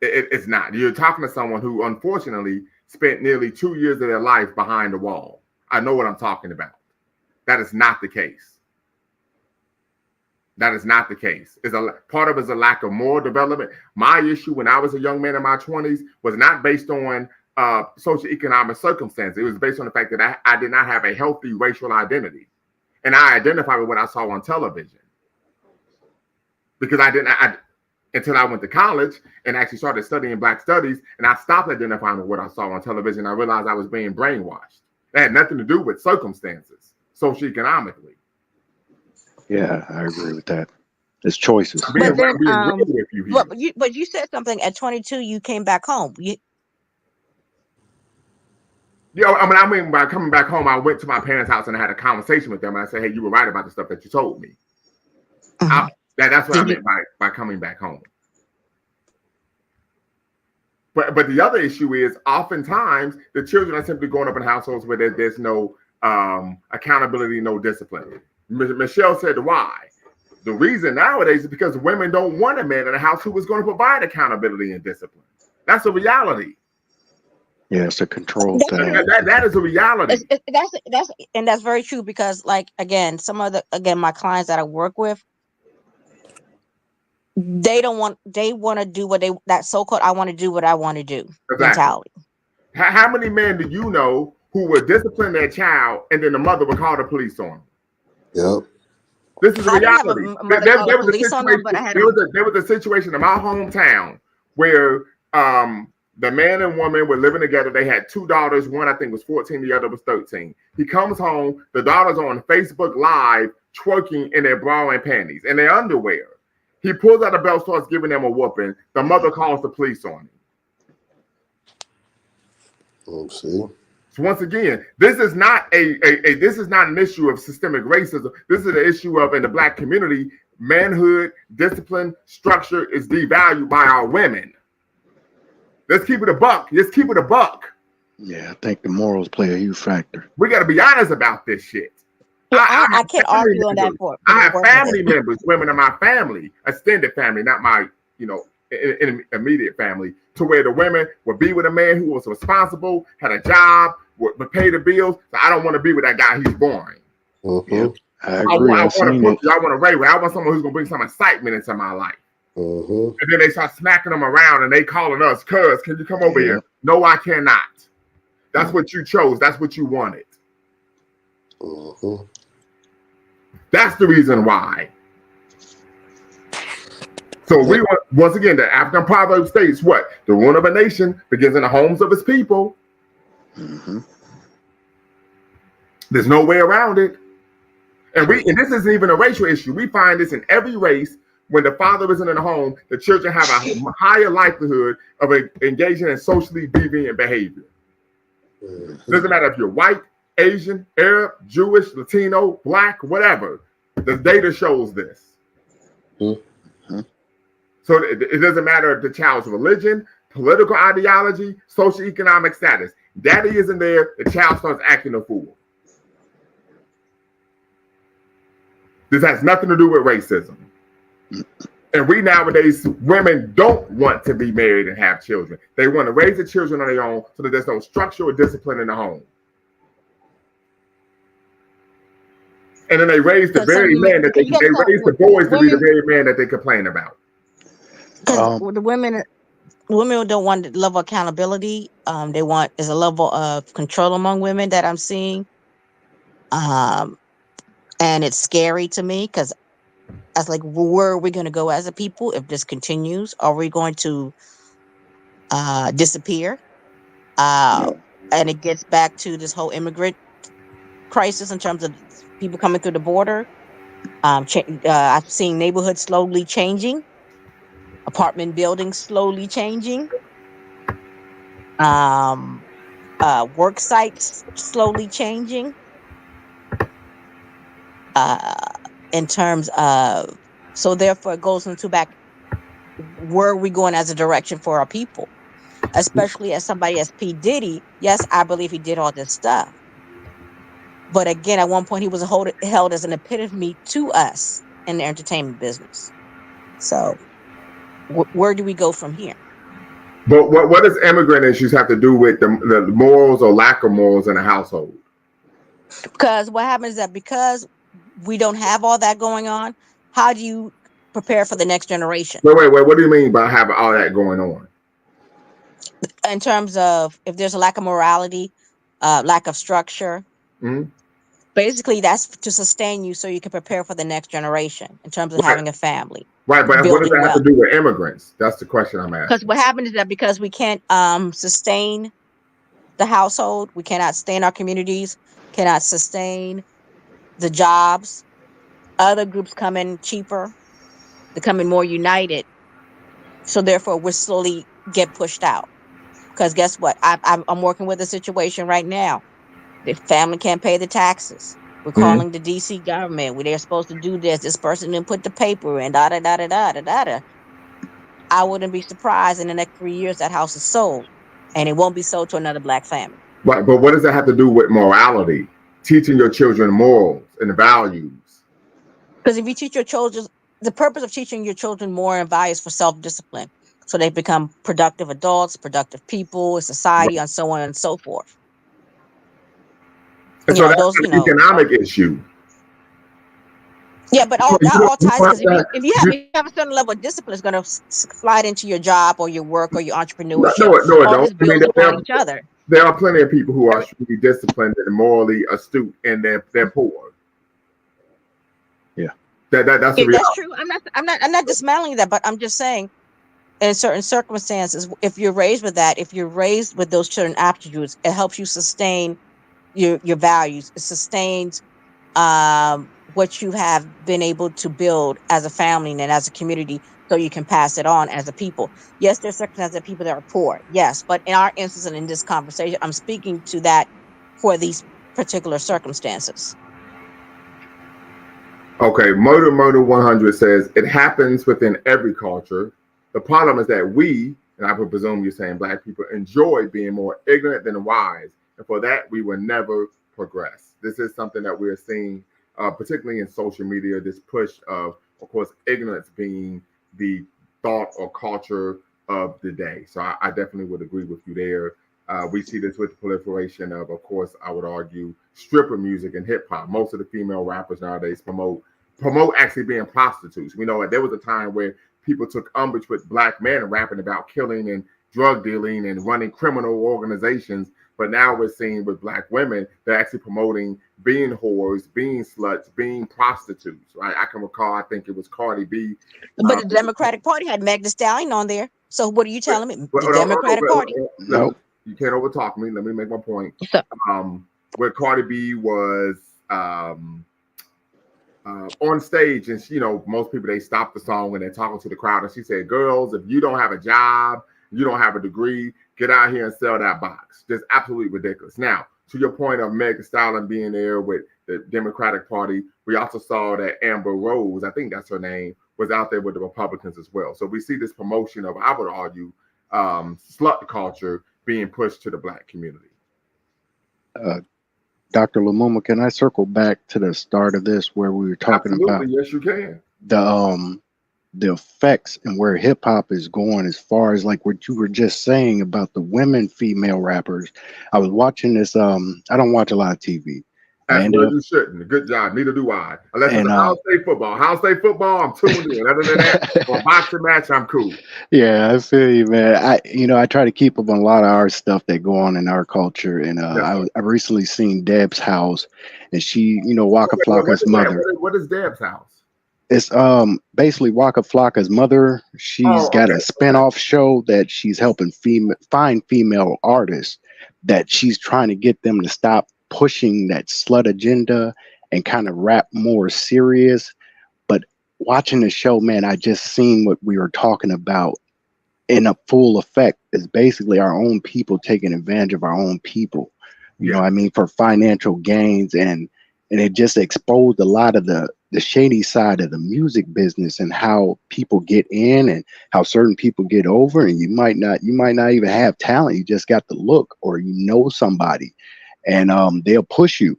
It's not. You're talking to someone who unfortunately spent nearly 2 years of their life behind the wall. I know what I'm talking about. That is not the case. That is not the case. Part of it is a lack of moral development. My issue when I was a young man in my 20s was not based on socioeconomic circumstances. It was based on the fact that I did not have a healthy racial identity. And I identified with what I saw on television. Because until I went to college and actually started studying Black studies, and I stopped identifying with what I saw on television. I realized I was being brainwashed. That had nothing to do with circumstances, socioeconomically. Yeah, I agree with that. It's choices. But you said something at 22. You came back home. By coming back home, I went to my parents' house and I had a conversation with them. And I said, "Hey, you were right about the stuff that you told me." Mm-hmm. That's what I meant by coming back home. But the other issue is oftentimes the children are simply growing up in households where there's no accountability, no discipline. Michelle said why. The reason nowadays is because women don't want a man in the house who is going to provide accountability and discipline. That's a reality. Yeah, it's a control thing. That is a reality. That's very true because, again, my clients that I work with, they want to do that so-called I want to do what I want to do mentality. How many men do you know who would discipline their child and then the mother would call the police on them? Yep. This is a I didn't have reality. a mother call the There was a police on them, situation. but I had There was a situation in my hometown where the man and woman were living together. They had two daughters. One I think was 14, the other was 13. He comes home. The daughter's on Facebook Live twerking in their bra and panties and their underwear. He pulls out a belt, starts giving them a whooping. The mother calls the police on him. See. So once again, this is not this is not an issue of systemic racism. This is an issue of in the Black community, manhood, discipline, structure is devalued by our women. Let's keep it a buck. Let's keep it a buck. Yeah, I think the morals play a huge factor. We got to be honest about this shit. I can't argue on that for I have family members, women in my family, extended family, not my, immediate family, to where the women would be with a man who was responsible, had a job, would pay the bills. So I don't want to be with that guy. He's boring. Yeah, I agree. I want someone who's gonna bring some excitement into my life. And then they start smacking them around and they calling us, cuz, can you come over here? No, I cannot. That's what you chose. That's what you wanted. That's the reason why. So we want, once again, the African proverb states what? The ruin of a nation begins in the homes of its people. There's no way around it. And this isn't even a racial issue. We find this in every race. When the father isn't in the home, the children have a higher likelihood of engaging in socially deviant behavior. Doesn't matter if you're white, Asian, Arab, Jewish, Latino, Black, whatever. The data shows this. So it doesn't matter if the child's religion, political ideology, socioeconomic status. Daddy isn't there, the child starts acting a fool. This has nothing to do with racism. And we nowadays, women don't want to be married and have children. They want to raise the children on their own so that there's no structure or discipline in the home. And then they raise the very man that they raise the boys to be the very man that they complain about. Because the women don't want the level of accountability. They want is a level of control among women that I'm seeing. And it's scary to me because I was like, where are we going to go as a people if this continues? Are we going to disappear? And it gets back to this whole immigrant crisis in terms of people coming through the border. I've seen neighborhoods slowly changing, apartment buildings slowly changing, work sites slowly changing. In terms of, so therefore it goes into back, where are we going as a direction for our people? Especially as somebody as P. Diddy, yes, I believe he did all this stuff. But again, at one point he was held as an epitome to us in the entertainment business. So where do we go from here? But what does immigrant issues have to do with the morals or lack of morals in a household? Because what happens is that because we don't have all that going on, how do you prepare for the next generation? Wait. What do you mean by having all that going on? In terms of if there's a lack of morality, lack of structure, basically that's to sustain you so you can prepare for the next generation in terms of having a family. Right, but what does that have to do with immigrants? That's the question I'm asking. Because what happens is that because we can't sustain the household, we cannot sustain our communities, cannot sustain the jobs, other groups come in cheaper, they come in more united. So therefore we slowly get pushed out. Because guess what? I'm working with a situation right now. The family can't pay the taxes. We're calling the DC government. They're supposed to do this. This person didn't put the paper in. Da da da da da da da. I wouldn't be surprised in the next 3 years that house is sold, and it won't be sold to another Black family. Right, but what does that have to do with morality? Teaching your children morals and values. Because if you teach your children, the purpose of teaching your children moral and values for self-discipline, so they become productive adults, productive people in society, and so on and so forth. And so that's an economic issue. Yeah, but that all ties, because if you have a certain level of discipline, it's going to slide into your job or your work or your entrepreneurship. No, it don't. Each other. There are plenty of people who are truly disciplined and morally astute, and they're poor. Yeah. That's the reality. That's true. I'm not dismantling that, but I'm just saying, in certain circumstances, if you're raised with that, if you're raised with those certain attributes, it helps you sustain your values. It sustains what you have been able to build as a family and as a community, so you can pass it on as a people. Yes, there's circumstances of people that are poor, yes, but in our instance and in this conversation, I'm speaking to that for these particular circumstances. Okay, Murder 100 says it happens within every culture. The problem is that we, and I would presume you're saying black people, enjoy being more ignorant than wise, and for that we will never progress. This is something that we're seeing, particularly in social media. This push of course, ignorance being the thought or culture of the day. So I definitely would agree with you there. We see this with the proliferation of course, I would argue, stripper music and hip hop. Most of the female rappers nowadays promote actually being prostitutes. We know there was a time where people took umbrage with black men rapping about killing and drug dealing and running criminal organizations. But now we're seeing with black women, they're actually promoting being whores, being sluts, being prostitutes, right? I can recall, I think it was Cardi B. But the Democratic Party had Meg Thee Stallion on there. So what are you telling me? The Democratic Party. No, you can't overtalk me. Let me make my point. Where Cardi B was on stage, and she, most people, they stop the song and they're talking to the crowd, and she said, "Girls, if you don't have a job, you don't have a degree, get out here and sell that box." Just absolutely ridiculous. Now, to your point of Meg Thee Stallion being there with the Democratic Party, we also saw that Amber Rose, I think that's her name, was out there with the Republicans as well. So we see this promotion of, I would argue, slut culture being pushed to the black community. Dr. Lumumba, can I circle back to the start of this where we were talking about? Yes, you can. The effects and where hip hop is going, as far as like what you were just saying about the female rappers. I was watching this. I don't watch a lot of TV. As well, you shouldn't. Good job. Neither do I. Unless it's Ohio State football. Ohio State football, I'm tuned in. Other than that, or a boxing match, I'm cool. Yeah, I feel you, man. I try to keep up on a lot of our stuff that go on in our culture. And I recently seen Deb's house, and she, Waka Flocka's mother. What is Deb's house? It's basically Waka Flocka's mother. She's got a spinoff show that she's helping find female artists that she's trying to get them to stop pushing that slut agenda and kind of rap more serious. But watching the show, man, I just seen what we were talking about in a full effect. Is basically our own people taking advantage of our own people, you know what I mean, for financial gains. And it just exposed a lot of the shady side of the music business and how people get in and how certain people get over. And you might not even have talent. You just got the look, or somebody. And they'll push you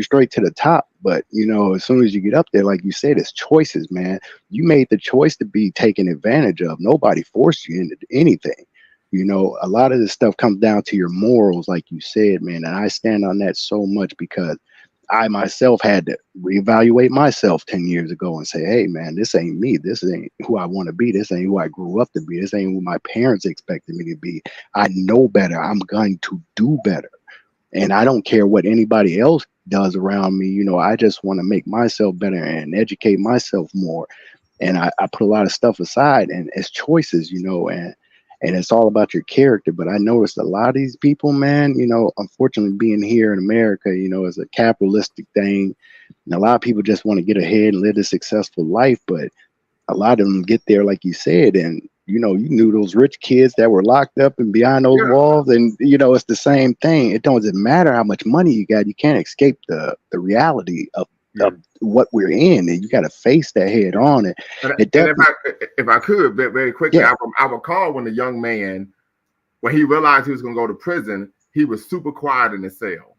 straight to the top. But as soon as you get up there, like you said, it's choices, man. You made the choice to be taken advantage of. Nobody forced you into anything. A lot of this stuff comes down to your morals, like you said, man. And I stand on that so much, because I myself had to reevaluate myself 10 years ago and say, hey, man, this ain't me. This ain't who I want to be. This ain't who I grew up to be. This ain't who my parents expected me to be. I know better. I'm going to do better. And I don't care what anybody else does around me. I just want to make myself better and educate myself more. And I put a lot of stuff aside, and it's choices, and it's all about your character. But I noticed a lot of these people, man, unfortunately being here in America, is a capitalistic thing. And a lot of people just want to get ahead and live a successful life. But a lot of them get there, like you said, and you knew those rich kids that were locked up and behind those walls, and it's the same thing. It doesn't matter how much money you got; you can't escape the reality of what we're in, and you got to face that head on. And if I could, very quickly, I recall when the young man, when he realized he was going to go to prison, he was super quiet in the cell,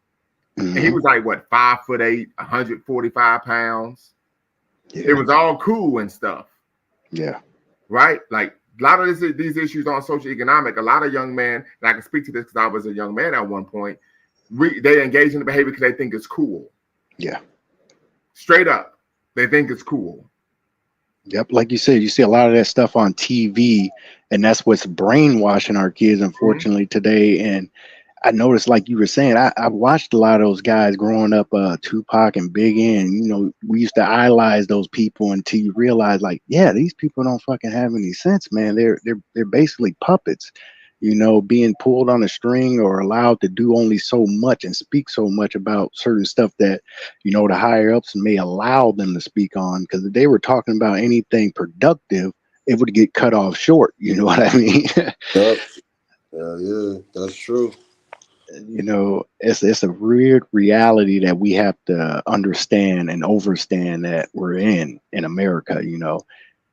and he was like 5'8", 145 pounds. It was all cool and stuff. Yeah, right, like. A lot of these issues on social economic, a lot of young men, and I can speak to this because I was a young man at one point, they engage in the behavior because they think it's cool. Yeah. Straight up, they think it's cool. Yep. Like you said, you see a lot of that stuff on TV, and that's what's brainwashing our kids, unfortunately, today. And I noticed, like you were saying, I watched a lot of those guys growing up, Tupac and Biggie, and we used to idolize those people until you realize, like, yeah, these people don't fucking have any sense, man. They're basically puppets, being pulled on a string or allowed to do only so much and speak so much about certain stuff that, the higher ups may allow them to speak on. Because if they were talking about anything productive, it would get cut off short. You know what I mean? Yep. Yeah, that's true. It's a weird reality that we have to understand and overstand that we're in America,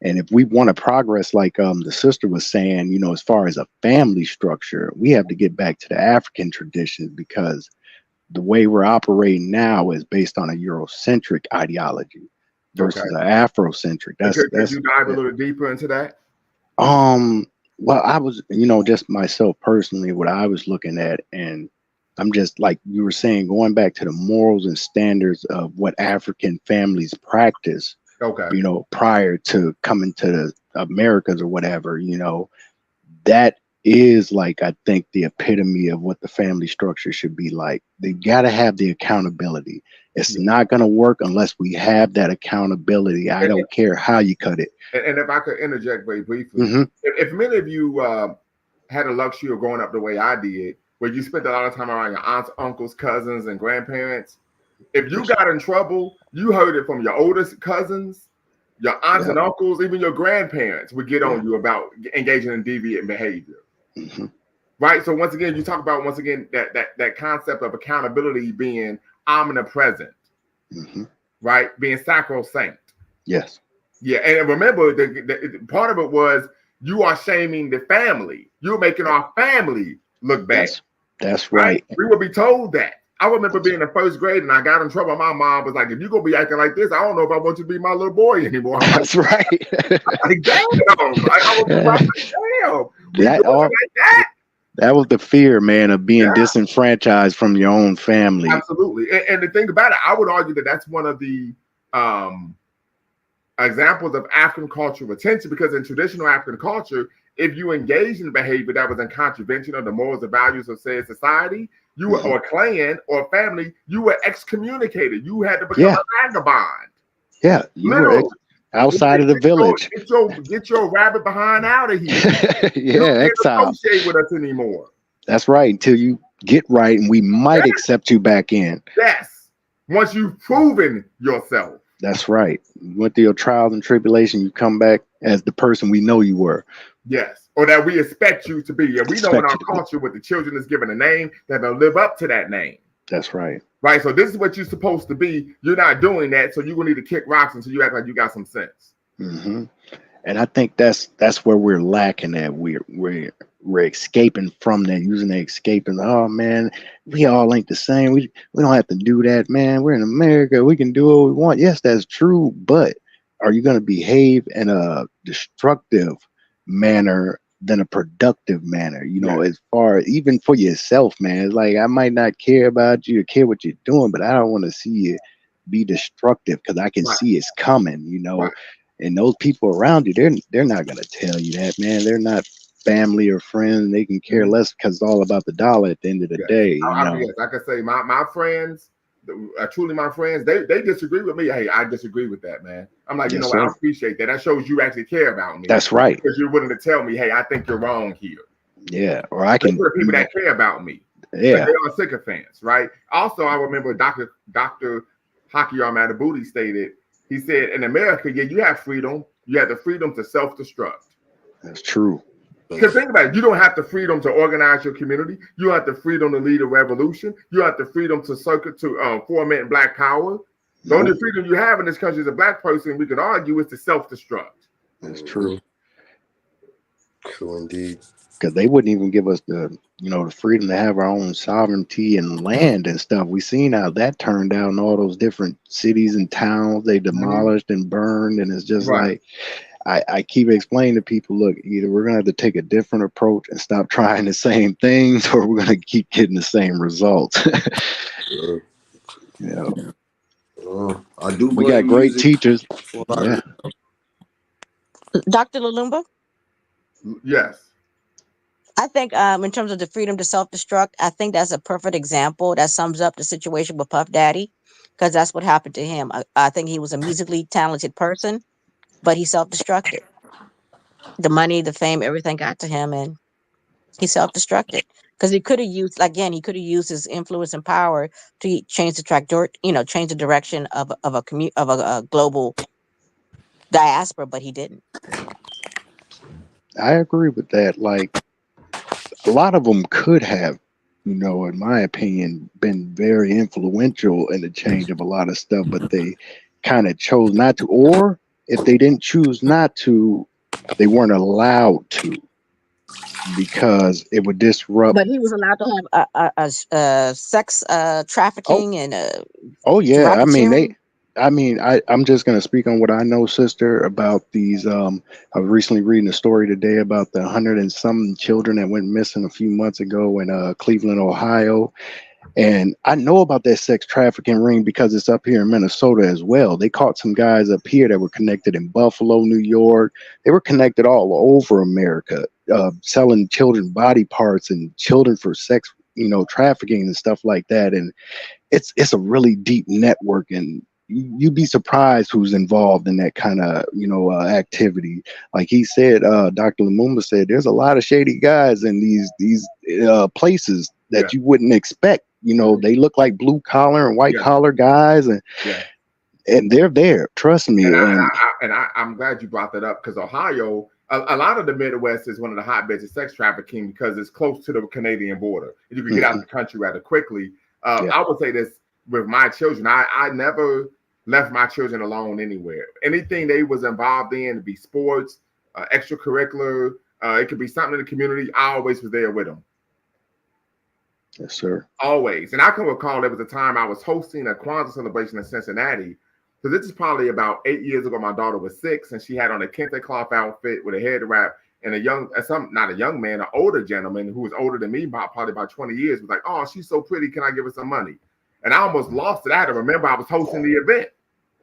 and if we want to progress, like the sister was saying, as far as a family structure, we have to get back to the African traditions, because the way we're operating now is based on a Eurocentric ideology versus an Afrocentric. Could you dive a little deeper into that? Well, I was, just myself personally, what I was looking at, and I'm just like you were saying, going back to the morals and standards of what African families practice, prior to coming to the Americas or whatever, that is, like, I think the epitome of what the family structure should be like. They got to have the accountability. It's not going to work unless we have that accountability. I don't care how you cut it. And if I could interject very briefly, if many of you had a luxury of growing up the way I did, where you spent a lot of time around your aunts, uncles, cousins, and grandparents, if you got in trouble, you heard it from your oldest cousins, your aunts and uncles, even your grandparents would get on you about engaging in deviant behavior. Right? So once again, you talk about, that concept of accountability being omnipresent, right? Being sacrosanct. Yes. Yeah, and remember, the part of it was you are shaming the family. You're making our family look bad. That's right. We would be told that. I remember being in first grade and I got in trouble. My mom was like, if you're going to be acting like this, I don't know if I want you to be my little boy anymore. That's right. Like, damn. I was like, damn. That was the fear, man, of being disenfranchised from your own family. Absolutely. And the thing about it, I would argue that that's one of the examples of African cultural retention, because in traditional African culture, if you engage in behavior that was in contravention of the morals and values of said society, you were, or clan or family, you were excommunicated. You had to become a vagabond. Yeah, you were outside of the village. Get your rabbit behind out of here. You can't associate with us anymore. That's right. Until you get right, and we might accept you back in. Yes. Once you've proven yourself. That's right. You went through your trials and tribulation, you come back as the person we know you were. Yes. Or that we expect you to be. And we know in our culture, with the children is given a name, that they'll live up to that name. That's right. Right. So this is what you're supposed to be. You're not doing that. So you're going to need to kick rocks until you act like you got some sense. And I think that's where we're lacking at. We're escaping from that, using the escaping. Oh man, we all ain't the same. We don't have to do that, man. We're in America. We can do what we want. Yes, that's true. But are you going to behave in a destructive manner than a productive manner? As far even for yourself, man. It's like, I might not care about you or care what you're doing, but I don't want to see you be destructive, because I can see it's coming. And those people around you, they're not going to tell you that, man. They're not family or friends. They can care less, because it's all about the dollar at the end of the day. I can say my friends, truly my friends, they disagree with me. Hey, I disagree with that, man. I'm like, what? I appreciate that. That shows you actually care about me. That's right. Because you're willing to tell me, hey, I think you're wrong here. Yeah. Or I can. There are people that care about me. Yeah. They are sycophants, right? Also, I remember Dr. Haki Armadabuti stated, he said, in America, you have freedom. You have the freedom to self-destruct. That's true. Because think about it, you don't have the freedom to organize your community. You have the freedom to lead a revolution. You have the freedom to foment Black power. The only freedom you have in this country as a Black person, we could argue, is to self-destruct. That's true. True indeed. Because they wouldn't even give us the freedom to have our own sovereignty and land and stuff. We seen how that turned out in all those different cities and towns they demolished and burned. And it's just like, I keep explaining to people, look, either we're going to have to take a different approach and stop trying the same things, or we're going to keep getting the same results. I do. We got great teachers. Yeah. Dr. Lalumba? Yes. I think in terms of the freedom to self-destruct, I think that's a perfect example that sums up the situation with Puff Daddy, because that's what happened to him. I think he was a musically talented person, but he self-destructed. The money, the fame, everything got to him, and he self-destructed because he could have used, again, he could have used his influence and power to change the change the direction of a global diaspora, but he didn't. I agree with that. Like a lot of them could have, in my opinion, been very influential in the change of a lot of stuff, but they kind of chose not to. Or if they didn't choose not to, they weren't allowed to because it would disrupt. But he was allowed to have sex Oh, trafficking and oh yeah. racketeering. I'm just gonna speak on what I know, sister, about these. I was recently reading a story today about the 100 and some children that went missing a few months ago in Cleveland, Ohio. And I know about that sex trafficking ring because it's up here in Minnesota as well. They caught some guys up here that were connected in Buffalo, New York. They were connected all over America, selling children body parts and children for sex, trafficking and stuff like that. And it's a really deep network, and you'd be surprised who's involved in that kind of activity. Like he said, Dr. Lumumba said, there's a lot of shady guys in these places Yeah. that you wouldn't expect. They look like blue collar and white Yeah. collar guys, and Yeah. they're there. Trust me. I'm glad you brought that up because Ohio, a lot of the Midwest is one of the hotbeds of sex trafficking because it's close to the Canadian border. You can get out of the country rather quickly. I would say this with my children. I never left my children alone anywhere. Anything they was involved in, be sports, extracurricular, it could be something in the community. I always was there with them. Yes, sir. Always. And I can recall there was a time I was hosting a Kwanzaa celebration in Cincinnati. So this is probably about 8 years ago. My daughter was 6, and she had on a kente cloth outfit with a head wrap. And not a young man, an older gentleman who was older than me, probably about 20 years, was like, "Oh, she's so pretty. Can I give her some money?" And I almost lost it. I had to remember I was hosting the event.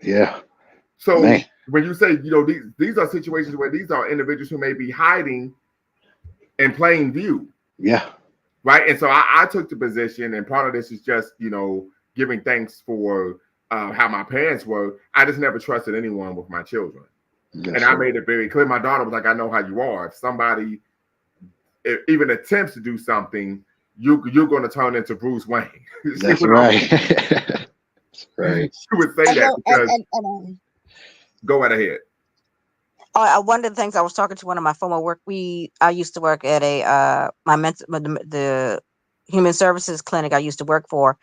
Yeah. So Man. when you say, these are situations where these are individuals who may be hiding in plain view. Yeah. Right. And so I took the position, and part of this is just, giving thanks for how my parents were. I just never trusted anyone with my children. Yes, and sir. I made it very clear. My daughter was like, "I know how you are. If somebody even attempts to do something, you're going to turn into Bruce Wayne." That's right. That's right. She would say that because go right ahead. One of the things, I was talking to one of my former work. I used to work at the human services clinic I used to work for.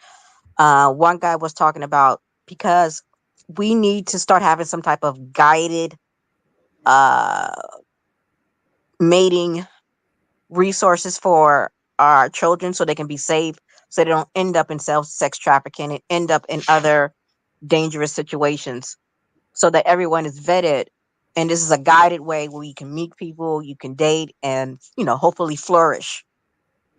One guy was talking about, because we need to start having some type of guided mating resources for our children so they can be safe, so they don't end up in sex trafficking and end up in other dangerous situations, so that everyone is vetted. And this is a guided way where you can meet people, you can date, and hopefully flourish,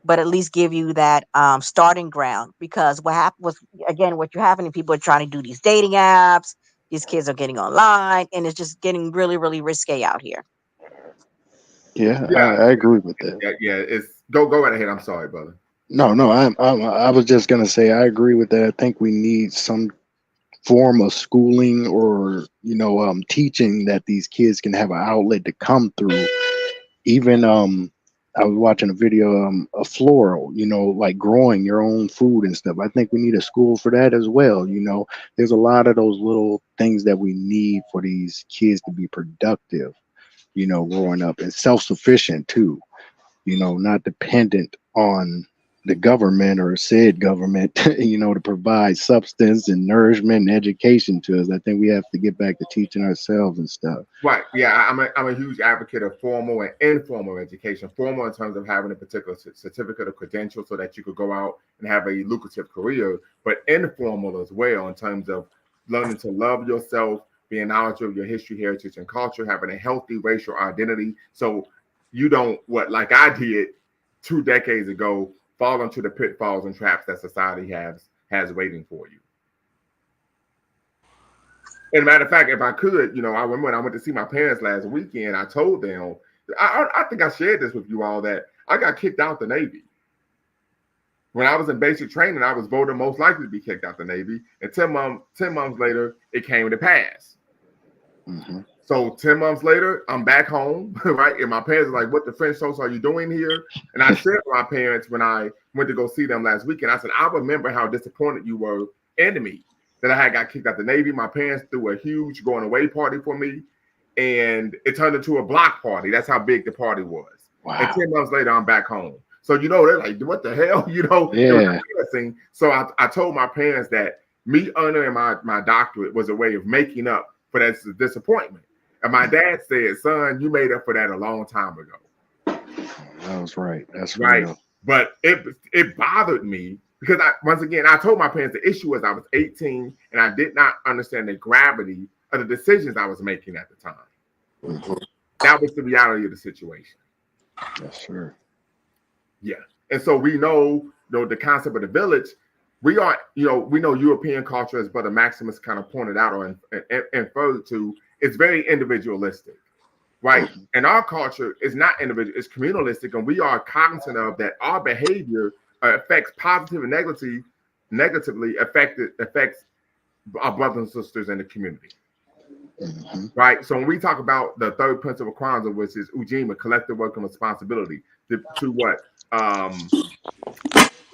but at least give you that starting ground. Because what happened was, again, what you're having, people are trying to do these dating apps, these kids are getting online, and it's just getting really, really risque out here. Yeah, I agree with that. Yeah, it's go right ahead. I'm sorry, brother. No, I was just gonna say I agree with that. I think we need some form of schooling or teaching that these kids can have an outlet to come through. Even I was watching a video of floral, like growing your own food and stuff. I think we need a school for that as well. There's a lot of those little things that we need for these kids to be productive, growing up, and self-sufficient too, not dependent on the government or said government, to provide substance and nourishment and education to us. I think we have to get back to teaching ourselves and stuff. Right. Yeah, I'm a huge advocate of formal and informal education. Formal in terms of having a particular certificate or credential so that you could go out and have a lucrative career, but informal as well in terms of learning to love yourself, being knowledgeable of your history, heritage, and culture, having a healthy racial identity. So you don't, like I did 2 decades ago, fall into the pitfalls and traps that society has waiting for you. And matter of fact, if I could, I remember when I went to see my parents last weekend, I told them, I think I shared this with you all, that I got kicked out the Navy. When I was in basic training, I was voted most likely to be kicked out the Navy. And 10 months later, it came to pass. Mm-hmm. So 10 months later, I'm back home, right? And my parents are like, what the French toast are you doing here? And I shared with my parents when I went to go see them last weekend. I said, I remember how disappointed you were in me that I had got kicked out the Navy. My parents threw a huge going away party for me, and it turned into a block party. That's how big the party was. Wow. And 10 months later, I'm back home. So, you know, they're like, what the hell? You know, Yeah. It was embarrassing. So I told my parents that me earning my doctorate was a way of making up for that disappointment. And my dad said, son, you made up for that a long time ago. That was right. That's right. Real. But it bothered me because once again, I told my parents the issue was I was 18 and I did not understand the gravity of the decisions I was making at the time. Mm-hmm. That was the reality of the situation. Yes, sir. Yeah. And so we know, the concept of the village. We know European culture, as Brother Maximus kind of pointed out or inferred to, it's very individualistic, right? And our culture is not individual, it's communalistic, and we are cognizant of that our behavior affects positively and negatively affects our brothers and sisters in the community. Mm-hmm. Right. So when we talk about the third principle of Kwanzaa, which is Ujima, collective work and responsibility, to what?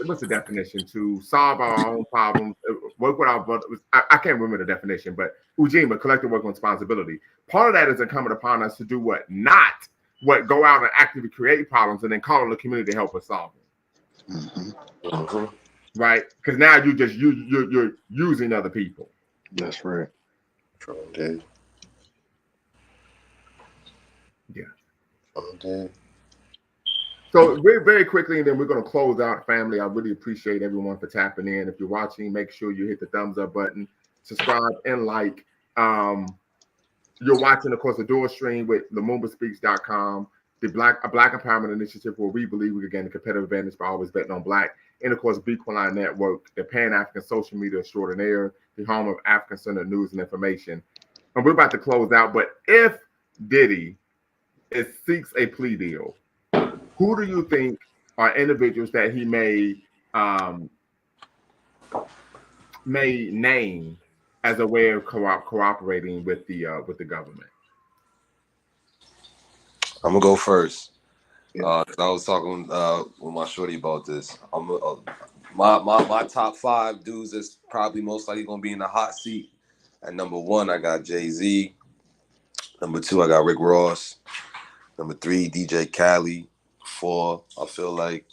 What's the definition? To solve our own problems, work with our brothers. I can't remember the definition, but Ujima, collective work and responsibility. Part of that is incumbent upon us to do what? Not what go out and actively create problems and then call on the community to help us solve them. Mm-hmm. Mm-hmm. Right? Because now you're using other people. That's right. Okay. Yeah. Okay. So very quickly, and then we're going to close out, family. I really appreciate everyone for tapping in. If you're watching, make sure you hit the thumbs up button, subscribe, and like. You're watching, of course, the dual stream with LumumbaSpeaks.com, a Black Empowerment Initiative, where we believe we can gain a competitive advantage by always betting on Black. And, of course, Bequaline Network, the Pan-African social media extraordinaire, the home of African-centered news and information. And we're about to close out. But if Diddy seeks a plea deal, who do you think are individuals that he may name as a way of cooperating with the government? I'm gonna go first. I was talking with my shorty about this. My top 5 dudes that's probably most likely gonna be in the hot seat. At number 1, I got Jay-Z. Number 2, I got Rick Ross. Number 3, DJ Khaled. 4, I feel like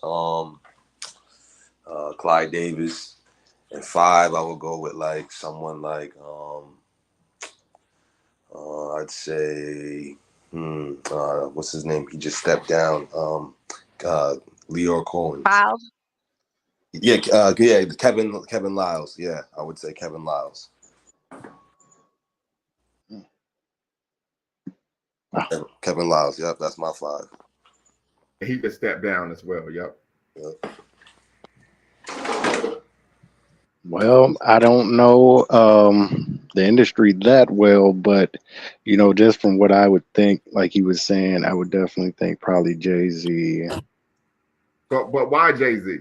Clyde Davis. And 5, I would go with like someone like I'd say what's his name? He just stepped down. Leo Cohen. Miles. Yeah, Kevin Lyles. Yeah, I would say Kevin Lyles. Kevin Lyles. Yep, that's my 5. He just stepped down as well. Yep. Well, I don't know the industry that well, but just from what I would think, like he was saying, I would definitely think probably Jay-Z. But why Jay-Z?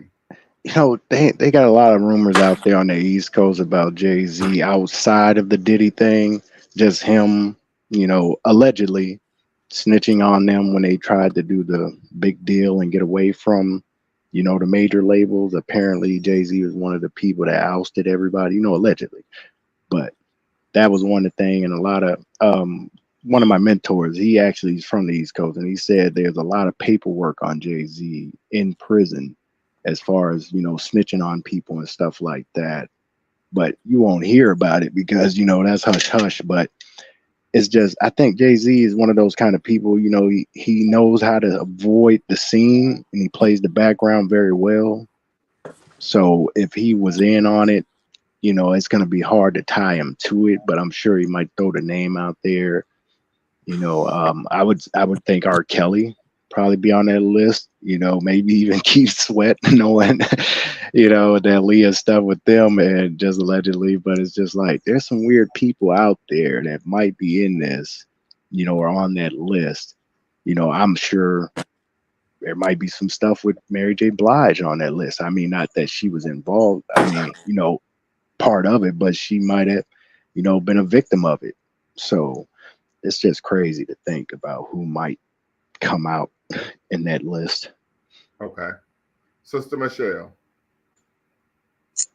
They got a lot of rumors out there on the East Coast about Jay-Z outside of the Diddy thing, just him, allegedly snitching on them when they tried to do the big deal and get away from the major labels. Apparently Jay-Z was one of the people that ousted everybody, allegedly. But that was one of the thing. And a lot of one of my mentors, he actually is from the East Coast, and he said there's a lot of paperwork on Jay-Z in prison as far as snitching on people and stuff like that. But you won't hear about it because that's hush hush. But it's just, I think Jay-Z is one of those kind of people, he knows how to avoid the scene and he plays the background very well. So if he was in on it, it's going to be hard to tie him to it, but I'm sure he might throw the name out there. I would think R. Kelly probably be on that list, maybe even Keith Sweat, knowing, that Leah stuff with them and just allegedly, but it's just like, there's some weird people out there that might be in this, or on that list. I'm sure there might be some stuff with Mary J. Blige on that list. I mean, not that she was involved. I mean, part of it, but she might have, been a victim of it. So it's just crazy to think about who might come out in that list. Okay. Sister Michelle.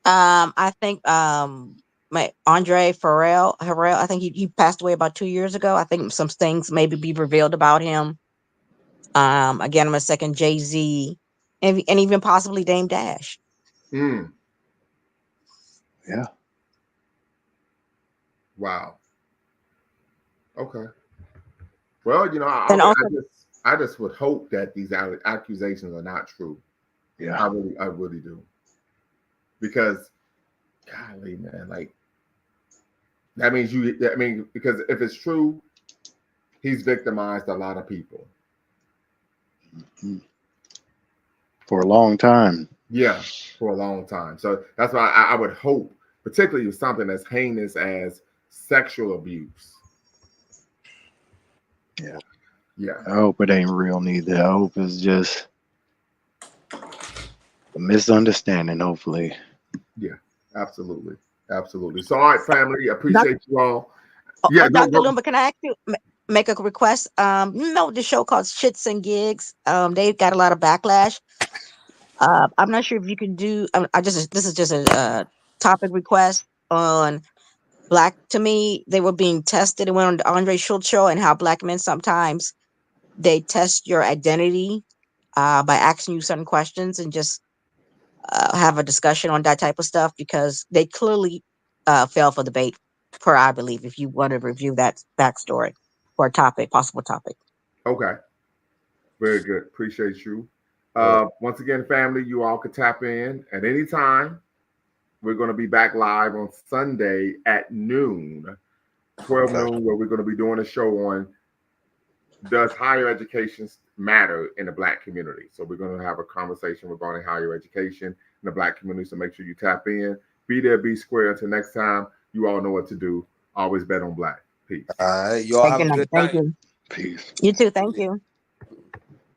I think my Andre Harrell, I think he passed away about 2 years ago. I think some things maybe be revealed about him. Again, I'm a second Jay-Z and even possibly Dame Dash. Mm. Yeah. Wow. Okay. Well, And also, I just would hope that these accusations are not true. Yeah. I really do. Because, golly, man, like that means because if it's true, he's victimized a lot of people. Mm-hmm. For a long time. Yeah, for a long time. So that's why I would hope, particularly with something as heinous as sexual abuse. Yeah. Yeah. I hope it ain't real neither. I hope it's just a misunderstanding, hopefully. Yeah, absolutely. Absolutely. So, all right, family, appreciate you all. Yeah, Dr. Lumba, can I ask you make a request? The show called Shits and Gigs. They got a lot of backlash. I'm not sure if you can do. This is just a topic request on black. To me, they were being tested. It went on the Andre Schultz show and how black men sometimes they test your identity by asking you certain questions and just have a discussion on that type of stuff because they clearly fell for the bait. Per I believe, if you want to review that backstory for a possible topic. Okay. Very good. Appreciate you. Once again, family, you all could tap in at any time. We're going to be back live on Sunday at noon, 12 noon, where we're going to be doing a show on does higher education matter in the black community. So we're going to have a conversation regarding higher education in the black community. So make sure you tap in. Be there, be square. Until next time, you all know what to do. Always bet on black. Peace. All right. Y'all have a good night. Thank you. Peace. You too. Thank you.